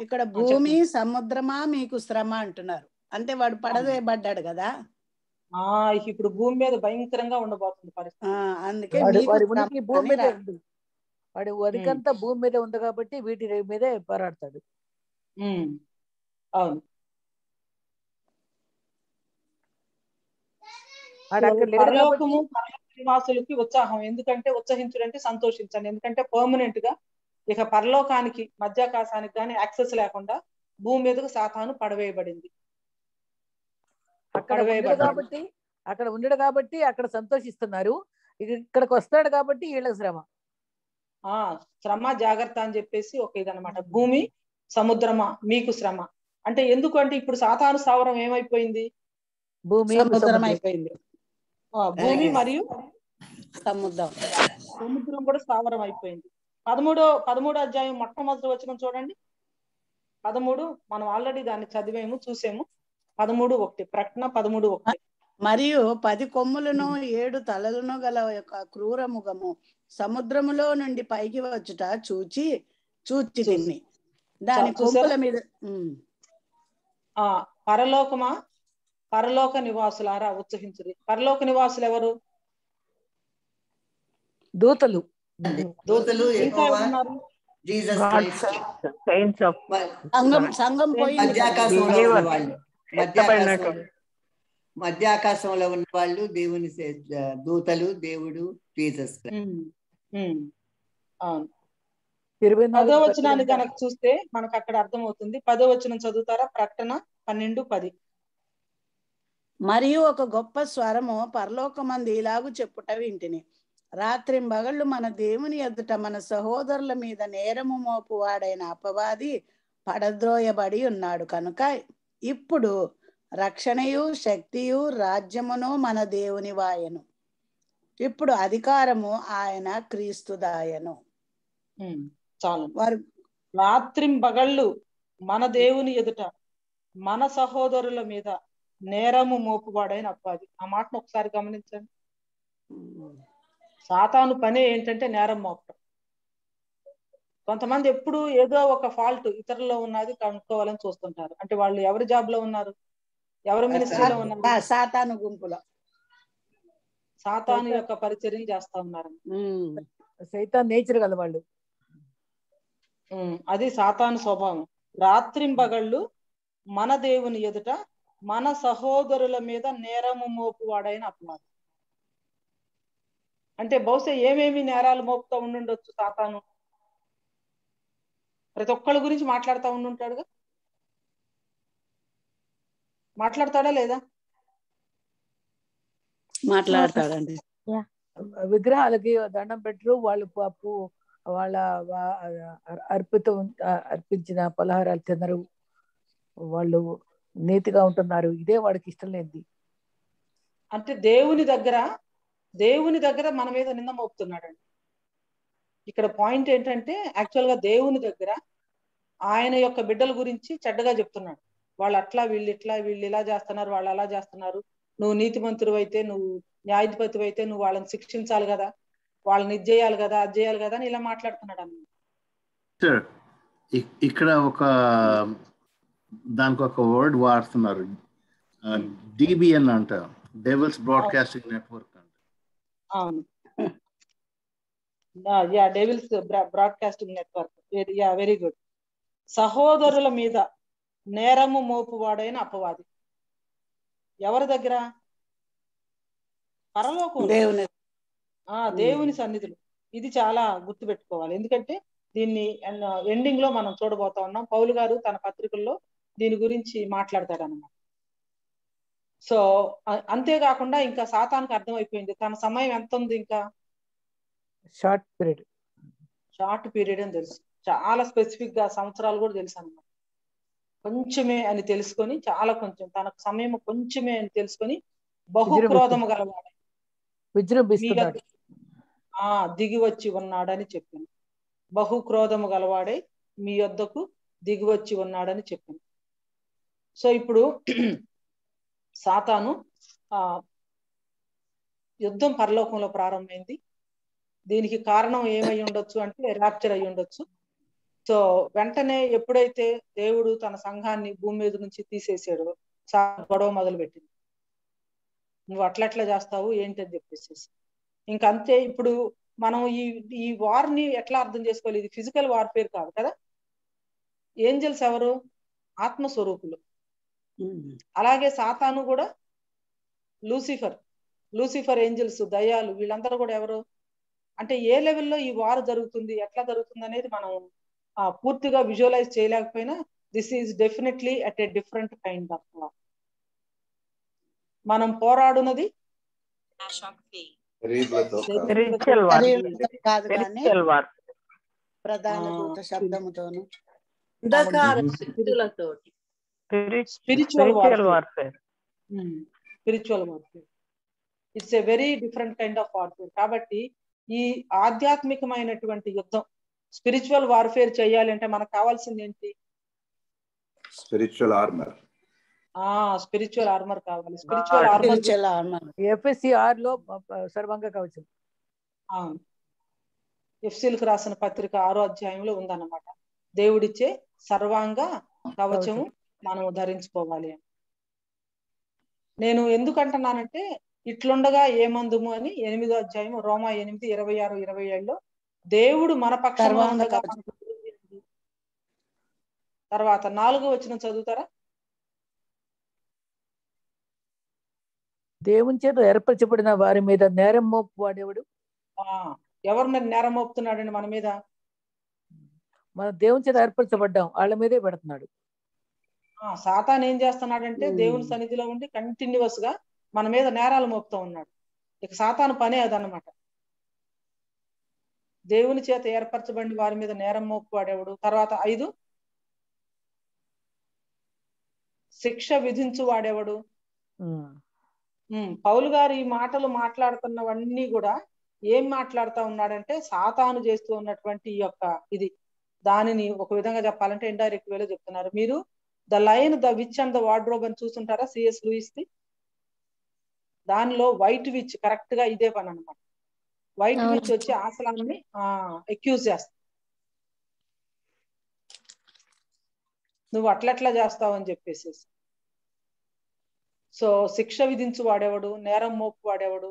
S2: ఇక్కడ భూమి సముద్రమా మీకు శ్రమ అంటున్నారు, అంటే వాడు పడవేయబడ్డాడు కదా.
S1: ఇప్పుడు భూమి మీద భయంకరంగా ఉండబోతుంది పరిస్థితి.
S2: అందుకే
S4: భూమి మీద ఉంది, వాడి వరికంతా భూమి మీద ఉంది కాబట్టి వీటి మీదే పోరాడతాడు.
S1: అవును. పరలోకము నివాసులకి ఉత్సాహం, ఎందుకంటే ఉత్సహించడంటే సంతోషించండి, ఎందుకంటే పర్మనెంట్ గా ఇక పరలోకానికి మధ్యాకాశానికి కానీ యాక్సెస్ లేకుండా భూమి మీదకు సాతాను పడవేయబడింది.
S4: అక్కడ ఉండడు కాబట్టి అక్కడ సంతోషిస్తున్నారు, ఇక్కడికి వస్తాడు కాబట్టి వీళ్ళకి శ్రమ.
S1: శ్రమ జాగ్రత్త అని చెప్పేసి ఒక ఇదనమాట. భూమి సముద్రమా మీకు శ్రమ అంటే ఎందుకంటే ఇప్పుడు సాతాను స్థావరం ఏమైపోయింది?
S2: సముద్రం అయిపోయింది.
S1: భూమి మరియు
S2: సముద్రం
S1: కూడా స్థావరం అయిపోయింది. 13వ అధ్యాయం మొట్టమొదటి వచనం చూడండి. 13 మనం ఆల్రెడీ దాన్ని చదివేము చూసాము. 13:1 ప్రకటన 13:1.
S2: మరియు 10 కొమ్ములను 7 తలలను గల యొక్క క్రూర ముఖము సముద్రములో నుండి పైకి వచ్చుట చూచి తిని దాని కొమ్ముల మీద
S1: పరలోకమా పరలోక నివాసులారా ఉత్సహించుడి. పరలోక నివాసులు ఎవరు?
S4: దూతలు.
S1: ఇంకా ఉన్నారు
S2: సంఘం
S9: మధ్యాకాశంలో ఉన్న వాళ్ళు దేవుని దూతలు, దేవుడు, జీసస్.
S1: అవును. 10వ వచనాన్ని కనుక చూస్తే మనకు అక్కడ అర్థమవుతుంది. 10వ వచనం చదువుతారా? ప్రకటన 12:10.
S2: మరియు ఒక గొప్ప స్వరము పరలోకమంది ఇలాగు చెప్పుట వింటిని, రాత్రింబగళ్ళు మన దేవుని ఎదుట మన సహోదరుల మీద నేరము మోపువాడైన అపవాది పడద్రోయబడి ఉన్నాడు కనుక ఇప్పుడు రక్షణయు శక్తియు రాజ్యమును మన దేవుని వాయను, ఇప్పుడు అధికారము ఆయన క్రీస్తుదాయను.
S1: చాలు. వారు రాత్రింబగళ్ళు మన దేవుని ఎదుట మన సహోదరుల మీద నేరము మోపువాడైన అపవాది. ఆ మాటను ఒకసారి గమనించండి. సాతాను పని ఏంటంటే నేరం మోపడం. కొంతమంది ఎప్పుడు ఏదో ఒక ఫాల్ట్ ఇతరుల్లో ఉన్నది కనుక్కోవాలని చూస్తుంటారు. అంటే వాళ్ళు ఎవరి జాబ్ లో ఉన్నారు, ఎవరి మినిస్ట్రీలో ఉన్నారు?
S2: సాతాను గుంపులో
S1: సాతాను యొక్క పరిచర్య చేస్తా ఉన్నారు.
S4: సైతాన్ నేచర్ కదా వాళ్ళు.
S1: అది సాతాను స్వభావం. రాత్రింబగళ్ళు మన దేవుని ఎదుట మన సహోదరుల మీద నేరము మోపువాడైన అపవాది. అంటే బహుశా ఏమేమి నేరాలు మోపుతా ఉండుండొచ్చు సాతాను? ప్రతి ఒక్కళ్ళ గురించి మాట్లాడుతూ ఉండుంటాడుగా. మాట్లాడతాడా లేదా?
S2: మాట్లాడతాడండి.
S4: విగ్రహాలకి దండం పెట్టరు వాళ్ళు, పాపు వాళ్ళ అర్పించిన పలహారాలు తినరు, వాళ్ళు నీతిగా ఉంటున్నారు. ఇదే వాడికి ఇష్టం లేనిది.
S1: అంటే దేవుని దగ్గర మన మీద నింద మోపుతున్నాడండి. ఇక్కడ పాయింట్ ఏంటంటే యాక్చువల్ గా దేవుని దగ్గర ఆయన యొక్క బిడ్డల గురించి చెడ్డగా చెప్తున్నాడు. వాళ్ళు అట్లా, వీళ్ళు ఇట్లా, వీళ్ళు ఇలా చేస్తున్నారు, వాళ్ళు అలా చేస్తున్నారు, నువ్వు నీతిమంతుడు అయితే, నువ్వు న్యాయాధిపతి అయితే నువ్వు వాళ్ళని శిక్షించాలి కదా, వాళ్ళని ఇది చేయాలి కదా, అది చేయాలి కదా అని ఇలా మాట్లాడుతున్నాడు అన్నమాట.
S8: ఇక్కడ దానికి ఒక వర్డ్ వాడుతున్నారు, డిబిఎన్ అంట, డెవిల్స్ బ్రాడ్కాస్టింగ్ నెట్వర్క్ అంట.
S1: అవును, devil's broadcasting network. Very good. సహోదరుల మీద నేరము మోపువాడైన అపవాది ఎవరి దగ్గర? పరలోకం. దేవుని సన్నిధిలో. ఇది చాలా గుర్తుపెట్టుకోవాలి. ఎందుకంటే దీన్ని ఎండింగ్ లో మనం చూడబోతా ఉన్నాం. పౌలు గారు తన పత్రికల్లో దీని గురించి మాట్లాడతాడు అన్నమాట. సో అంతేకాకుండా ఇంకా సాతానికి అర్థమైపోయింది తన సమయం ఎంత ఉంది, ఇంకా
S4: షార్ట్ పీరియడ్ అని తెలుసు. చాలా స్పెసిఫిక్ గా సంవత్సరాలు కూడా తెలుసు అన్నమాట. కొంచెమే అని తెలుసుకొని, చాలా కొంచెం తనకు సమయం కొంచెమే అని తెలుసుకొని బహుక్రోధము గలవాడు దిగి వచ్చి ఉన్నాడని చెప్పింది. బహుక్రోధము గలవాడై మీ యొద్దకు దిగి వచ్చి ఉన్నాడని చెప్పింది. సో ఇప్పుడు సాతాను యుద్ధం పరలోకంలో ప్రారంభమైంది. దీనికి కారణం ఏమై ఉండొచ్చు అంటే ర్యాప్చర్ అయి ఉండొచ్చు. సో వెంటనే ఎప్పుడైతే దేవుడు తన సంఘాన్ని భూమి మీద నుంచి తీసేసాడో గొడవ మొదలు పెట్టింది. నువ్వు అట్లట్లా చేస్తావు ఏంటి అని చెప్పేసి. ఇంకంతే. ఇప్పుడు మనం ఈ వార్ ని ఎట్లా అర్థం చేసుకోవాలి? ఇది ఫిజికల్ వార్ఫేర్ కాదు కదా. ఏంజల్స్ ఎవరు? ఆత్మస్వరూపులు. అలాగే సాతాను కూడా లూసిఫర్ ఏంజల్స్, దయ్యాలు, వీళ్ళందరూ కూడా ఎవరు అంటే ఏ లెవెల్లో ఈ వార్ జరుగుతుంది, ఎట్లా జరుగుతుంది అనేది మనం పూర్తిగా విజువలైజ్ చేయలేకపోయినా this is definitely at a different kind of war. మనం పోరాడునది
S2: ప్రధాన దూత శబ్దముతోను
S1: spiritual warfare. It's a very different kind of warfare. కాబట్టి ఈ ఆధ్యాత్మికమైనటువంటి యుద్ధం, స్పిరిచువల్ వార్ఫేర్ చేయాలి అంటే మనకు కావాల్సింది ఏంటి?
S13: Spiritual armour.
S1: స్పిరిచువల్ ఆర్మర్ కావాలి. స్పిరిచువల్ ఆర్మర్
S4: ఎఫ్ఎస్సి 6లో సర్వాంగ కవచం.
S1: ఎఫ్సీలకు రాసిన పత్రిక 6వ అధ్యాయంలో ఉందన్నమాట. దేవుడిచ్చే సర్వాంగ కవచము మనం ధరించుకోవాలి అని. నేను ఎందుకంటున్నానంటే ఇట్లుండగా ఏమందుము అని 8వ అధ్యాయం రోమా 8, 26, 27లో దేవుడు మన పక్షంగా ఉండగా. తర్వాత 4వ వచనం చదువుతారా?
S4: దేవుని చేత ఏర్పరచబడిన వారి మీద నేరం మోపు వాడేవాడు.
S1: ఎవరి మీద నేరం మోపుతున్నాడండి? మన మీద.
S4: మన దేవుని చేత ఏర్పరచబడ్డాం, వాళ్ళ మీదే పెడుతున్నాడు.
S1: సాతాన్ ఏం చేస్తున్నాడంటే దేవుని సన్నిధిలో ఉండి కంటిన్యూస్ గా మన మీద నేరాలు మోపుతూ ఉన్నాడు. ఇక సాతాను పనే అదనమాట. దేవుని చేత ఏర్పరచబడిన వారి మీద నేరం మోపు వాడేవాడు. తర్వాత 5 శిక్ష విధించు వాడేవాడు. పౌలు గారు ఈ మాటలు మాట్లాడుతున్నవన్నీ కూడా ఏం మాట్లాడుతూ ఉన్నాడంటే సాతాను చేస్తూ ఉన్నటువంటి ఈ యొక్క ఇది దానిని ఒక విధంగా చెప్పాలంటే ఇండైరెక్ట్ వేలో చెప్తున్నారు. మీరు the lion, the which and the wardrobe అని చూస్తుంటారా సిఎస్ లూయిస్ ది? దానిలో వైట్ విచ్ కరెక్ట్ గా ఇదే పని అనమాట. వైట్ విచ్ వచ్చి ఆశలాన్ని అక్యూజ్ చేస్తా, నువ్వు అట్లట్లా చేస్తావు అని చెప్పేసి. సో శిక్ష విధించు వాడేవాడు, నేరం మోపు వాడేవాడు,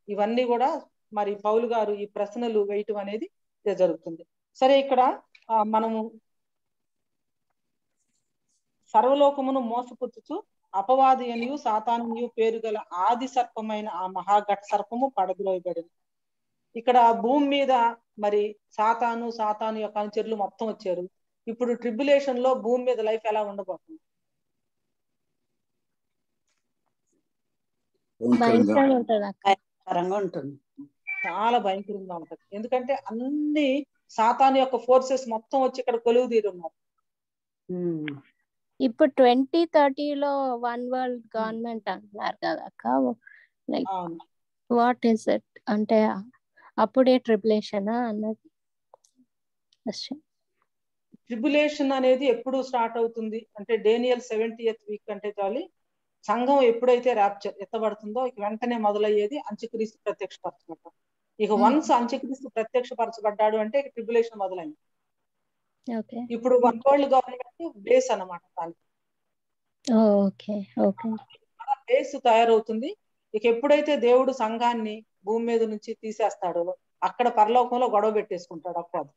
S1: ఇవన్నీ కూడా మరి పౌలు గారు ఈ ప్రశ్నలు వేయటం అనేది జరుగుతుంది. సరే, ఇక్కడ మనము సర్వలోకమును మోసపుచ్చుచు అపవాది అనియు సాతాను పేరు గల ఆది సర్పమైన ఆ మహాఘట సర్పము పడద్రోయబడింది. ఇక్కడ భూమి మీద మరి సాతాను యొక్క అనుచరులు మొత్తం వచ్చారు. ఇప్పుడు ట్రిబ్యులేషన్ లో భూమి మీద లైఫ్ ఎలా ఉండబోతుంది? చాలా భయంకరంగా ఉంటది. ఎందుకంటే అన్ని సాతాను యొక్క ఫోర్సెస్ మొత్తం వచ్చి ఇక్కడ కొలువు తీరు ఉన్నారు.
S5: ఇప్పుడు 2030లో వన్ వరల్డ్ గవర్నమెంట్ అంటున్నారు కదా అక్క. లైక్ వాట్ ఈస్ ఇట్ అంటే అప్పుడే ట్రిబులేషన్ అన్నది?
S1: ట్రిబులేషన్ అనేది ఎప్పుడు స్టార్ట్ అవుతుంది అంటే డేనియల్ 70th వీక్ అంటే చాలు సంఘం ఎప్పుడైతే ర్యాప్చర్ ఎత్తబడుతుందో ఇక వెంటనే మొదలయ్యేది అంత్యక్రీస్తు ప్రత్యక్షపరచబడ్డం. ఇక వన్స్ అంత్యక్రీస్తు ప్రత్యక్షపరచబడ్డాడు అంటే ఇక ట్రిబులేషన్ మొదలైంది. ఇప్పుడు వన్ వరల్డ్ గవర్నమెంట్ బేస్ అన్నమాట. బేస్ తయారవుతుంది. ఇక ఎప్పుడైతే దేవుడు సంఘాన్ని భూమి మీద నుంచి తీసేస్తాడో అక్కడ పరలోకంలో గొడవ పెట్టేసుకుంటాడు. అప్పుడు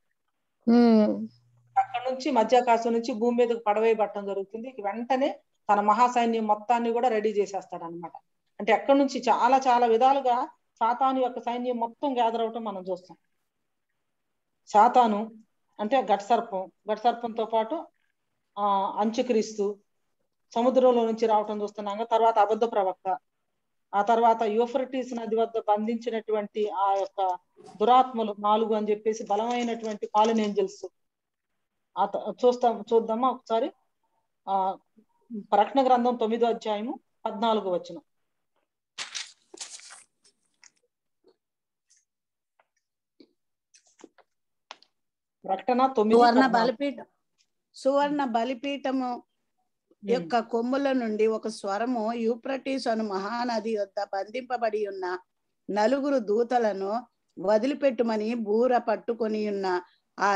S1: అక్కడ నుంచి మధ్యాకాశం నుంచి భూమి మీదకి పడవేయబట్టడం జరుగుతుంది. ఇక వెంటనే తన మహాసైన్యం మొత్తాన్ని కూడా రెడీ చేసేస్తాడు అనమాట. అంటే ఎక్కడి నుంచి చాలా చాలా విధాలుగా సాతాను యొక్క సైన్యం మొత్తం గ్యాదర్ అవటం మనం చూస్తాం. సాతాను అంటే ఘటసర్పంతో పాటు అంచుక్రీస్తు సముద్రంలో నుంచి రావటం చూస్తున్నాం. తర్వాత అబద్ధ ప్రవక్త, ఆ తర్వాత యూఫ్రటీస్ నది వద్ద బంధించినటువంటి ఆ యొక్క దురాత్మలు 4 అని చెప్పేసి బలమైనటువంటి ఫాలెన్ ఏంజెల్స్ చూద్దామా ఒకసారి. ప్రకటన గ్రంథం 9వ అధ్యాయము 14వ వచనం. ప్రకటన 9.
S2: సువర్ణ బలిపీఠము యొక్క కొమ్ముల నుండి ఒక స్వరము యూఫ్రటీస్ అను మహానది వద్ద బంధింపబడి ఉన్న 4 దూతలను వదిలిపెట్టుమని బూర పట్టుకొని ఉన్న ఆ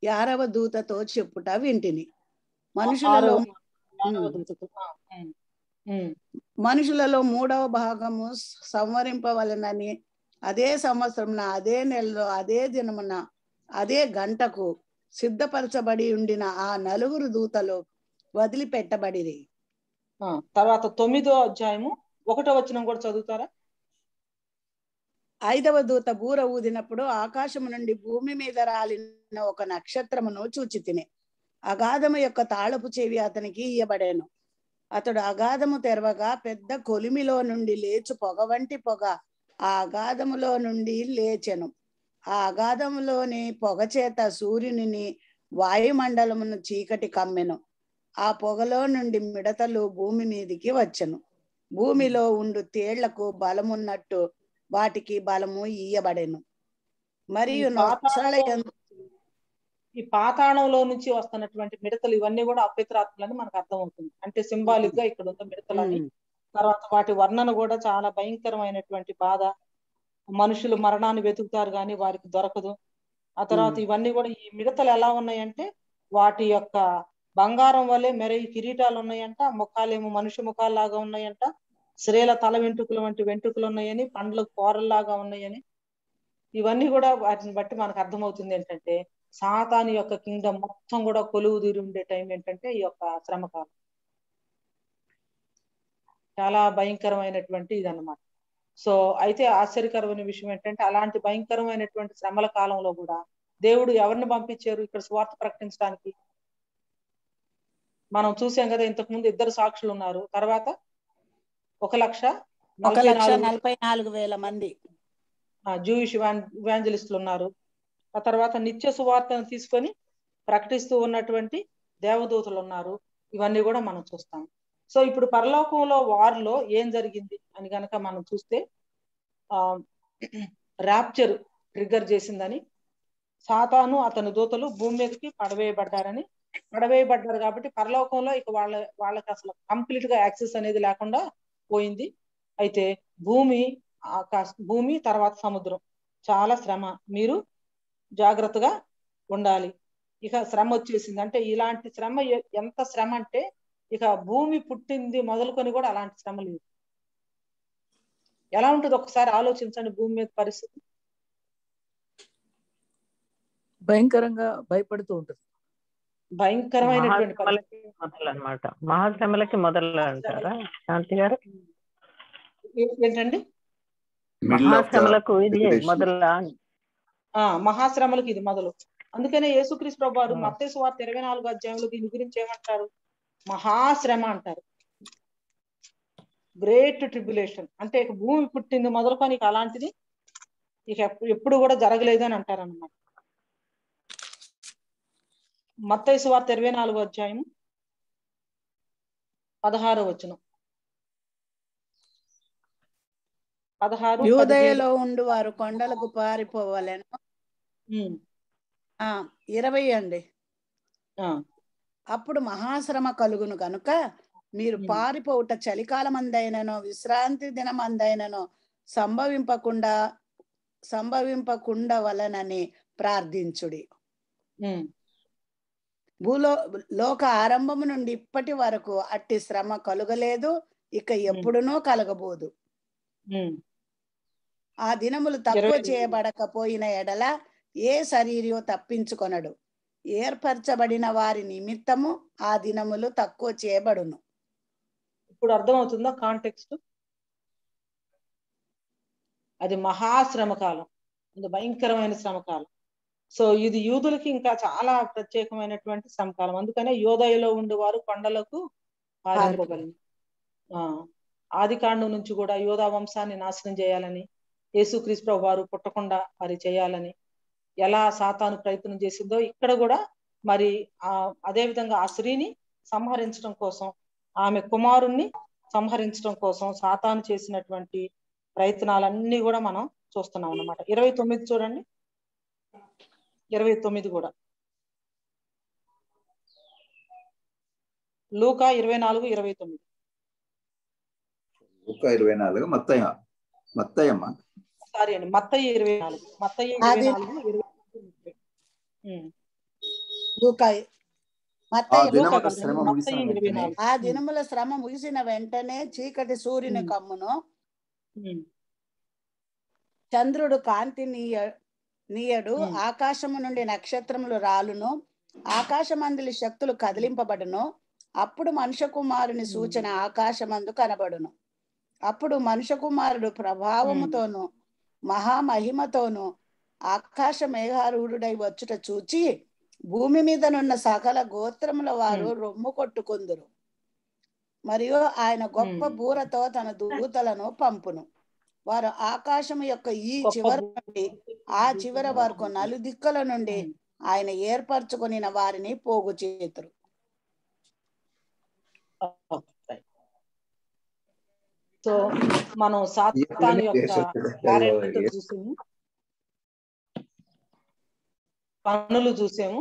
S2: 6వ దూతతో చెప్పుట వింటిని. మనుషులలో 3వ భాగము సంవరింపవలనని అదే సంవత్సరం అదే నెలలో అదే దినమున అదే గంటకు సిద్ధపరచబడి ఉండిన ఆ 4 దూతలు వదిలిపెట్టబడిరి.
S1: తర్వాత 9వ అధ్యాయము 1వ వచనం కూడా చదువుతారా?
S2: 5వ దూత బూర ఊదినప్పుడు ఆకాశము నుండి భూమి మీద రాలిన ఒక నక్షత్రమును చూచి తిని అగాధము యొక్క తాళపు చెవి అతనికి ఇయ్యబడేను. అతడు అగాధము తెరవగా పెద్ద కొలిమిలో నుండి లేచు పొగ వంటి పొగ ఆ అగాధములో నుండి లేచెను. ఆ అగాధములోని పొగ చేత సూర్యుని వాయుమండలమును చీకటి కమ్మెను. ఆ పొగలో నుండి మిడతలు భూమి మీదికి వచ్చెను. భూమిలో ఉండు తేళ్లకు బలమున్నట్టు వాటికి బలము ఇయ్యబడెను. మరియు
S1: ఈ పాతాళంలో నుంచి వస్తున్నటువంటి మిడతలు ఇవన్నీ కూడా అపవిత్రాత్మలని మనకు అర్థమవుతుంది. అంటే సింబాలిక్ గా ఇక్కడ ఉన్న మిడతలని. తర్వాత వాటి వర్ణన కూడా చాలా భయంకరమైనటువంటి బాధ. మనుషులు మరణాన్ని వెతుకుతారు కానీ వారికి దొరకదు. ఆ తర్వాత ఇవన్నీ కూడా ఈ మిడతలు ఎలా ఉన్నాయంటే వాటి యొక్క బంగారం వల్లే మెరై కిరీటాలు ఉన్నాయంట. ముఖాలేమో మనుష్య ముఖాల్లాగా ఉన్నాయంట. స్త్రీల తల వెంట్రుకలు వంటి వెంట్రుకలు ఉన్నాయని, పండ్లకు కూరల్లాగా ఉన్నాయని. ఇవన్నీ కూడా వాటిని బట్టి మనకు అర్థమవుతుంది ఏంటంటే సాతాను యొక్క కింగ్డమ్ మొత్తం కూడా కొలువు తీరి ఉండే టైం ఏంటంటే ఈ యొక్క శ్రమకాలం. చాలా భయంకరమైనటువంటి ఇదన్నమాట. సో అయితే ఆశ్చర్యకరమైన విషయం ఏంటంటే అలాంటి భయంకరమైనటువంటి శ్రమల కాలంలో కూడా దేవుడు ఎవరిని పంపించారు ఇక్కడ సువార్త ప్రకటించడానికి? మనం చూసాం కదా, ఇంతకు ముందు 2 సాక్షులు ఉన్నారు. తర్వాత
S2: 1,44,000 మంది
S1: జూయిష్ ఇవాంజలిస్టులు ఉన్నారు. ఆ తర్వాత నిత్య సువార్తను తీసుకొని ప్రకటిస్తూ ఉన్నటువంటి దేవదూతలు ఉన్నారు. ఇవన్నీ కూడా మనం చూస్తాం. సో ఇప్పుడు పరలోకంలో వారిలో ఏం జరిగింది అని గనక మనం చూస్తే ర్యాప్చర్ ట్రిగ్గర్ చేసిందని, సాతాను అతని దూతలు భూమి మీదకి పడవేయబడ్డారు కాబట్టి పరలోకంలో ఇక వాళ్ళకి అసలు కంప్లీట్ గా యాక్సెస్ అనేది లేకుండా పోయింది. అయితే భూమి తర్వాత సముద్రం చాలా శ్రమ, మీరు జాగ్రత్తగా ఉండాలి. ఇక శ్రమ వచ్చేసింది. అంటే ఇలాంటి శ్రమ ఎంత శ్రమ అంటే ఇక భూమి పుట్టింది మొదలుకొని కూడా అలాంటి శ్రమ లేదు. ఎలా ఉంటుంది ఒకసారి ఆలోచించండి భూమి మీద పరిస్థితి.
S4: భయంకరంగా భయపడుతూ ఉంటుంది.
S1: భయంకరమైనటువంటి
S10: మహాశ్రమలకి మొదలు అంటారా శాంతి గారు?
S1: ఏంటండి?
S10: మహాశ్రమలకు ఇది మొదలు.
S1: మహాశ్రమలకు ఇది మొదలు. అందుకనే యేసుక్రీస్తు ప్రభువారు మత్తయి సువార్త 24వ అధ్యాయంలో దీని గురించి ఏమంటారు? మహాశ్రమ అంటారు. Great tribulation. అంటే ఇక భూమి పుట్టింది మొదలుకొని ఇక అలాంటిది ఇక ఎప్పుడు కూడా జరగలేదు అని అంటారు అన్నమాట. మత్తయి సువార్త 24వ అధ్యాయం 16వ వచనం. 16
S2: యూదయలో ఉండు వారు కొండలకు పారిపోవాలను. 20 అండి. అప్పుడు మహాశ్రమ కలుగును కనుక మీరు పారిపోవుట చలికాలం అందైనను విశ్రాంతి దినం అందైనను సంభవింపకుండా వలనని ప్రార్థించుడి. లోక ఆరంభము నుండి ఇప్పటి వరకు అట్టి శ్రమ కలుగలేదు, ఇక ఎప్పుడునూ కలగబోదు. ఆ దినములు తక్కువ చేయబడకపోయిన ఎడల ఏ శరీరో తప్పించుకొనడు. ఏర్పరచబడిన వారి నిమిత్తము ఆ దినములు తక్కువ చేయబడును.
S1: ఇప్పుడు అర్థమవుతుందా కాంటెక్స్ట్? అది మహాశ్రమకాలం, అది భయంకరమైన శ్రమకాలం. సో ఇది యూదులకి ఇంకా చాలా ప్రత్యేకమైనటువంటి శ్రమకాలం. అందుకనే యోదయలో ఉండేవారు కొండలకు పారింపబడింది. ఆది కాండం నుంచి కూడా యోధా వంశాన్ని నాశనం చేయాలని, యేసుక్రీస్తు ప్రభు వారు పుట్టకుండా మరి చేయాలని ఎలా సాతాను ప్రయత్నం చేసిందో ఇక్కడ కూడా మరి అదే విధంగా ఆ స్త్రీని సంహరించడం కోసం, ఆమె కుమారుణ్ణి సంహరించడం కోసం సాతాను చేసినటువంటి ప్రయత్నాలన్నీ కూడా మనం చూస్తున్నాం అన్నమాట. 29 చూడండి, 29 కూడా లూకా 24:29.
S13: లూకా 24, మత్తయ్యమ్మ
S1: సారీ అండి, మత్తయి 24, మత్తయి 24:29.
S2: ఆ దినముల శ్రమ ముగిసిన వెంటనే చీకటి సూర్యుని కమ్మును, చంద్రుడు కాంతి నీయడు, ఆకాశము నుండి నక్షత్రములు రాలును, ఆకాశమందులి శక్తులు కదిలింపబడును. అప్పుడు మనుష్య కుమారుని సూచన ఆకాశమందు కనబడును. అప్పుడు మనుష్య కుమారుడు ప్రభావముతోను మహామహిమతోను ఆకాశ మేఘారూఢుడై వచ్చుట చూచి భూమి మీదనున్న సకల గోత్రముల వారు రొమ్ము కొట్టుకుందురు. మరియు ఆయన గొప్ప బూరతో తన దూతలను పంపును. వారు ఆకాశము యొక్క ఈ చివర నుండి ఆ చివర వరకు నలుదిక్కుల నుండి ఆయన ఏర్పరచుకుని వారిని పోగు చేతురు.
S1: సో మనం సాతాను యొక్క క్యారెక్టర్ చూసాము, పనులు చూసాము,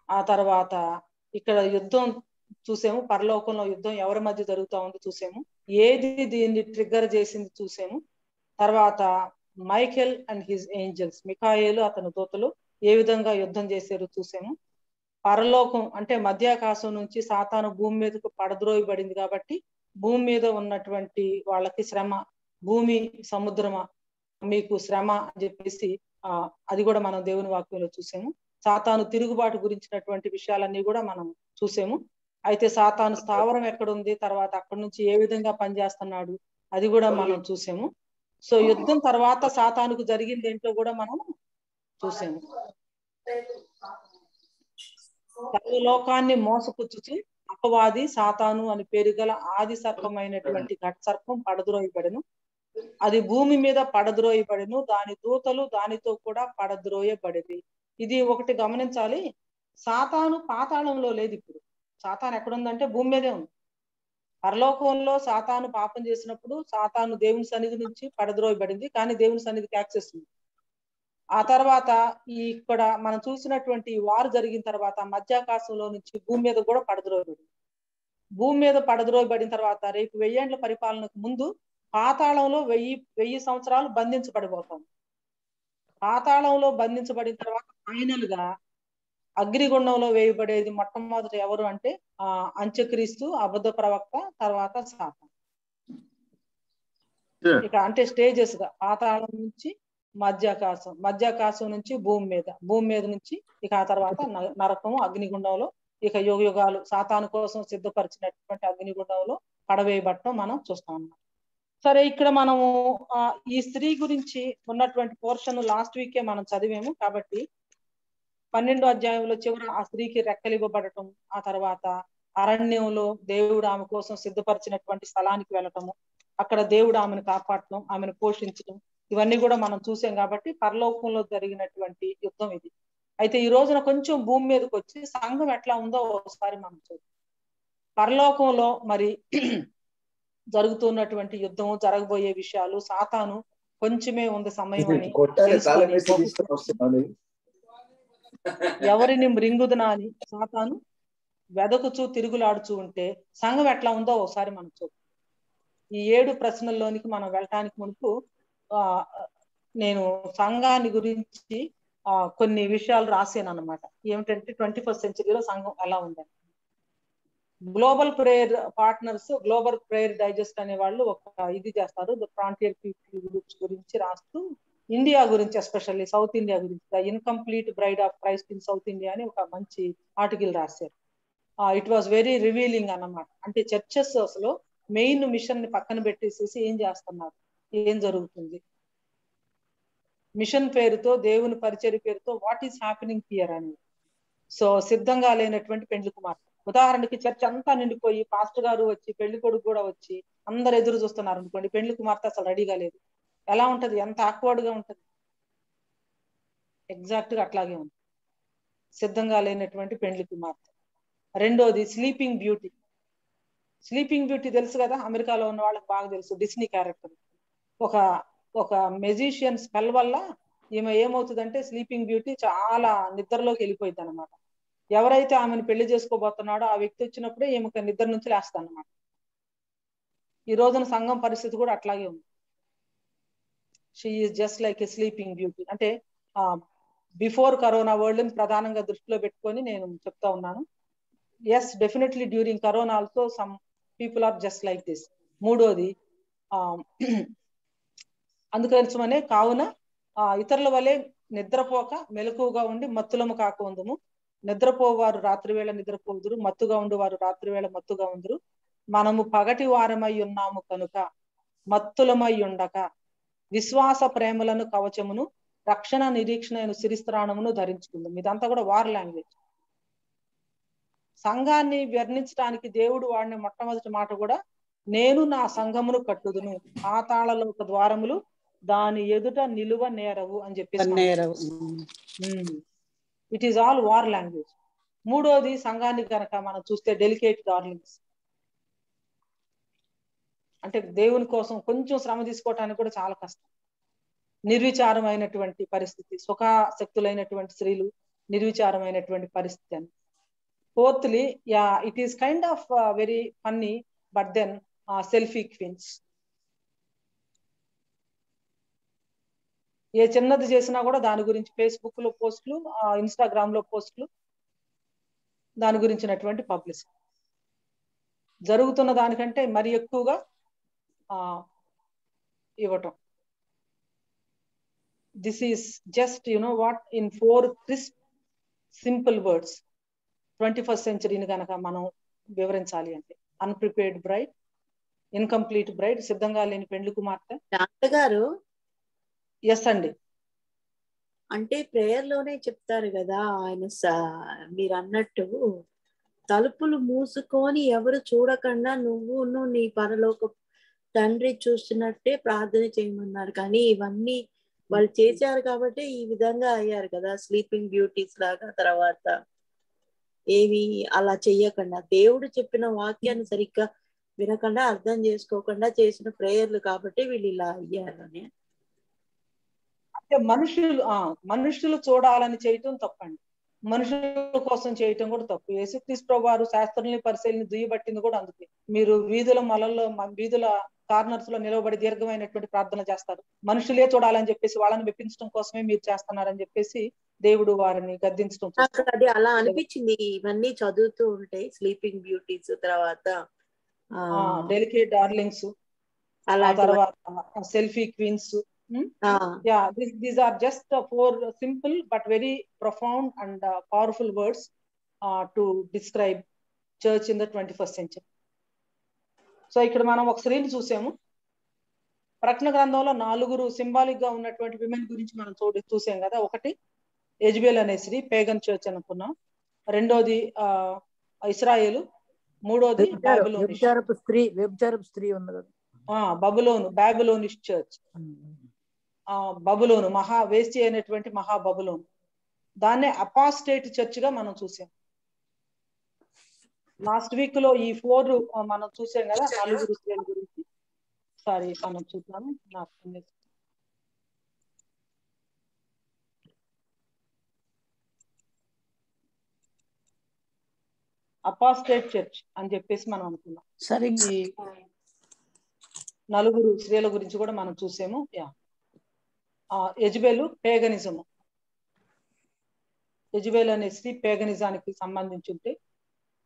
S1: ఆ తర్వాత ఇక్కడ యుద్ధం చూసాము, పరలోకంలో యుద్ధం ఎవరి మధ్య జరుగుతా ఉంది చూసాము, ఏది దీన్ని ట్రిగ్గర్ చేసింది చూసాము. తర్వాత మైఖేల్ అండ్ హిజ్ ఏంజల్స్, మిఖాయేలు అతని దూతలు ఏ విధంగా యుద్ధం చేశారు చూసాము. పరలోకం అంటే మధ్యాకాశం నుంచి సాతాను భూమి మీదకు పడద్రోయబడింది కాబట్టి భూమి మీద ఉన్నటువంటి వాళ్ళకి శ్రమ, భూమి సముద్రమా మీకు శ్రమ అని చెప్పేసి అది కూడా మనం దేవుని వాక్యంలో చూసాము. సాతాను తిరుగుబాటు గురించినటువంటి విషయాలన్నీ కూడా మనం చూసాము. అయితే సాతాను స్థావరం ఎక్కడుంది, తర్వాత అక్కడి నుంచి ఏ విధంగా పనిచేస్తున్నాడు అది కూడా మనం చూసాము. సో యుద్ధం తర్వాత సాతానుకు జరిగింది ఏంటో కూడా మనం చూసాము. సర్వలోకాన్ని మోసపుచ్చుచు అపవాది సాతాను అని పేరు గల ఆది సర్పమైనటువంటి ఘట సర్పం పడద్రోయబడెను. అది భూమి మీద పడద్రోయబడెను, దాని దూతలు దానితో కూడా పడద్రోయబడేది. ఇది ఒకటి గమనించాలి, సాతాను పాతాళంలో లేదు. ఇప్పుడు సాతాను ఎక్కడుందంటే భూమి మీదే ఉంది. పరలోకంలో సాతాను పాపం చేసినప్పుడు సాతాను దేవుని సన్నిధి నుంచి పడద్రోయబడింది, కానీ దేవుని సన్నిధికి యాక్సెస్ ఉంది. ఆ తర్వాత ఇక్కడ మనం చూసినటువంటి వారు జరిగిన తర్వాత మధ్యాకాశంలో నుంచి భూమి మీద కూడా పడద్రోయబడింది. భూమి మీద పడద్రోయబడిన తర్వాత రేపు 1000 ఏళ్ల పరిపాలనకు ముందు పాతాళంలో 1000 సంవత్సరాలు బంధించబడిపోతాం. పాతాళంలో బంధించబడిన తర్వాత ఫైనల్ గా అగ్నిగుండంలో వేయబడేది మొట్టమొదట ఎవరు అంటే అంత్యక్రీస్తు, అబద్ధ ప్రవక్త, తర్వాత సాతాను. ఇక అంటే స్టేజెస్ గా పాతాళం నుంచి మధ్యాకాశం, మధ్యాకాశం నుంచి భూమి మీద, భూమి మీద నుంచి ఇక ఆ తర్వాత నరకము, అగ్నిగుండంలో ఇక యుగ యుగాలు సాతాను కోసం సిద్ధపరిచినటువంటి అగ్నిగుండంలో పడవేయబట్టం మనం చూస్తాం అన్నమాట. సరే, ఇక్కడ మనము ఈ స్త్రీ గురించి ఉన్నటువంటి పోర్షన్ లాస్ట్ వీకే మనం చదివాము కాబట్టి 12వ అధ్యాయంలో చివర ఆ స్త్రీకి రెక్కలు ఇవ్వబడటం, ఆ తర్వాత అరణ్యంలో దేవుడు ఆమె కోసం సిద్ధపరిచినటువంటి స్థలానికి వెళ్ళటము, అక్కడ దేవుడు ఆమెను కాపాడటం, ఆమెను పోషించడం, ఇవన్నీ కూడా మనం చూసాం కాబట్టి పరలోకంలో జరిగినటువంటి యుద్ధం ఇది. అయితే ఈ రోజున కొంచెం భూమి మీదకి వచ్చి సంఘం ఎట్లా ఉందో ఒకసారి మనం చూద్దాం. పరలోకంలో మరి జరుగుతున్నటువంటి యుద్ధం, జరగబోయే విషయాలు, సాతాను కొంచెమే ఉంది సమయం అని ఎవరిని మృంగుదునా అని సాతాను వెదకుచూ తిరుగులాడుచూ ఉంటే సంఘం ఎట్లా ఉందో ఒకసారి మనం చూద్దాం. ఈ 7 ప్రశ్నల్లోనికి మనం వెళ్ళటానికి మునుపు నేను సంఘాన్ని గురించి కొన్ని విషయాలు రాసాను అన్నమాట. ఏమిటంటే 21st సెంచరీలో సంఘం ఎలా ఉందని. Global prayer partners, global prayer digest అనే వాళ్ళు ఒక ఇది చేస్తారు, ఫ్రాంటియర్ పీపుల్ గ్రూప్స్ గురించి రాస్తూ ఇండియా గురించి, ఎస్పెషల్లీ సౌత్ ఇండియా గురించి, the incomplete braid of Christ in south India అని ఒక మంచి ఆర్టికల్ రాశారు. ఇట్ వాస్ వెరీ రివీలింగ్ అన్నమాట. అంటే చర్చెస్ అసలు మెయిన్ మిషన్ ని పక్కన పెట్టేసేసి ఏం చేస్తున్నారు, ఏం జరుగుతుంది, మిషన్ పేరుతో, దేవుని పరిచర్య పేరుతో వాట్ ఈస్ హ్యాపెనింగ్ హియర్ అనేది. సో సిద్ధంగా లేనటువంటి పెండ్లి కుమార్తె. ఉదాహరణకి చర్చ్ అంతా నిండిపోయి పాస్టర్ గారు వచ్చి పెళ్లి కొడుకు కూడా వచ్చి అందరు ఎదురు చూస్తున్నారు అనుకోండి, పెండ్లి కుమార్తె అసలు రెడీగా లేదు, ఎలా ఉంటది? ఎంత ఆక్వర్డ్ గా ఉంటది. ఎగ్జాక్ట్ గా అట్లాగే ఉంది సిద్ధంగా లేనటువంటి పెండ్లి కుమార్తె. రెండోది స్లీపింగ్ బ్యూటీ. స్లీపింగ్ బ్యూటీ తెలుసు కదా, అమెరికాలో ఉన్న వాళ్ళకి బాగా తెలుసు, డిస్నీ క్యారెక్టర్. ఒక మెజిషియన్ స్పెల్ వల్ల ఈమె ఏమవుతుందంటే స్లీపింగ్ బ్యూటీ చాలా నిద్రలోకి వెళ్ళిపోయింది అనమాట. ఎవరైతే ఆమెను పెళ్లి చేసుకోబోతున్నాడో ఆ వ్యక్తి వచ్చినప్పుడే ఈమెకు నిద్ర నుంచి లేస్తాను అనమాట. ఈ రోజున సంఘం పరిస్థితి కూడా అట్లాగే ఉంది. She is just like a sleeping beauty. అంటే బిఫోర్ కరోనా వరల్డ్ ప్రధానంగా దృష్టిలో పెట్టుకొని నేను చెప్తా ఉన్నాను. Yes, definitely during corona also some people are just like this. మూడోది అందుకనే కావున ఇతరుల వలె నిద్రపోక మెలకువగా ఉండి మత్తులము కాకుందుము. నిద్రపోవారు రాత్రి వేళ నిద్రపోదురు, మత్తుగా ఉండు వారు రాత్రి వేళ మత్తుగా ఉందరు. మనము పగటి వారమై ఉన్నాము కనుక మత్తులమై ఉండక విశ్వాస ప్రేమలను కవచమును రక్షణ నిరీక్షణ శిరిస్త్రాణమును ధరించుకుందాం. ఇదంతా కూడా వార్ లాంగ్వేజ్. సంఘాన్ని వర్ణించడానికి దేవుడు వాడిన మొట్టమొదటి మాట కూడా నేను నా సంఘమును కట్టుదును, పాతాళలోక ద్వారములు దాని ఎదుట నిలువ నేరవు అని చెప్పేసి. It is all war language. మూడోది సంఘాన్ని కనుక మనం చూస్తే డెలికేట్ డార్లింగ్స్. అంటే దేవుని కోసం కొంచెం శ్రమ తీసుకోవటానికి కూడా చాలా కష్టం. నిర్విచారమైనటువంటి పరిస్థితి, సుఖాసక్తులైనటువంటి స్త్రీలు నిర్విచారమైనటువంటి పరిస్థితి అని. Fourthly, it is kind of very funny but then selfie queens. ఏ చిన్నది చేసినా కూడా దాని గురించి ఫేస్బుక్ లో పోస్టులు, ఇన్స్టాగ్రామ్ లో పోస్టులు, దాని గురించినటువంటి పబ్లిసిటీ. జరుగుతున్న దానికంటే మరి ఎక్కువగా ఇవ్వటం. This is just what in 4 crisp simple words 21st సెంచరీని కనుక మనం వివరించాలి అంటే, అన్ప్రిపేర్డ్ బ్రైడ్, ఇన్కంప్లీట్ బ్రైడ్, సిద్ధంగా లేని పెండ్లి కుమార్తె.
S6: డాక్టర్ గారు,
S1: ఎస్ అండి.
S6: అంటే ప్రేయర్ లోనే చెప్తారు కదా ఆయన, మీరు అన్నట్టు తలుపులు మూసుకొని ఎవరు చూడకుండా నువ్వును నీ పరలోక తండ్రి చూస్తున్నట్టే ప్రార్థన చేయమన్నారు. కానీ ఇవన్నీ వాళ్ళు చేశారు కాబట్టి ఈ విధంగా అయ్యారు కదా, స్లీపింగ్ బ్యూటీస్ లాగా. తర్వాత ఏవి అలా చెయ్యకుండా దేవుడు చెప్పిన వాక్యాన్ని సరిగ్గా వినకుండా అర్థం చేసుకోకుండా చేసిన ప్రేయర్లు కాబట్టి వీళ్ళు ఇలా అయ్యారు అని.
S1: అంటే మనుషులు చూడాలని చేయటం తప్పండి, మనుషుల కోసం చేయటం కూడా తప్పు. యేసుక్రీస్తు ప్రభువు వారు శాస్త్రుల్ని పరిశీలిని దుయ్యబట్టింది కూడా అందుకే. మీరు వీధుల మలల్లో, వీధుల కార్నర్స్ లో నిలబడి దీర్ఘమైనటువంటి ప్రార్థన చేస్తారు, మనుషులే చూడాలని చెప్పేసి వాళ్ళని మెప్పించడం కోసమే మీరు చేస్తున్నారని చెప్పేసి దేవుడు వారిని గద్దించడం.
S6: అది అలా అనిపించింది ఇవన్నీ చదువుతూ ఉంటే. స్లీపింగ్ బ్యూటీస్, తర్వాత
S1: డెలికేట్ డార్లింగ్స్, ఆ తర్వాత selfie queens. These are just 4 simple but very profound and powerful words to describe church in the 21st century. So ఇక్కడ మనం ఒక స్త్రీని చూసాము. ప్రకటన గ్రంథంలో 4 సింబాలిక్ గా ఉన్నటువంటి విమెన్ గురించి మనం చూసాం కదా. ఒకటి యెజబెల్ అనే స్త్రీ, పేగన్ చర్చ్ అనుకున్నాం. రెండోది ఇశ్రాయేలు. మూడోది
S4: వ్యభిచారపు స్త్రీ ఉంది కదా,
S1: బాబిలోనిష్ చర్చ్. బబులోను, వేశ్య అయినటువంటి బబులోను. దాన్నే అపాస్టేట్ చర్చ్ గా మనం చూసాం. లాస్ట్ వీక్ లో ఈ 4 మనం చూసాం కదా, 4 స్త్రీల గురించి. సారీ, మనం చూద్దాము. అపాస్టేట్ చర్చ్ అని చెప్పేసి మనం అనుకున్నాం.
S2: సరే,
S1: ఈ 4 స్త్రీల గురించి కూడా మనం చూసాము. యెజబెలు పేగనిజము. యెజబెల్ అనే స్త్రీ పేగనిజానికి సంబంధించి ఉంటే,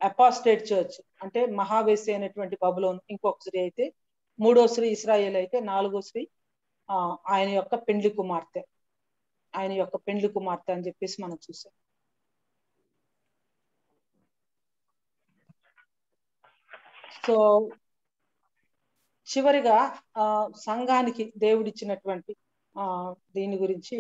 S1: అపాస్టేట్ చర్చ్ అంటే మహావేశ్య అయినటువంటి బబులోను ఇంకొక స్త్రీ అయితే, మూడో స్త్రీ ఇశ్రాయేల్ అయితే, నాలుగో స్త్రీ ఆయన యొక్క పెండ్లి కుమార్తె అని చెప్పేసి మనం చూసాం. సో చివరిగా సంఘానికి దేవుడిచ్చినటువంటి దీని గురించి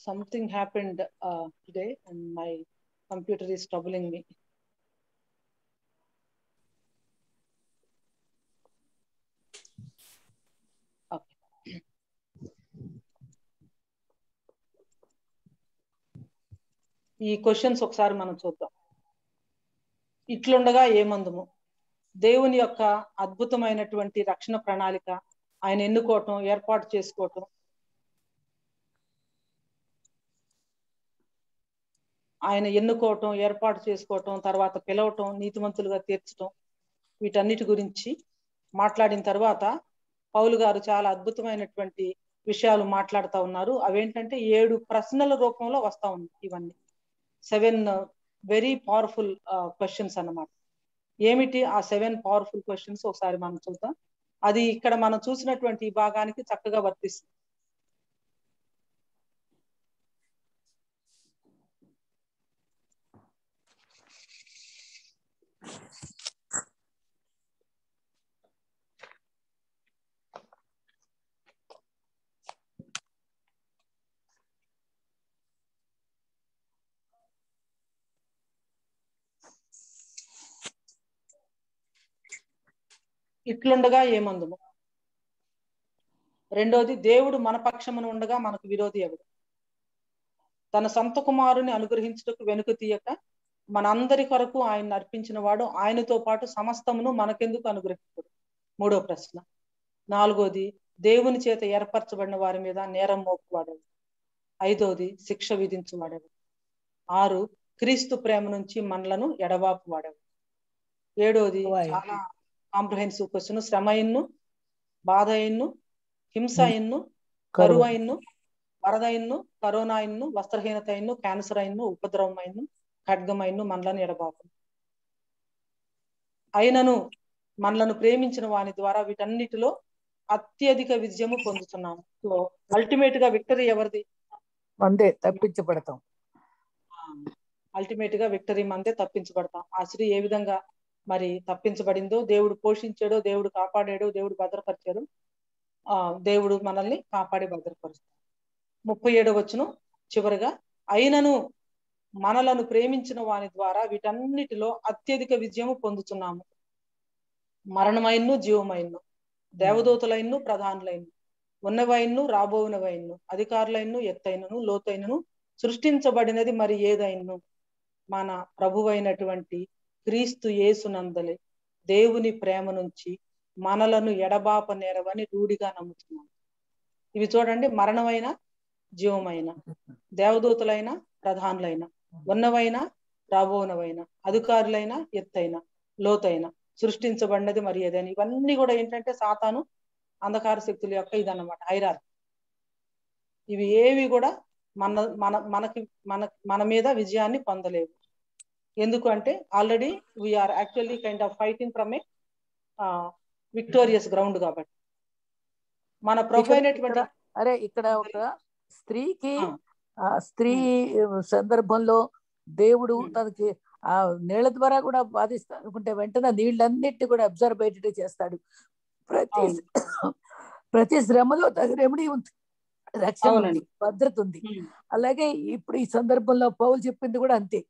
S1: something happened today and my computer is troubling me. Okay. ఈ క్వశ్చన్స్ ఒకసారి మనం చూద్దాం. ఇట్లుండగా ఏమందుము, దేవుని యొక్క అద్భుతమైనటువంటి రక్షణ ప్రణాళిక, ఆయన ఎన్నుకోవటం, ఏర్పాటు చేసుకోవటం, ఆయన ఎన్నుకోవటం, ఏర్పాటు చేసుకోవటం, తర్వాత పిలవటం, నీతిమంతులుగా తీర్చటం, వీటన్నిటి గురించి మాట్లాడిన తర్వాత పౌలు గారు చాలా అద్భుతమైనటువంటి విషయాలు మాట్లాడుతూ ఉన్నారు. అవేంటంటే 7 ప్రశ్నల రూపంలో వస్తా ఉంది. ఇవన్నీ 7 వెరీ పవర్ఫుల్ క్వశ్చన్స్ అన్నమాట. ఏమిటి ఆ 7 పవర్ఫుల్ క్వశ్చన్స్ ఒకసారి మనం చూద్దాం. అది ఇక్కడ మనం చూసినటువంటి ఈ భాగానికి చక్కగా వర్తిస్తుంది. ఇట్లుండగా ఏమందుము, రెండోది దేవుడు మన పక్షమున ఉండగా మనకు విరోధి ఎవడు, తన సొంత కుమారుని అనుగ్రహించుటకు వెనుక తీయక మనందరి కొరకు ఆయన అర్పించిన వాడు ఆయనతో పాటు సమస్తమును మనకెందుకు అనుగ్రహించడు. 3వ ప్రశ్న. 4వది దేవుని చేత ఏర్పరచబడిన వారి మీద నేరం మోపువాడేవాడు. 5వది శిక్ష విధించువాడేవాడు. 6 క్రీస్తు ప్రేమ నుంచి మనలను ఎడబాపు వాడేవాడు. 7వది చాలా కాంప్రహెన్సివ్ క్వశ్చన్, శ్రమ అయిన్ను, బాధ అయిన్ను, హింస అయిన్ను, కరువు అయిన్ను, వరద అయిన్ను, కరోనా అయిన్ను, వస్త్రహీనత అయిన్ను, క్యాన్సర్ అయిన్ను, ఉపద్రవం అయిన్ను, ఖడ్గమైన్ను మనలను ఎడబాపు. అయినను మనలను ప్రేమించిన వాని ద్వారా వీటన్నిటిలో అత్యధిక విజయము పొందుతున్నాము. సో అల్టిమేట్ గా విక్టరీ ఎవరిది?
S4: మందే, తప్పించబడతాం.
S1: అల్టిమేట్ గా విక్టరీ మందే, తప్పించబడతాం. ఆ స్త్రీ ఏ విధంగా మరి తప్పించబడిందో, దేవుడు పోషించాడో, దేవుడు కాపాడాడో, దేవుడు భద్రపరిచాడు, దేవుడు మనల్ని కాపాడి భద్రపరుస్తాడు. 37వ వచనం చివరిగా, అయినను మనలను ప్రేమించిన వాని ద్వారా వీటన్నిటిలో అత్యధిక విజయము పొందుతున్నాము. మరణమైన్ను, జీవమైన్ను, దేవదూతలైన్ను, ప్రధానులైన్ను, ఉన్నవైన్ను, రాబోవునవైన్ను, అధికారులైన్ను, ఎత్తైనను, లోతైనను, సృష్టించబడినది మరి ఏదైన్ను మన ప్రభువైనటువంటి క్రీస్తు యేసునందలే దేవుని ప్రేమ నుంచి మనలను ఎడబాప నేరవని రూఢిగా నమ్ముతున్నాం. ఇవి చూడండి, మరణమైన, జీవమైన, దేవదూతలైన, ప్రధానులైన, ఉన్నవైన, రాబోనవైన, అధికారులైన, ఎత్తైన, లోతైన, సృష్టించబడినది మరి ఏదైనా, ఇవన్నీ కూడా ఏంటంటే సాతాను, అంధకార శక్తుల యొక్క ఇదన్నమాట, హైరార్కీ. ఇవి ఏవి కూడా మన మీద విజయాన్ని పొందలేవు. ఎందుకు అంటే already we're actually kind of fighting from a victorious ground. కాబట్టి మన ప్రభు అయినటువంటి
S4: ఇక్కడ ఒక స్త్రీకి స్త్రీ సందర్భంలో దేవుడు తనకి ఆ నీళ్ల ద్వారా కూడా బాధిస్తా అనుకుంటే వెంటనే నీళ్ళన్నిటిని కూడా అబ్జర్వ్ అయ్యేటట్టు చేస్తాడు. ప్రతి శ్రమలో తగిన రెమెడీ ఉంది, రక్షణ ఉంది, భద్రత ఉంది. అలాగే ఇప్పుడు ఈ సందర్భంలో పౌలు చెప్పింది కూడా అంతే.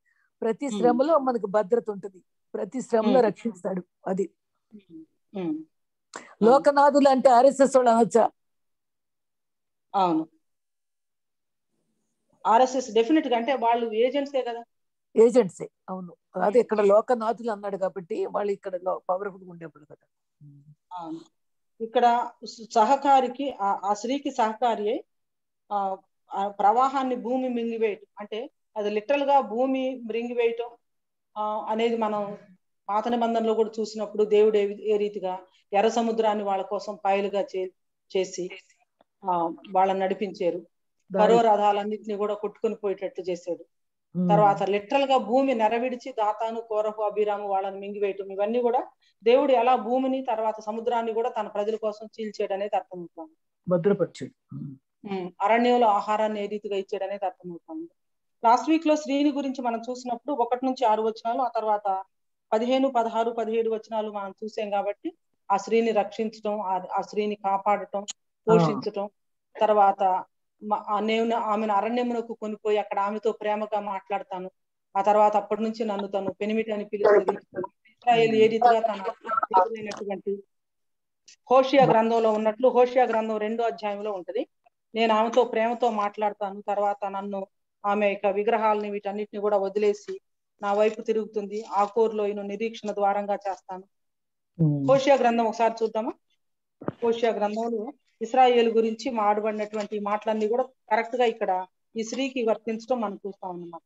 S4: ప్రతి శ్రమలో మనకు భద్రత ఉంటుంది, ప్రతి శ్రమలో రక్షిస్తాడు. అది లోకనాథులు అంటే ఆర్ఎస్ఎస్ వాళ్ళు అనొచ్చా?
S1: అవును, ఆర్ఎస్ఎస్ డెఫినెట్ గా, అంటే వాళ్ళు ఏజెంట్సే కదా.
S4: ఏజెంట్సే, అవును. అదే ఇక్కడ లోకనాథులు అన్నాడు కాబట్టి వాళ్ళు ఇక్కడ పవర్ఫుల్ ఉండేప్పుడు కదా.
S1: ఇక్కడ సహకారికి, ఆ స్త్రీకి సహకారి అయి ప్రవాహాన్ని భూమి మింగివేయటం, అంటే అది లిటరల్ గా భూమి మృంగివేయటం అనేది మనం పాత నిబంధనలో కూడా చూసినప్పుడు దేవుడు ఏ రీతిగా ఎర్ర సముద్రాన్ని వాళ్ళ కోసం పాయలుగా చేసి వాళ్ళని నడిపించారు. కరో రథాలన్నింటినీ కూడా కొట్టుకుని పోయేటట్టు చేశాడు. తర్వాత లిటరల్ గా భూమి నెరవిడిచి దాతాను, కోరహు, అభిరాము వాళ్ళని మింగివేయటం, ఇవన్నీ కూడా దేవుడు ఎలా భూమిని తర్వాత సముద్రాన్ని కూడా తన ప్రజల కోసం చీల్చాడు అనేది అర్థమవుతుంది.
S4: భద్రపరిచాడు.
S1: అరణ్యంలో ఆహారాన్ని ఏ రీతిగా ఇచ్చాడు అనేది అర్థమవుతుంది. లాస్ట్ వీక్ లో స్త్రీని గురించి మనం చూసినప్పుడు 1 నుంచి 6 వచనాలు, ఆ తర్వాత 15, 16, 17 వచనాలు మనం చూసాం. కాబట్టి ఆ స్త్రీని రక్షించడం, ఆ స్త్రీని కాపాడటం, పోషించటం, తర్వాత నేను ఆమెను అరణ్యమునకు కొనిపోయి అక్కడ ఆమెతో ప్రేమగా మాట్లాడతాను, ఆ తర్వాత అప్పటి నుంచి నన్ను తను పెనిమిటి అని పిలుస్తుంది. ఇశ్రాయేలు ఏ రీతిగా తన దేవుడైనటువంటి హోషియా గ్రంథంలో ఉన్నట్లు హోషియా గ్రంథం 2వ అధ్యాయంలో ఉంటది. నేను ఆమెతో ప్రేమతో మాట్లాడతాను, తర్వాత నన్ను ఆమె యొక్క విగ్రహాలని వీటన్నిటిని కూడా వదిలేసి నా వైపు తిరుగుతుంది, ఆకోరులో నిరీక్షణ ద్వారంగా చేస్తాను. హోషియా గ్రంథం ఒకసారి చూద్దామా? హోషియా గ్రంథంలో ఇశ్రాయేలు గురించి మాట్లాడినటువంటి మాటలన్నీ కూడా కరెక్ట్ గా ఇక్కడ ఈ స్త్రీకి వర్తించడం మనం చూస్తాం అన్నమాట.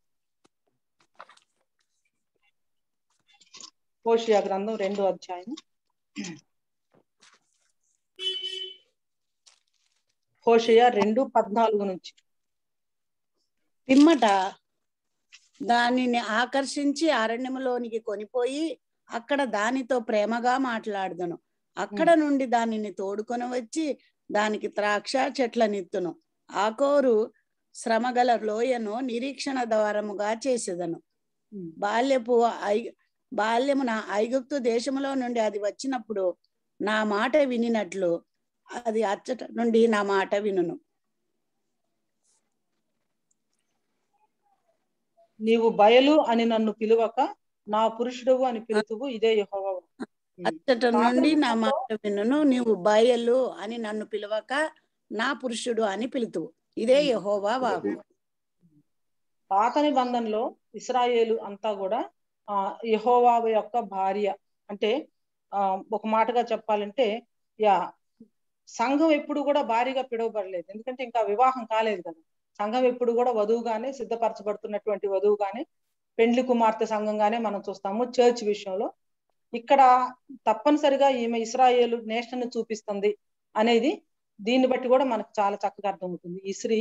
S1: హోషియా గ్రంథం 2వ అధ్యాయం హోషియా 2:14 నుంచి.
S2: పిమ్మట దానిని ఆకర్షించి అరణ్యములోనికి కొనిపోయి అక్కడ దానితో ప్రేమగా మాట్లాడదును. అక్కడ నుండి దానిని తోడుకొని వచ్చి దానికి ద్రాక్ష చెట్లనిత్తును. ఆకోరు శ్రమగల లోయను నిరీక్షణ ద్వారముగా చేసేదను. బాల్యమున ఐగుప్తు దేశములో నుండి అది వచ్చినప్పుడు నా మాట వినినట్లు అది అచ్చట నుండి నా మాట వినును.
S1: నీవు బయలు అని నన్ను పిలువక నా పురుషుడువు అని పిలుతువు, ఇదే యెహోవా.
S2: అచ్చట నుండి నా మాట వినును. నీవు బయలు అని నన్ను పిలువక నా పురుషుడు అని పిలుతువు, ఇదే యెహోవా వాక్కు.
S1: పాత నిబంధనలో ఇశ్రాయేలు అంతా కూడా యెహోవా యొక్క భార్య. అంటే ఒక మాటగా చెప్పాలంటే సంఘం ఎప్పుడు కూడా భార్యగా పిలువబడలేదు, ఎందుకంటే ఇంకా వివాహం కాలేదు కదా. సంఘం ఎప్పుడు కూడా వధువుగానే సిద్ధపరచబడుతున్నటువంటి వధువుగానే, పెండ్లి కుమార్తె సంఘంగానే మనం చూస్తాము చర్చ్ విషయంలో. ఇక్కడ తప్పనిసరిగా ఈమె ఇశ్రాయేలు నేషన్ చూపిస్తుంది అనేది దీన్ని బట్టి కూడా మనకు చాలా చక్కగా అర్థమవుతుంది. ఈ స్త్రీ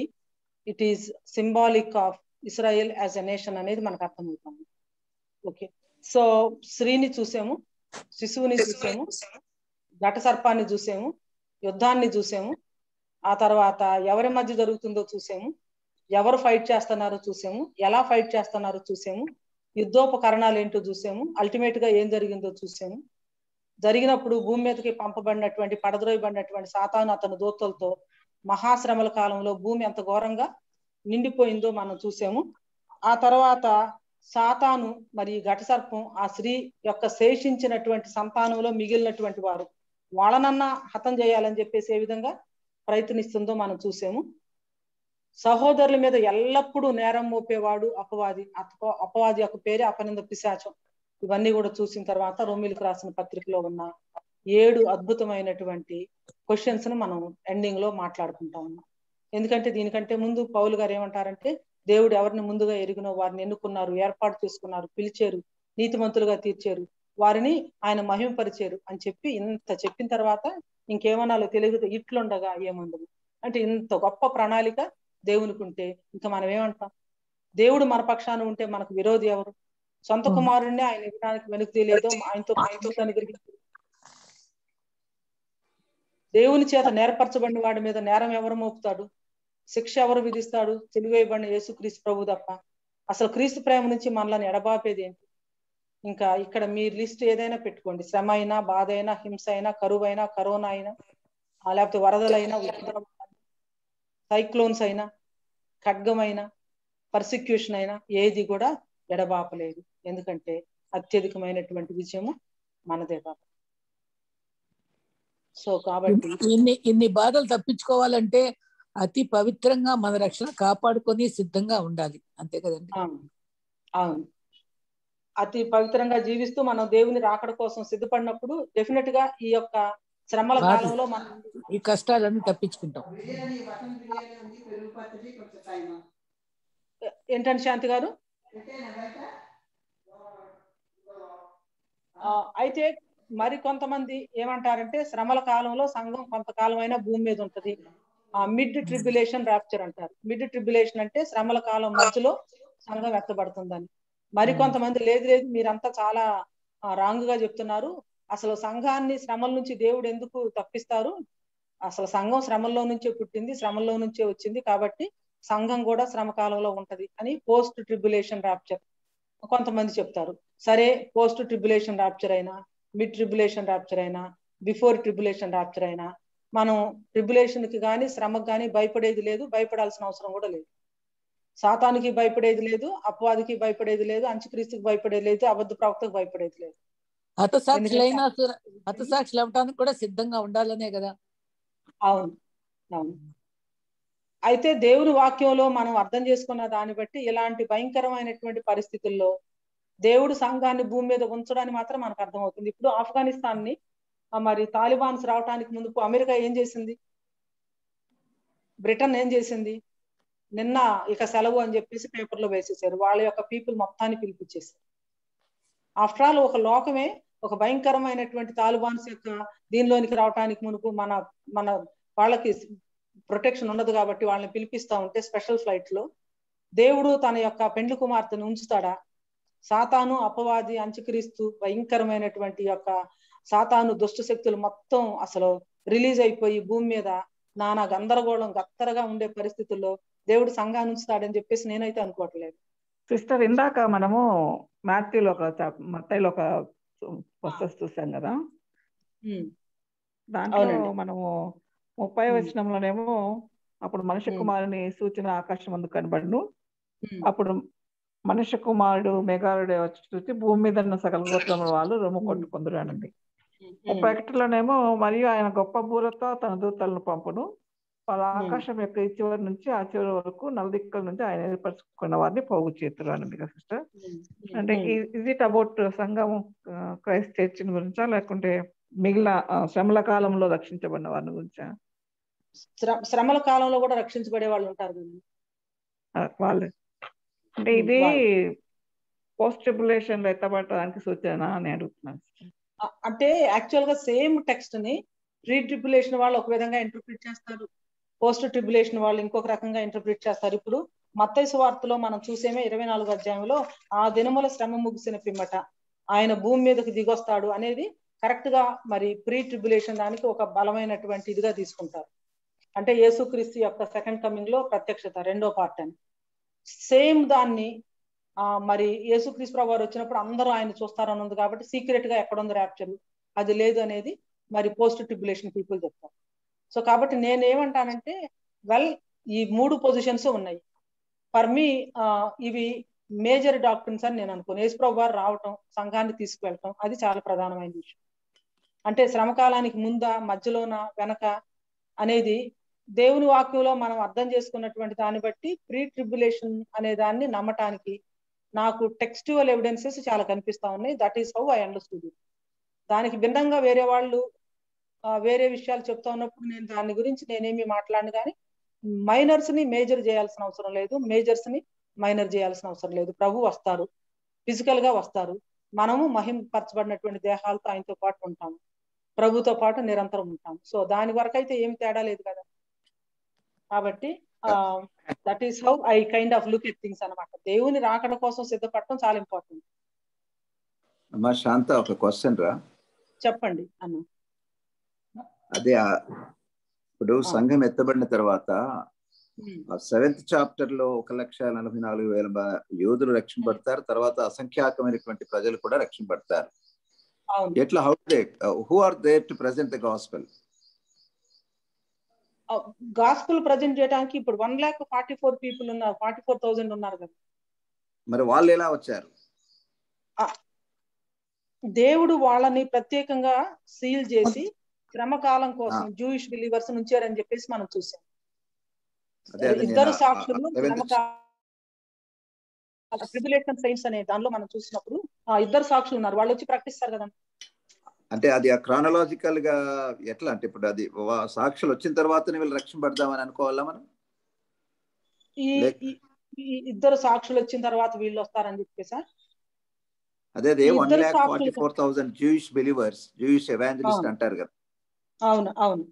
S1: it is symbolic of Israel as a nation అనేది మనకు అర్థమవుతుంది. ఓకే, సో స్త్రీని చూసాము, శిశువుని చూసాము, ఘట సర్పాన్ని చూసాము, యుద్ధాన్ని చూసాము, ఆ తర్వాత ఎవరి మధ్య జరుగుతుందో చూసాము, ఎవరు ఫైట్ చేస్తున్నారో చూసాము, ఎలా ఫైట్ చేస్తున్నారో చూసాము, యుద్ధోపకరణాలు ఏంటో చూసాము, అల్టిమేట్ గా ఏం జరిగిందో చూసాము. జరిగినప్పుడు భూమి మీదకి పంపబడినటువంటి పడద్రోయబడినటువంటి సాతాను అతని దూతలతో మహాశ్రమల కాలంలో భూమి ఎంత ఘోరంగా నిండిపోయిందో మనం చూసాము. ఆ తర్వాత సాతాను మరి ఘట సర్పం ఆ స్త్రీ యొక్క శేషించినటువంటి సంతానంలో మిగిలినటువంటి వారు వాళ్ళనన్నా హతం చేయాలని చెప్పేసి ఏ విధంగా ప్రయత్నిస్తుందో మనం చూసాము. సహోదరుల మీద ఎల్లప్పుడూ నేరం మోపేవాడు అపవాది. అపవాది యొక్క పేరే అపనింద పిశాచం. ఇవన్నీ కూడా చూసిన తర్వాత రోమిలకు రాసిన పత్రికలో ఉన్న 7 అద్భుతమైనటువంటి క్వశ్చన్స్ ను మనం ఎండింగ్ లో మాట్లాడుకుంటా ఉన్నాం. ఎందుకంటే దీనికంటే ముందు పౌలు గారు ఏమంటారంటే, దేవుడు ఎవరిని ముందుగా ఎరిగినో వారిని ఎన్నుకున్నారు, ఏర్పాటు చేసుకున్నారు, పిలిచారు, నీతిమంతులుగా తీర్చారు, వారిని ఆయన మహిమపరిచారు అని చెప్పి ఇంత చెప్పిన తర్వాత ఇంకేమనాలో తెలియదు. ఇట్లుండగా ఏముండదు అంటే, ఇంత గొప్ప ప్రణాళిక దేవునికి ఉంటే ఇంకా మనం ఏమంటాం? దేవుడు మన పక్షాన ఉంటే మనకు విరోధి ఎవరు? సొంత కుమారుణ్ణి ఆయన ఇవ్వడానికి వెనుక తెలియదు, ఆయనతో దేవుని చేత నేర్పరచబడిన వాడి మీద నేరం ఎవరు మోపుతాడు? శిక్ష ఎవరు విధిస్తాడు? తెలివేయబడిన యేసుక్రీస్తు ప్రభు తప్ప. అసలు క్రీస్తు ప్రేమ నుంచి మనల్ని ఎడబాపేది ఏంటి? ఇంకా ఇక్కడ మీ లిస్ట్ ఏదైనా పెట్టుకోండి, శ్రమ అయినా, బాధ అయినా, హింస అయినా, కరువు అయినా, కరోనా అయినా, లేకపోతే వరదలైనా, సైక్లోన్స్ అయినా, ఖడ్గమైనా, పర్సిక్యూషన్ అయినా ఏది కూడా ఎడబాపలేదు. ఎందుకంటే అత్యధికమైనటువంటి విజయము మనదే కాబట్టి. సో కాబట్టి
S4: ఇన్ని బాధలు తప్పించుకోవాలంటే అతి పవిత్రంగా మన రక్షణ కాపాడుకొని సిద్ధంగా ఉండాలి, అంతే కదండి?
S1: అవును, అతి పవిత్రంగా జీవిస్తూ మనం దేవుని రాకడ కోసం సిద్ధపడినప్పుడు డెఫినెట్ గా ఈ యొక్క శ్రమల కాలంలో మనం
S4: ఈ కష్టాలన్నీ తప్పించుకుంటాం.
S1: ఏంటంటే శాంతి గారు, అయితే మరి కొంతమంది ఏమంటారంటే, శ్రమల కాలంలో సంఘం కొంతకాలం అయినా భూమి మీద ఉంటది, మిడ్ ట్రిబ్యులేషన్ ర్యాప్చర్ అంటారు. మిడ్ ట్రిబ్యులేషన్ అంటే శ్రమల కాలం మధ్యలో సంఘం ఎత్తబడుతుందని. మరి కొంతమంది లేదు లేదు మీరంతా చాలా రాంగ్ గా చెప్తున్నారు, అసలు సంఘాన్ని శ్రమల నుంచి దేవుడు ఎందుకు తప్పిస్తారు,
S14: అసలు సంఘం శ్రమల్లో నుంచే పుట్టింది, శ్రమల్లో నుంచే వచ్చింది, కాబట్టి సంఘం కూడా శ్రమ కాలంలో ఉంటది అని పోస్ట్ ట్రిబ్యులేషన్ ర్యాప్చర్ కొంతమంది చెప్తారు. సరే, పోస్ట్ ట్రిబ్యులేషన్ ర్యాప్చర్ అయినా, మిడ్ ట్రిబ్యులేషన్ ర్యాప్చర్ అయినా, బిఫోర్ ట్రిబ్యులేషన్ ర్యాప్చర్ అయినా మనం ట్రిబ్యులేషన్ కి కానీ శ్రమకు కానీ భయపడేది లేదు, భయపడాల్సిన అవసరం కూడా లేదు. సాతానికి భయపడేది లేదు, అపవాదికి భయపడేది లేదు, అంత్యక్రీస్తుకి భయపడేది లేదు, అబద్ధ ప్రవక్తకు భయపడేది లేదు.
S4: హతసాక్షులు అవడానికి కూడా సిద్ధంగా ఉండాలనే కదా.
S14: అవును, అవును. అయితే దేవుని వాక్యంలో మనం అర్థం చేసుకున్న దాన్ని బట్టి ఇలాంటి భయంకరమైనటువంటి పరిస్థితుల్లో దేవుడు సంఘాన్ని భూమి మీద ఉంచడానికి మాత్రం మనకు అర్థమవుతుంది. ఇప్పుడు ఆఫ్ఘనిస్తాన్ ని మరి తాలిబాన్స్ రావడానికి ముందు అమెరికా ఏం చేసింది, బ్రిటన్ ఏం చేసింది, నిన్న ఇక సెలవు అని చెప్పేసి పేపర్లో వేసేసారు. వాళ్ళ యొక్క పీపుల్ మొత్తాన్ని పిలిపించేసారు. ఆఫ్టర్ ఆల్ ఒక లోకమే ఒక భయంకరమైనటువంటి తాలిబాన్స్ యొక్క దీనిలోనికి రావడానికి మునుపు మన వాళ్ళకి ప్రొటెక్షన్ ఉండదు కాబట్టి వాళ్ళని పిలిపిస్తా ఉంటే స్పెషల్ ఫ్లైట్ లో దేవుడు తన యొక్క పెండ్లి కుమార్తెను ఉంచుతాడా? సాతాను, అపవాది, అంత్యక్రీస్తు భయంకరమైనటువంటి యొక్క సాతాను దుష్ట శక్తులు మొత్తం అసలు రిలీజ్ అయిపోయి భూమి మీద నానా గందరగోళం గత్తరగా ఉండే పరిస్థితుల్లో దేవుడు సంఘాన్ని ఉంచుతాడని చెప్పేసి నేనైతే అనుకోవట్లేదు.
S15: సిస్టర్, ఇందాక మనము మత్తయిలో ఒక వర్సెస్ చూసాం కదా, దాంట్లో మనము 30వ వచనంలోనేమో అప్పుడు మనుష్య కుమారుని సూచన ఆకాశం ముందు కనబడును, అప్పుడు మనుష్య కుమారుడు మేఘాలుడే వచ్చి చూసి భూమి మీద ఉన్న సకల గోత్రముల వాళ్ళు రొమ్ము కొట్టుకుందరు అనండి. 31లోనేమో మరియు ఆయన గొప్ప బూరతో తన దూతలను పంపును, వాళ్ళ ఆకాశం యొక్క ఈ చివరి నుంచి ఆ చివరి వరకు నలుదిక్కుల నుంచి ఆయన ఏర్పరచుకున్న వారిని పోగు చేతురు అనండి కదా సిస్టర్. అంటే ఇజ్ ఇట్ అబౌట్ సంఘం క్రైస్ట్ చర్చ్ గురించా, లేకుంటే మిగిలిన శ్రమల కాలంలో రక్షించబడిన వారిని గురించా?
S14: శ్రమల కాలంలో కూడా రక్షించబడే వాళ్ళు ఉంటారు కదా
S15: వాళ్ళు. అంటే ఇది పోస్ట్ ట్రిబ్యులేషన్ లో ఎత్తబడటానికి సూచన అని అడుగుతున్నాను.
S14: అంటే యాక్చువల్ గా సేమ్ టెక్స్ట్ ని ప్రీ ట్రిబ్యులేషన్ వాళ్ళు ఒక విధంగా ఇంటర్ప్రిట్ చేస్తారు, పోస్ట్ ట్రిబ్యులేషన్ వాళ్ళు ఇంకొక రకంగా ఇంటర్ప్రిట్ చేస్తారు. ఇప్పుడు మత్తయి సువార్తలో మనం చూసేమే 24వ అధ్యాయంలో ఆ దినముల శ్రమ ముగిసిన పిమ్మట ఆయన భూమి మీదకి దిగొస్తాడు అనేది కరెక్ట్ గా మరి ప్రీ ట్రిబ్యులేషన్ దానికి ఒక బలమైనటువంటి ఇదిగా తీసుకుంటారు. అంటే యేసుక్రీస్తు యొక్క సెకండ్ కమింగ్ లో ప్రత్యక్షత రెండో పార్ట్ అని. సేమ్ దాన్ని మరి యేసుక్రీస్తు ప్రభు వారు వచ్చినప్పుడు అందరూ ఆయన చూస్తారని ఉంది కాబట్టి సీక్రెట్ గా ఎక్కడ ఉంది ర్యాప్చర్, అది లేదు అనేది మరి పోస్ట్ ట్రిబ్యులేషన్ పీపుల్ చెప్తారు. సో కాబట్టి నేనేమంటానంటే ఈ 3 పొజిషన్స్ ఉన్నాయి. ఫర్ మీ ఇవి మేజర్ డాక్టర్స్ అని నేను అనుకోను. యేసు ప్రభు వారు రావటం, సంఘాన్ని తీసుకువెళ్ళటం అది చాలా ప్రధానమైన విషయం. అంటే శ్రమకాలానికి ముందా, మధ్యలోన, వెనక అనేది దేవుని వాక్యంలో మనం అర్థం చేసుకున్నటువంటి దాన్ని బట్టి ప్రీ ట్రిబ్యులేషన్ అనే దాన్ని నమ్మటానికి నాకు టెక్స్చువల్ ఎవిడెన్సెస్ చాలా కనిపిస్తా ఉన్నాయి. That is how I understood it. దానికి భిన్నంగా వేరే వాళ్ళు వేరే విషయాలు చెప్తా ఉన్నప్పుడు నేను దాని గురించి నేనేమి మాట్లాడను. కానీ మైనర్స్ ని మేజర్ చేయాల్సిన అవసరం లేదు, మేజర్స్ ని మైనర్ చేయాల్సిన అవసరం లేదు. ప్రభు వస్తారు, ఫిజికల్ గా వస్తారు, మనము మహింపరచబడినటువంటి దేహాలతో ఆయనతో పాటు ఉంటాము, ప్రభుతో పాటు నిరంతరం ఉంటాము. సో దాని వరకు అయితే ఏం తేడా లేదు కదా. కాబట్టి that is how I kind of look at things అనమాట. దేవుని రాకడ కోసం సిద్ధపడటం చాలా ఇంపార్టెంట్.
S13: అమ్మా శాంత, ఒక క్వశ్చన్ రా. చెప్పండి
S14: అన్న.
S13: అదే ఇప్పుడు సంఘం ఎత్తబడిన తర్వాత 7th చాప్టర్ లో 1,44,000 యోధులు రక్షింపబడతారు, తర్వాత అసంఖ్యాకమైనటువంటి ప్రజలు కూడా రక్షింపబడతారు. ఎట్లా, who are there to present the gospel?
S14: Gospel present చేయడానికి ఇప్పుడు 1,44,000 పీపుల్ ఉన్నారు, 44,000 ఉన్నారు కదా.
S13: మరి వాళ్ళు ఎలా వచ్చారు?
S14: దేవుడు వాళ్ళని ప్రత్యేకంగా సీల్ చేసి శ్రమకాలం కోసం జూయిష్ బిలీవర్స్ ఉంచారని చెప్పేసి మనం చూసాం. ఇద్దరు సాక్షులు ట్రిబ్యులేషన్ సైన్స్ అనే దానిలో మనం చూసినప్పుడు ఇద్దరు సాక్షులు ఉన్నారు, వాళ్ళు వచ్చి ప్రకటిస్తారు కదా.
S13: అంటే అది క్రానలాజికల్ గా ఎట్లా అంటే ఇప్పుడు అది సాక్షులు వచ్చిన తర్వాత వీళ్ళు రక్షింపడదామని అనుకోవాలా మనం?
S14: ఈ ఇద్దరు సాక్షులు వచ్చిన తర్వాత వీళ్ళు వస్తారని చెప్పేసా?
S13: అదే 1,44,000 జూయిష్ బిలీవర్స్, జూయిష్ ఎవాంజలిస్ట్ అంటారు కదా.
S14: అవును అవును.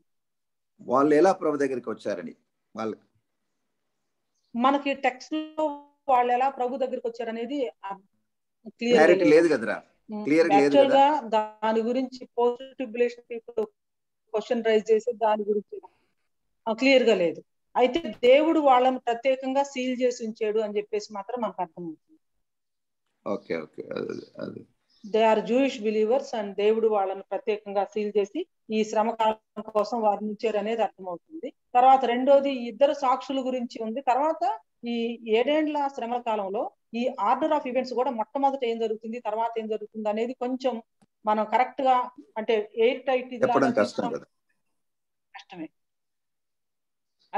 S13: వాళ్ళు ఎలా ప్రభు దగ్గరికి వచ్చారని వాళ్ళకి
S14: మనకి టెక్స్ట్ లో వాళ్ళు ఎలా ప్రభు దగ్గరికి వచ్చారనేది
S13: క్లియర్ లేదు కదరా. క్లియర్ లేదు కదా.
S14: దాని గురించి post tribulation people question raise చేసి దాని గురించి క్లియర్ గా లేదు. అయితే దేవుడు వాళ్ళని ప్రత్యేకంగా సీల్ చేసి ఉంచాడు అని చెప్పేసి మాత్రం మనకు అర్థమవుతుంది.
S13: Okay okay
S14: they are Jewish believers and దేవుడు వాళ్ళని ప్రత్యేకంగా సీల్ చేసి ఈ శ్రమ కాలం కోసం వారిని ఉంచారు అనేది అర్థమవుతుంది. తర్వాత రెండోది ఇద్దరు సాక్షుల గురించి ఉంది. తర్వాత ఈ 7 ఏళ్ల శ్రమల కాలంలో ఈ ఆర్డర్ ఆఫ్ ఈవెంట్స్ కూడా మొట్టమొదట ఏం జరుగుతుంది, తర్వాత ఏం జరుగుతుంది అనేది కొంచెం మనం కరెక్ట్ గా అంటే ఎయిర్ టైట్ కష్టమే.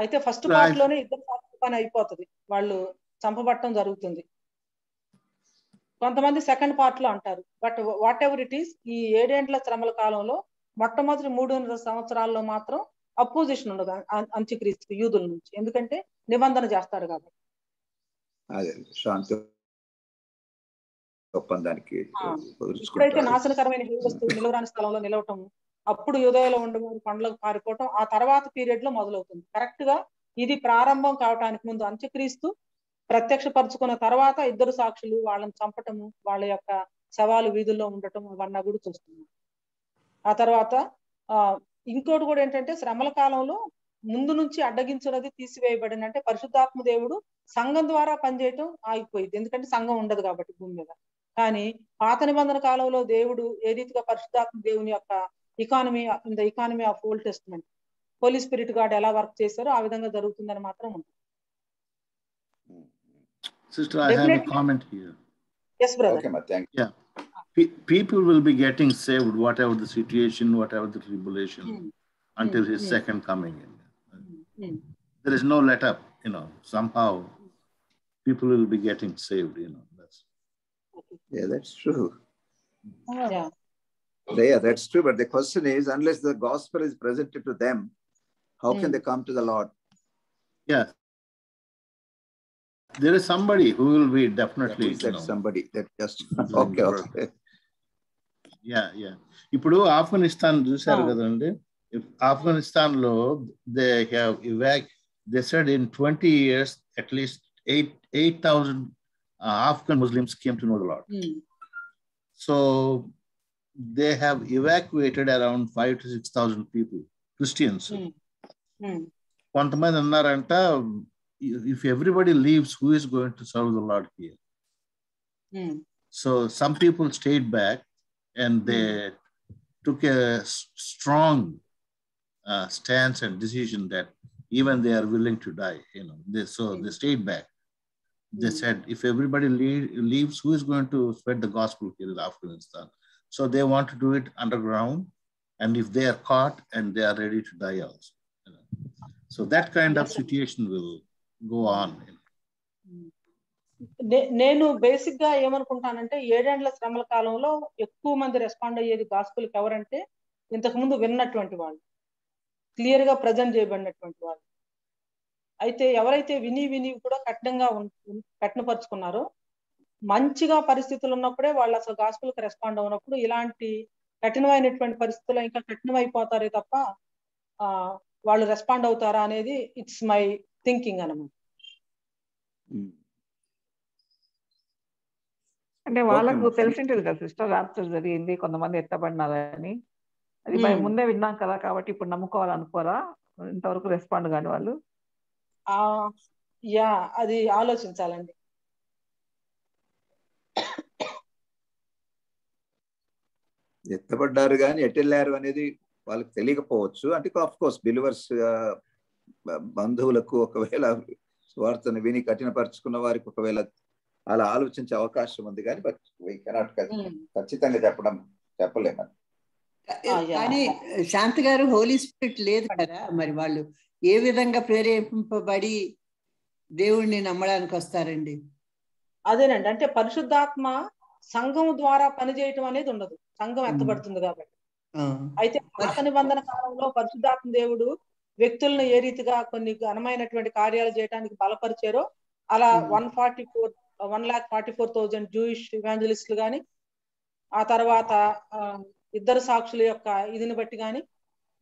S14: అయితే ఫస్ట్ పార్ట్ లోనే ఇద్దరు సాక్షుల పని అయిపోతుంది, వాళ్ళు చంపబట్టడం జరుగుతుంది. కొంతమంది సెకండ్ పార్ట్ లో అంటారు. But what ever it is, ఈ 7 ఏళ్ల శ్రమల కాలంలో మొట్టమొదటి 300 సంవత్సరాల్లో మాత్రం అపోజిషన్ ఉండదు అంత్యక్రీస్తు యూదుల నుంచి, ఎందుకంటే నిబంధన చేస్తాడు కాబట్టి.
S13: శాంతి ఒప్పందానికి
S14: ఇప్పుడైతే నాశనకరమైన వస్తువు నిలవరాని స్థలంలో నిలవటం, అప్పుడు యూదయలో ఉండేవారు పండ్లకు పారిపోవటం ఆ తర్వాత పీరియడ్ లో మొదలవుతుంది. కరెక్ట్ గా ఇది ప్రారంభం కావటానికి ముందు అంత్యక్రీస్తు ప్రత్యక్షపరుచుకున్న తర్వాత ఇద్దరు సాక్షులు వాళ్ళని చంపటము, వాళ్ళ యొక్క శవాలు వీధుల్లో ఉండటం అవన్నీ కూడా చూస్తున్నాం. ఆ తర్వాత ఇంకోటి కూడా ఏంటంటే శ్రమల కాలంలో ముందు నుంచి అడ్డగించున్నది తీసివేయబడిన, అంటే పరిశుద్ధాత్మ దేవుడు సంఘం ద్వారా పనిచేయటం ఆగిపోయింది, ఎందుకంటే సంఘం ఉండదు కాబట్టి భూమి మీద. కానీ పాత నిబంధన కాలంలో దేవుడు ఏ రీతిగా పరిశుద్ధాత్మ దేవుని యొక్క economy of Old Testament Holy Spirit God ఎలా వర్క్ చేశారో ఆ విధంగా జరుగుతుందని మాత్రం ఉంది.
S8: Sister, I have a comment here.
S14: Yes, brother.
S13: Okay, thank you.
S8: Yeah. People will be getting saved, whatever the situation, whatever the tribulation, until his second coming in. There is no let up, somehow people will be getting saved,
S13: Yeah, that's true.
S14: Yeah.
S13: Yeah, that's true. But the question is, unless the gospel is presented to them, how can they come to the Lord?
S8: Yeah. There is somebody who will be definitely.
S13: Somebody that just okay.
S8: Yeah. ఇప్పుడు ఆఫ్ఘనిస్తాన్ చూశారు కదండి. ఆఫ్ఘనిస్తాన్ లో they have they said in 20 years at least 8,000 Afghan Muslims came to know the Lord. So they have evacuated around 5,000 to 6,000 people, Christians. కొంతమంది అన్నారంట, if everybody leaves, who is going to serve the Lord here? So some people stayed back and they took a strong stance and decision that even they are willing to die. They stayed back. They said, if everybody leaves, who is going to spread the gospel here in Afghanistan? So they want to do it underground, and if they are caught, and they are ready to die also. So that kind of situation will go on.
S14: నేను basic గా ఏమనుకుంటానంటే 7 ఏళ్ల శ్రమల కాలంలో ఎక్కువ మంది respond అయ్యేది గాస్పుల్కి ఎవరంటే ఇంతకు ముందు విన్నటువంటి వాళ్ళు, క్లియర్ గా ప్రజెంట్ చేయబడినటువంటి వాళ్ళు. అయితే ఎవరైతే విని కూడా కఠినపరుచుకున్నారో, మంచిగా పరిస్థితులు ఉన్నప్పుడే వాళ్ళు అసలు గాస్పుల్కి రెస్పాండ్ అవునప్పుడు ఇలాంటి కఠినమైనటువంటి పరిస్థితుల్లో ఇంకా కఠినమైపోతారే తప్ప వాళ్ళు రెస్పాండ్ అవుతారా అనేది ఇట్స్ మై థింకింగ్ అన్నమాట.
S15: అంటే వాళ్ళకు తెలిసింటది కదా సిస్టర్, రాప్చర్ జరిగింది, కొంతమంది ఎత్తబడినారని. అది ముందే విన్నాం కదా, కాబట్టి ఇప్పుడు నమ్ముకోవాలనుకోరా ఇంతవరకు రెస్పాండ్ కాని వాళ్ళు?
S14: అది ఆలోచించాలండి.
S13: ఎత్తబడ్డారు కానీ ఎట్టెళ్ళారు అనేది వాళ్ళకి తెలియకపోవచ్చు. అంటే ఆఫ్ కోర్స్ బిలీవర్స్ బంధువులకు ఒకవేళ స్వార్థను విని కఠినపరుచుకున్న వారికి ఒకవేళ అలా ఆలోచించే అవకాశం ఉంది, కానీ బట్ వీ కెనాట్ ఖచ్చితంగా చెప్పలేము.
S9: కానీ శాంతి గారు, హోలీ స్పిరిట్ లేదు కదా, మరి వాళ్ళు ఏ విధంగా ప్రేరేపింపబడి దేవుణ్ణి నమ్మడానికి వస్తారండి?
S14: అదేనండి, అంటే పరిశుద్ధాత్మ సంఘం ద్వారా పనిచేయటం అనేది ఉండదు, సంఘం ఎత్తబడుతుంది కాబట్టి. అయితే పాత నిబంధన కాలంలో పరిశుద్ధాత్మ దేవుడు వ్యక్తులను ఏ రీతిగా కొన్ని ఘనమైనటువంటి కార్యాలు చేయడానికి బలపరిచారో, అలా 1,44,000 జూయిష్ ఇవాంజలిస్టులు కానీ, ఆ తర్వాత ఇద్దరు సాక్షుల యొక్క ఇదిని బట్టి కానీ,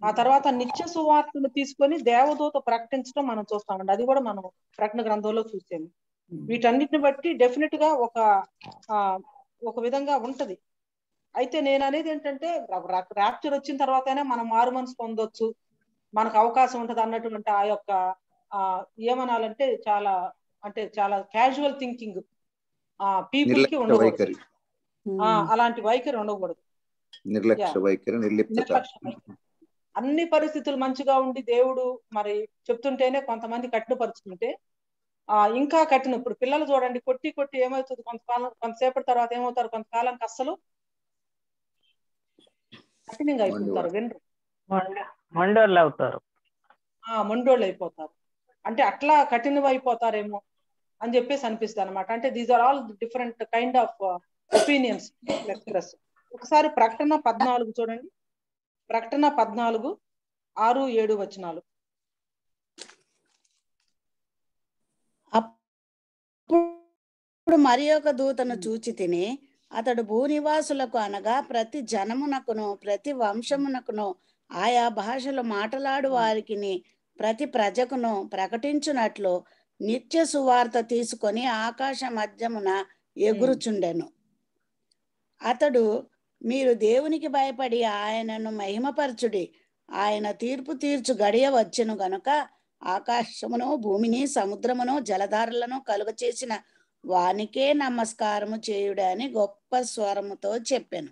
S14: ఆ తర్వాత నిత్య సువార్తను తీసుకొని దేవదూత ప్రకటించడం మనం చూస్తామండి. అది కూడా మనం ప్రకటన గ్రంథంలో చూసాము. వీటన్నిటిని బట్టి డెఫినెట్ గా ఒక విధంగా ఉంటది. అయితే నేను అనేది ఏంటంటే ర్యాప్చర్ వచ్చిన తర్వాతనే మనం మారు మనసు పొందొచ్చు, మనకు అవకాశం ఉంటది అన్నటువంటి ఆ యొక్క ఏమనాలంటే చాలా క్యాజువల్ థింకింగ్ పీపుల్ కి ఉండకూడదు. అలాంటి వైఖరి ఉండకూడదు.
S13: నిర్లక్ష్య వైఖరి, నిర్లిప్తత.
S14: అన్ని పరిస్థితులు మంచిగా ఉండి దేవుడు మరి చెప్తుంటేనే కొంతమంది కఠినపరుచుకుంటే ఇంకా కఠిన. ఇప్పుడు పిల్లలు చూడండి, కొట్టి ఏమవుతుంది, కొంతసేపటి తర్వాత ఏమవుతారు, కొంతకాలానికి అస్సలు కఠినంగా అయిపోతారు, వినరు,
S10: మొండోళ్ళు అవుతారు.
S14: మొండోళ్ళు అయిపోతారు. అంటే అట్లా కఠినం అయిపోతారేమో అని చెప్పేసి అనిపిస్తుంది అనమాట. అంటే these are all different kind of opinions express. ఒకసారి ప్రకటన 14 చూడండి, ప్రకటన 14, 6, 7 వచనాలు.
S2: అప్పుడు మరి ఒక దూతను చూచి తిని అతడు భూనివాసులకు అనగా ప్రతి జనమునకును ప్రతి వంశమునకును ఆయా భాషలు మాట్లాడు వారికి ప్రతి ప్రజకును ప్రకటించునట్లు నిత్య సువార్త తీసుకొని ఆకాశ మధ్యమున ఎగురుచుండెను. అతడు మీరు దేవునికి భయపడి ఆయనను మహిమపరచుడి, ఆయన తీర్పు తీర్చు గడియ వచ్చెను గనుక ఆకాశమును భూమిని సముద్రమును జలధారలను కలుగ చేసిన వానికే నమస్కారము చేయుడని గొప్ప స్వరముతో చెప్పాను.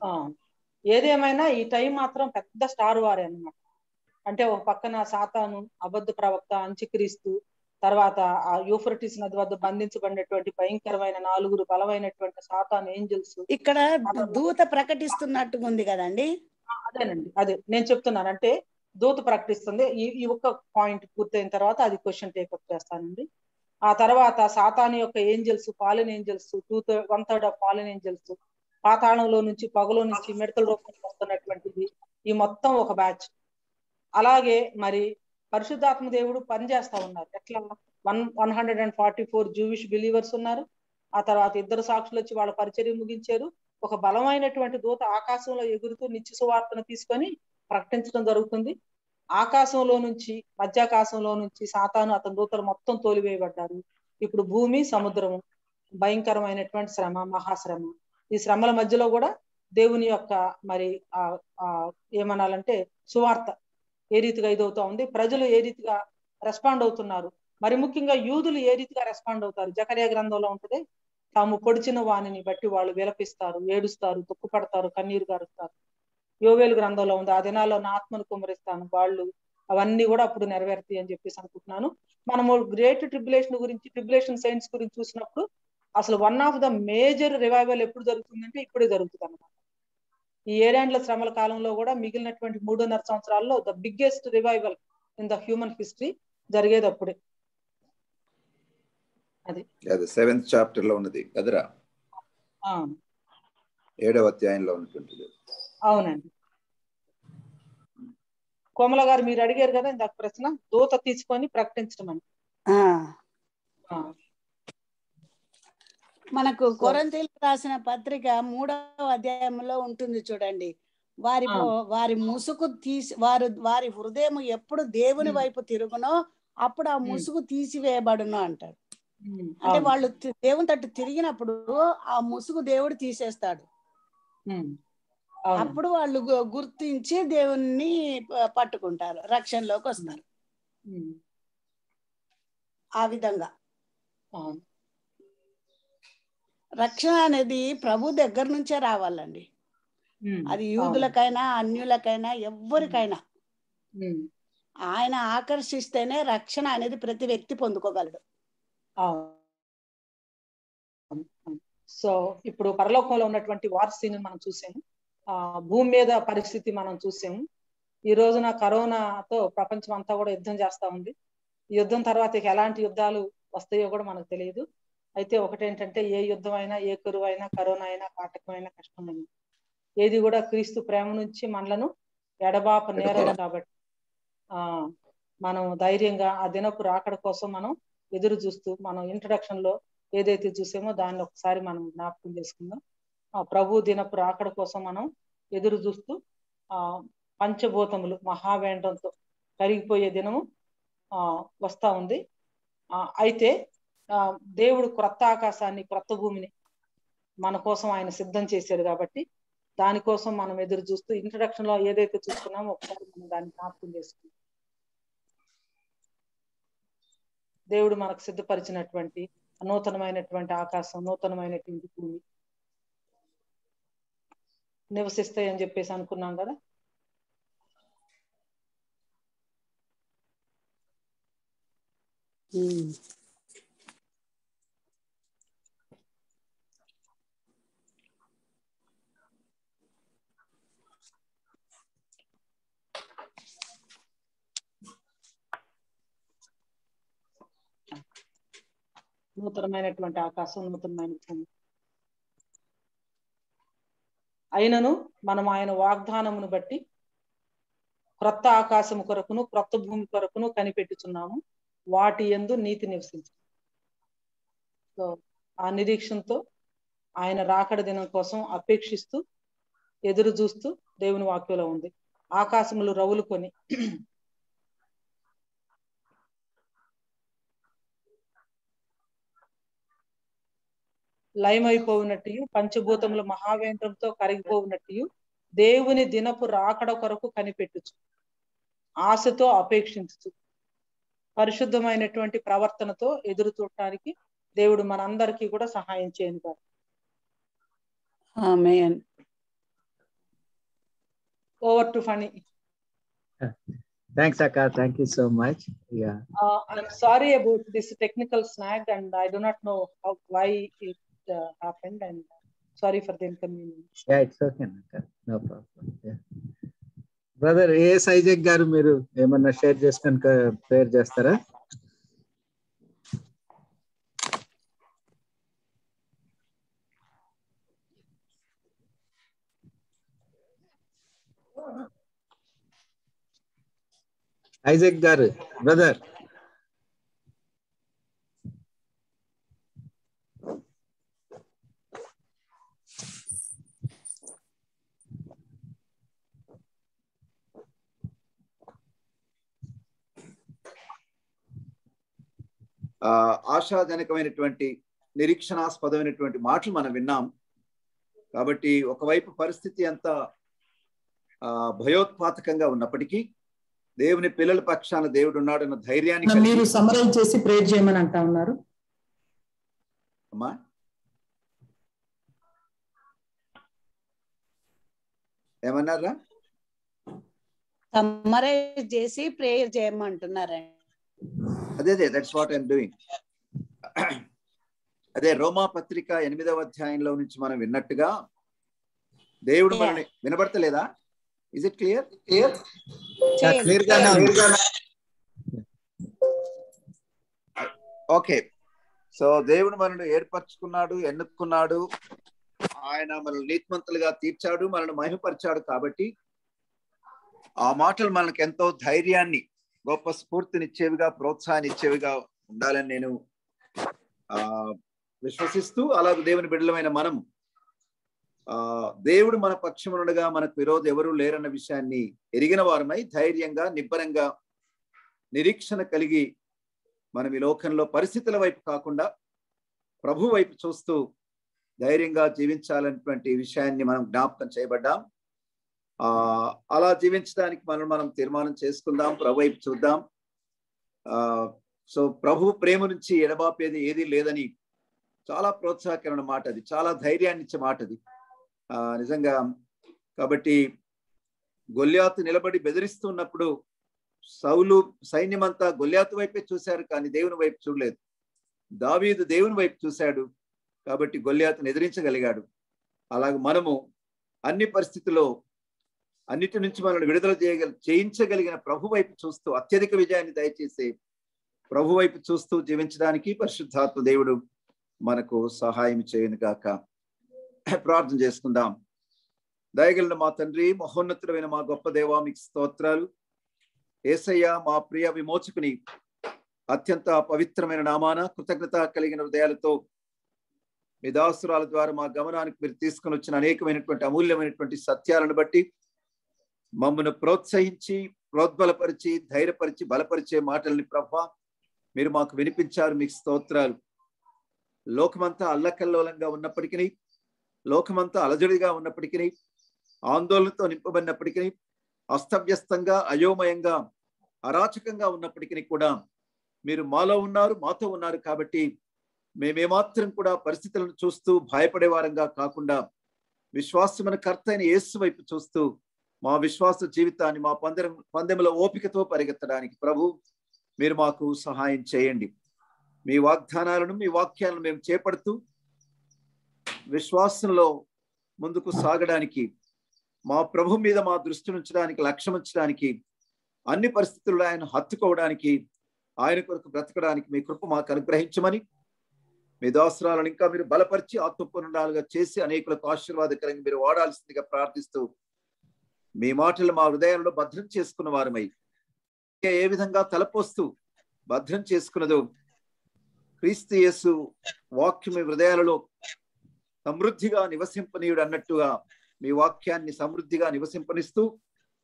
S14: ఏదేమైనా ఈ టైం మాత్రం పెద్ద స్టార్ వారే అన్నమాట. అంటే ఒక పక్కన సాతాను, అబద్ధ ప్రవక్త, అంత్యక్రీస్తు, తర్వాత ఆ యూఫ్రటీస్ నది వద్ద బంధించబడినటువంటి భయంకరమైన 4 బలమైనటువంటి సాతాను ఏంజల్స్.
S2: ఇక్కడ దూత ప్రకటిస్తున్నట్టుగా ఉంది కదండి.
S14: అదేనండి, అదే నేను చెప్తున్నాను. అంటే దూత ప్రకటిస్తుంది. ఈ ఒక్క పాయింట్ పూర్తయిన తర్వాత అది క్వశ్చన్ టేకప్ చేస్తానండి. ఆ తర్వాత సాతాను యొక్క angels, fallen angels, 1/3 of fallen angels, పాతాళంలో నుంచి పగలో నుంచి మిడతల రూపంలో వస్తున్నటువంటిది, ఈ మొత్తం ఒక బ్యాచ్. అలాగే మరి పరిశుద్ధాత్మ దేవుడు పనిచేస్తా ఉన్నారు. ఎట్లా 144 జూవిష్ బిలీవర్స్ ఉన్నారు. ఆ తర్వాత 2 సాక్షులు వచ్చి వాళ్ళ పరిచర్య ముగించారు. ఒక బలమైనటువంటి దూత ఆకాశంలో ఎగురుతూ నిత్య సువార్తను తీసుకొని ప్రకటించడం జరుగుతుంది. ఆకాశంలో నుంచి, మధ్యాకాశంలో నుంచి సాతాను అతని దూతలు మొత్తం తోలివేయబడ్డారు. ఇప్పుడు భూమి, సముద్రము భయంకరమైనటువంటి శ్రమ, మహాశ్రమ. ఈ శ్రమల మధ్యలో కూడా దేవుని యొక్క మరి ఏమనాలంటే సువార్త ఏ రీతిగా ఇదవుతా ఉంది, ప్రజలు ఏ రీతిగా రెస్పాండ్ అవుతున్నారు, మరి ముఖ్యంగా యూదులు ఏ రీతిగా రెస్పాండ్ అవుతారు. జకర్యా గ్రంథంలో ఉంటుంది, తాము పొడిచిన వాణిని బట్టి వాళ్ళు విలపిస్తారు, ఏడుస్తారు, దుఃఖపడతారు, కన్నీరు గారుస్తారు. యోవేలు గ్రంథంలో ఉంది, ఆ దినాల్లో నా ఆత్మను కుమ్మరిస్తాను, వాళ్ళు అవన్నీ కూడా అప్పుడు నెరవేరుతాయి అని చెప్పేసి అనుకుంటున్నాను. మనము గ్రేట్ ట్రిబ్యులేషన్ గురించి, ట్రిబ్యులేషన్ సైన్స్ గురించి చూసినప్పుడు అసలు one of the major revival ఎప్పుడు జరుగుతుందంటే ఇప్పుడే జరుగుతుంది అన్నమాట. ఈ 7 ఏండ్ల శ్రమల కాలంలో కూడా మిగిలినటువంటి 3.5 సంవత్సరాల్లో the biggest revival in the human history జరిగేది అప్పుడే. అది
S13: 7th చాప్టర్ లో ఉన్నది కదరా, 7వ అధ్యాయంలో ఉన్నటువంటిది.
S14: అవునండి. కోమల గారు మీరు అడిగారు కదా ఇందాక ప్రశ్న, దూత తీసుకొని ప్రకటించడం అని.
S2: మనకు కొరింథీయులకు రాసిన పత్రిక 3వ అధ్యాయంలో ఉంటుంది చూడండి. వారి ముసుగు తీసి వారి హృదయం ఎప్పుడు దేవుని వైపు తిరుగునో అప్పుడు ఆ ముసుగు తీసివేయబడును అంటాడు. అంటే వాళ్ళు దేవుని తట్టు తిరిగినప్పుడు ఆ ముసుగు దేవుడు తీసేస్తాడు. అప్పుడు వాళ్ళు గుర్తించి దేవుణ్ణి పట్టుకుంటారు, రక్షణలోకి వస్తారు. ఆ విధంగా రక్షణ అనేది ప్రభు దగ్గర నుంచే రావాలండి. అది యూదులకైనా అన్యులకైనా ఎవ్వరికైనా ఆయన ఆకర్షిస్తేనే రక్షణ అనేది ప్రతి వ్యక్తి పొందుకోగలడు.
S14: సో ఇప్పుడు పరలోకంలో ఉన్నటువంటి వార్ సీన్ మనం చూసాము, భూమి మీద పరిస్థితి మనం చూసాము. ఈ రోజున కరోనాతో ప్రపంచం అంతా కూడా యుద్ధం చేస్తా ఉంది. ఈ యుద్ధం తర్వాత ఎలాంటి యుద్ధాలు వస్తాయో కూడా మనకు తెలియదు. అయితే ఒకటేంటంటే ఏ యుద్ధం అయినా, ఏ కరువు అయినా, కరోనా అయినా, కాటకమైన, కష్టమైన, ఏది కూడా క్రీస్తు ప్రేమ నుంచి మనలను ఎడబాప నేరదు. కాబట్టి మనం ధైర్యంగా ఆ దినపు రాకడ కోసం మనం ఎదురు చూస్తూ, మనం ఇంట్రడక్షన్ లో ఏదైతే చూసామో దాన్ని ఒకసారి మనం జ్ఞాపకం చేసుకుందాం. ప్రభు దినపు రాకడ కోసం మనం ఎదురు చూస్తూ పంచభూతములు మహావేండంతో కరిగిపోయే దినము వస్తా ఉంది. అయితే దేవుడు క్రొత్త ఆకాశాన్ని, క్రొత్త భూమిని మన కోసం ఆయన సిద్ధం చేశారు. కాబట్టి దానికోసం మనం ఎదురు చూస్తూ ఇంట్రడక్షన్ లో ఏదైతే చూసుకున్నామో ఒకసారి మనం దాన్ని జ్ఞాపకం చేసుకుంటాం. దేవుడు మనకు సిద్ధపరిచినటువంటి నూతనమైనటువంటి ఆకాశం, నూతనమైనటువంటి భూమి నివసిస్తాయి అని చెప్పేసి అనుకున్నాం కదా. నూతనమైనటువంటి ఆకాశం, నూతనమైన భూమి. అయినను మనం ఆయన వాగ్దానమును బట్టి క్రొత్త ఆకాశము కొరకును క్రొత్త భూమి కొరకును కనిపెట్టుచున్నాము, వాటి యందు నీతి నివసించు. సో ఆ నిరీక్షణతో ఆయన రాకడ దినం కోసం అపేక్షిస్తూ ఎదురు చూస్తూ దేవుని వాక్యంలో ఉంది. ఆకాశములు రవులుకొని లయమైపోవునట్టు, పంచభూతములు మహావేంద్రంతో కరిగిపోవునట్టు దేవుని దినపు రాకడ కొరకు కనిపెట్టుచు, ఆశతో అపేక్షించు, పరిశుద్ధమైనటువంటి ప్రవర్తనతో ఎదురు చూడటానికి దేవుడు మనందరికీ కూడా సహాయం చేయను కాదు.
S2: Amen.
S14: Over to Phani.
S11: Thanks, Akka. Thank you so much. Yeah.
S14: I'm sorry about this technical snag, and I do not know why it happened, and sorry for the inconvenience.
S11: Yeah, it's okay, Akka. No problem. Yeah. Brother A.S. Isaac garu, మీరు ఏమన్నా share చేసుకొని prayer చేస్తారా? Isaac గారు, brother.
S13: ఆశాజనకమైనటువంటి నిరీక్షణాస్పదమైనటువంటి మాటలు మనం విన్నాం. కాబట్టి ఒకవైపు పరిస్థితి అంతా భయోత్పాతకంగా ఉన్నప్పటికీ దేవుని పిల్లల పక్షాన దేవుడు ఉన్నాడన్న ధైర్యాన్ని
S1: మీరు సమరైజ్ చేసి ప్రేయర్ చేయమని అంటా ఉన్నారు.
S13: అమ్మా ఏమన్నారా?
S2: సమ్మరైజ్ చేసి ప్రేయర్ చేయమంటున్నారండి.
S13: అదే దట్స్ వాట్ ఐఎమ్ డూయింగ్. అదే రోమా పత్రిక 8వ అధ్యాయంలో నుంచి మనం విన్నట్టుగా దేవుడు మనల్ని వినబడతలేదా? Is it clear? Okay. So దేవుడు మనల్ని ఏర్పరచుకున్నాడు, ఎన్నుకున్నాడు, ఆయన మనల్ని నీతిమంతులుగా తీర్చాడు, మనల్ని మహిమపరిచాడు. కాబట్టి ఆ మాటలు మనకు ఎంతో ధైర్యాన్ని, గొప్ప స్ఫూర్తినిచ్చేవిగా, ప్రోత్సాహాన్ని ఇచ్చేవిగా ఉండాలని నేను విశ్వసిస్తూ, అలాగే దేవుని బిడ్డలమైన మనం దేవుడు మన పక్షమునుగా మనకు విరోధి ఎవరు లేరన్న విషయాన్ని ఎరిగిన వారమై ధైర్యంగా, నిబ్బరంగా, నిరీక్షణ కలిగి మనం ఈ లోకంలో పరిస్థితుల వైపు కాకుండా ప్రభు వైపు చూస్తూ ధైర్యంగా జీవించాలనేటువంటి విషయాన్ని మనం జ్ఞాపకం చేయబడ్డాం. అలా జీవించడానికి మనం తీర్మానం చేసుకుందాం, ప్రభు వైపు చూద్దాం. సో ప్రభు ప్రేమ నుంచి ఎడబాపేది ఏది లేదని చాలా ప్రోత్సాహకరమైన మాట అది, చాలా ధైర్యాన్ని ఇచ్చే మాట అది నిజంగా. కాబట్టి గొల్యాతు నిలబడి బెదిరిస్తున్నప్పుడు సౌలు సైన్యమంతా గొల్యాతు వైపే చూశారు, కానీ దేవుని వైపు చూడలేదు. దావీదు దేవుని వైపు చూశాడు, కాబట్టి గొల్యాతును ఎదిరించగలిగాడు. అలాగే మనము అన్ని పరిస్థితుల్లో అన్నిటి నుంచి మనల్ని విడుదల చేయించగలిగిన ప్రభు వైపు చూస్తూ అత్యధిక విజయాన్ని దయచేసి ప్రభు వైపు చూస్తూ జీవించడానికి పరిశుద్ధాత్మ దేవుడు మనకు సహాయం చేయను గాక. ప్రార్థన చేసుకుందాం. దయగలిగిన మా తండ్రి, మహోన్నతుడైన మా గొప్ప దేవా, మీకు స్తోత్రాలు. యేసయ్య, మా ప్రియ విమోచకుని అత్యంత పవిత్రమైన నామాన కృతజ్ఞత కలిగిన హృదయాలతో మీ దాసురాల ద్వారా మా గమనానికి మీరు తీసుకొని వచ్చిన అనేకమైనటువంటి అమూల్యమైనటువంటి సత్యాలను బట్టి మమ్మల్ని ప్రోత్సహించి, ప్రోద్బలపరిచి, ధైర్యపరిచి, బలపరిచే మాటల్ని ప్రభా మీరు మాకు వినిపించారు. మీకు స్తోత్రాలు. లోకమంతా అల్లకల్లోలంగా ఉన్నప్పటికీ, లోకమంతా అలజడిగా ఉన్నప్పటికీ, ఆందోళనతో నింపబడినప్పటికీ, అస్తవ్యస్తంగా, అయోమయంగా, అరాచకంగా ఉన్నప్పటికీ కూడా మీరు మాలో ఉన్నారు, మాతో ఉన్నారు కాబట్టి మేమేమాత్రం కూడా పరిస్థితులను చూస్తూ భయపడే వారంగా కాకుండా విశ్వాసమైన కర్త అయిన యేసు వైపు చూస్తూ మా విశ్వాస జీవితాన్ని మా పందెంలో ఓపికతో పరిగెత్తడానికి ప్రభు మీరు మాకు సహాయం చేయండి. మీ వాగ్దానాలను, మీ వాక్యాలను మేము చేపడుతూ విశ్వాసంలో ముందుకు సాగడానికి, మా ప్రభు మీద మా దృష్టి ఉంచడానికి, లక్ష్యం ఉంచడానికి, అన్ని పరిస్థితుల్లో ఆయన హత్తుకోవడానికి, ఆయన కొరకు బ్రతకడానికి మీ కృప మాకు అనుగ్రహించమని, మీ దాసరాలను ఇంకా మీరు బలపరిచి ఆత్మపూర్ణాలుగా చేసి అనేకులకు ఆశీర్వాదకరంగా మీరు వాడాల్సిందిగా ప్రార్థిస్తూ, మీ మాటలు మా హృదయాలలో భద్రం చేసుకున్న వారమై ఏ విధంగా తలపోస్తూ భద్రం చేసుకున్నదో క్రీస్తు యేసు వాక్యం మీ హృదయాలలో సమృద్ధిగా నివసింపనీయుడు అన్నట్టుగా మీ వాక్యాన్ని సమృద్ధిగా నివసింపనిస్తూ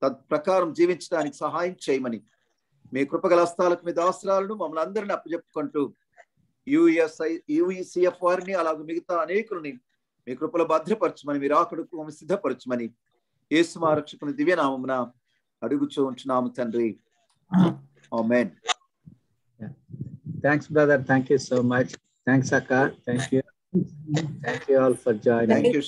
S13: తత్ప్రకారం జీవించడానికి సహాయం చేయమని మీ కృపగల హస్తాలకు మీ దాసరాలను మమ్మల్ని అందరిని అప్పచెప్పుకుంటూ యుఈసిఎఫ్ వారిని అలాగే మిగతా అనేకులని మీ కృపలో భద్రపరచమని, మీరు ఆకడుకు సిద్ధపరచమని యేసు మా రక్షకుని దివ్యనామమున అడుగుచూ ఉంటున్నాము తండ్రి. ఆమేన్.
S11: Thanks brother, thank you so much. Thanks Akka, thank you all for joining.
S13: Thank you.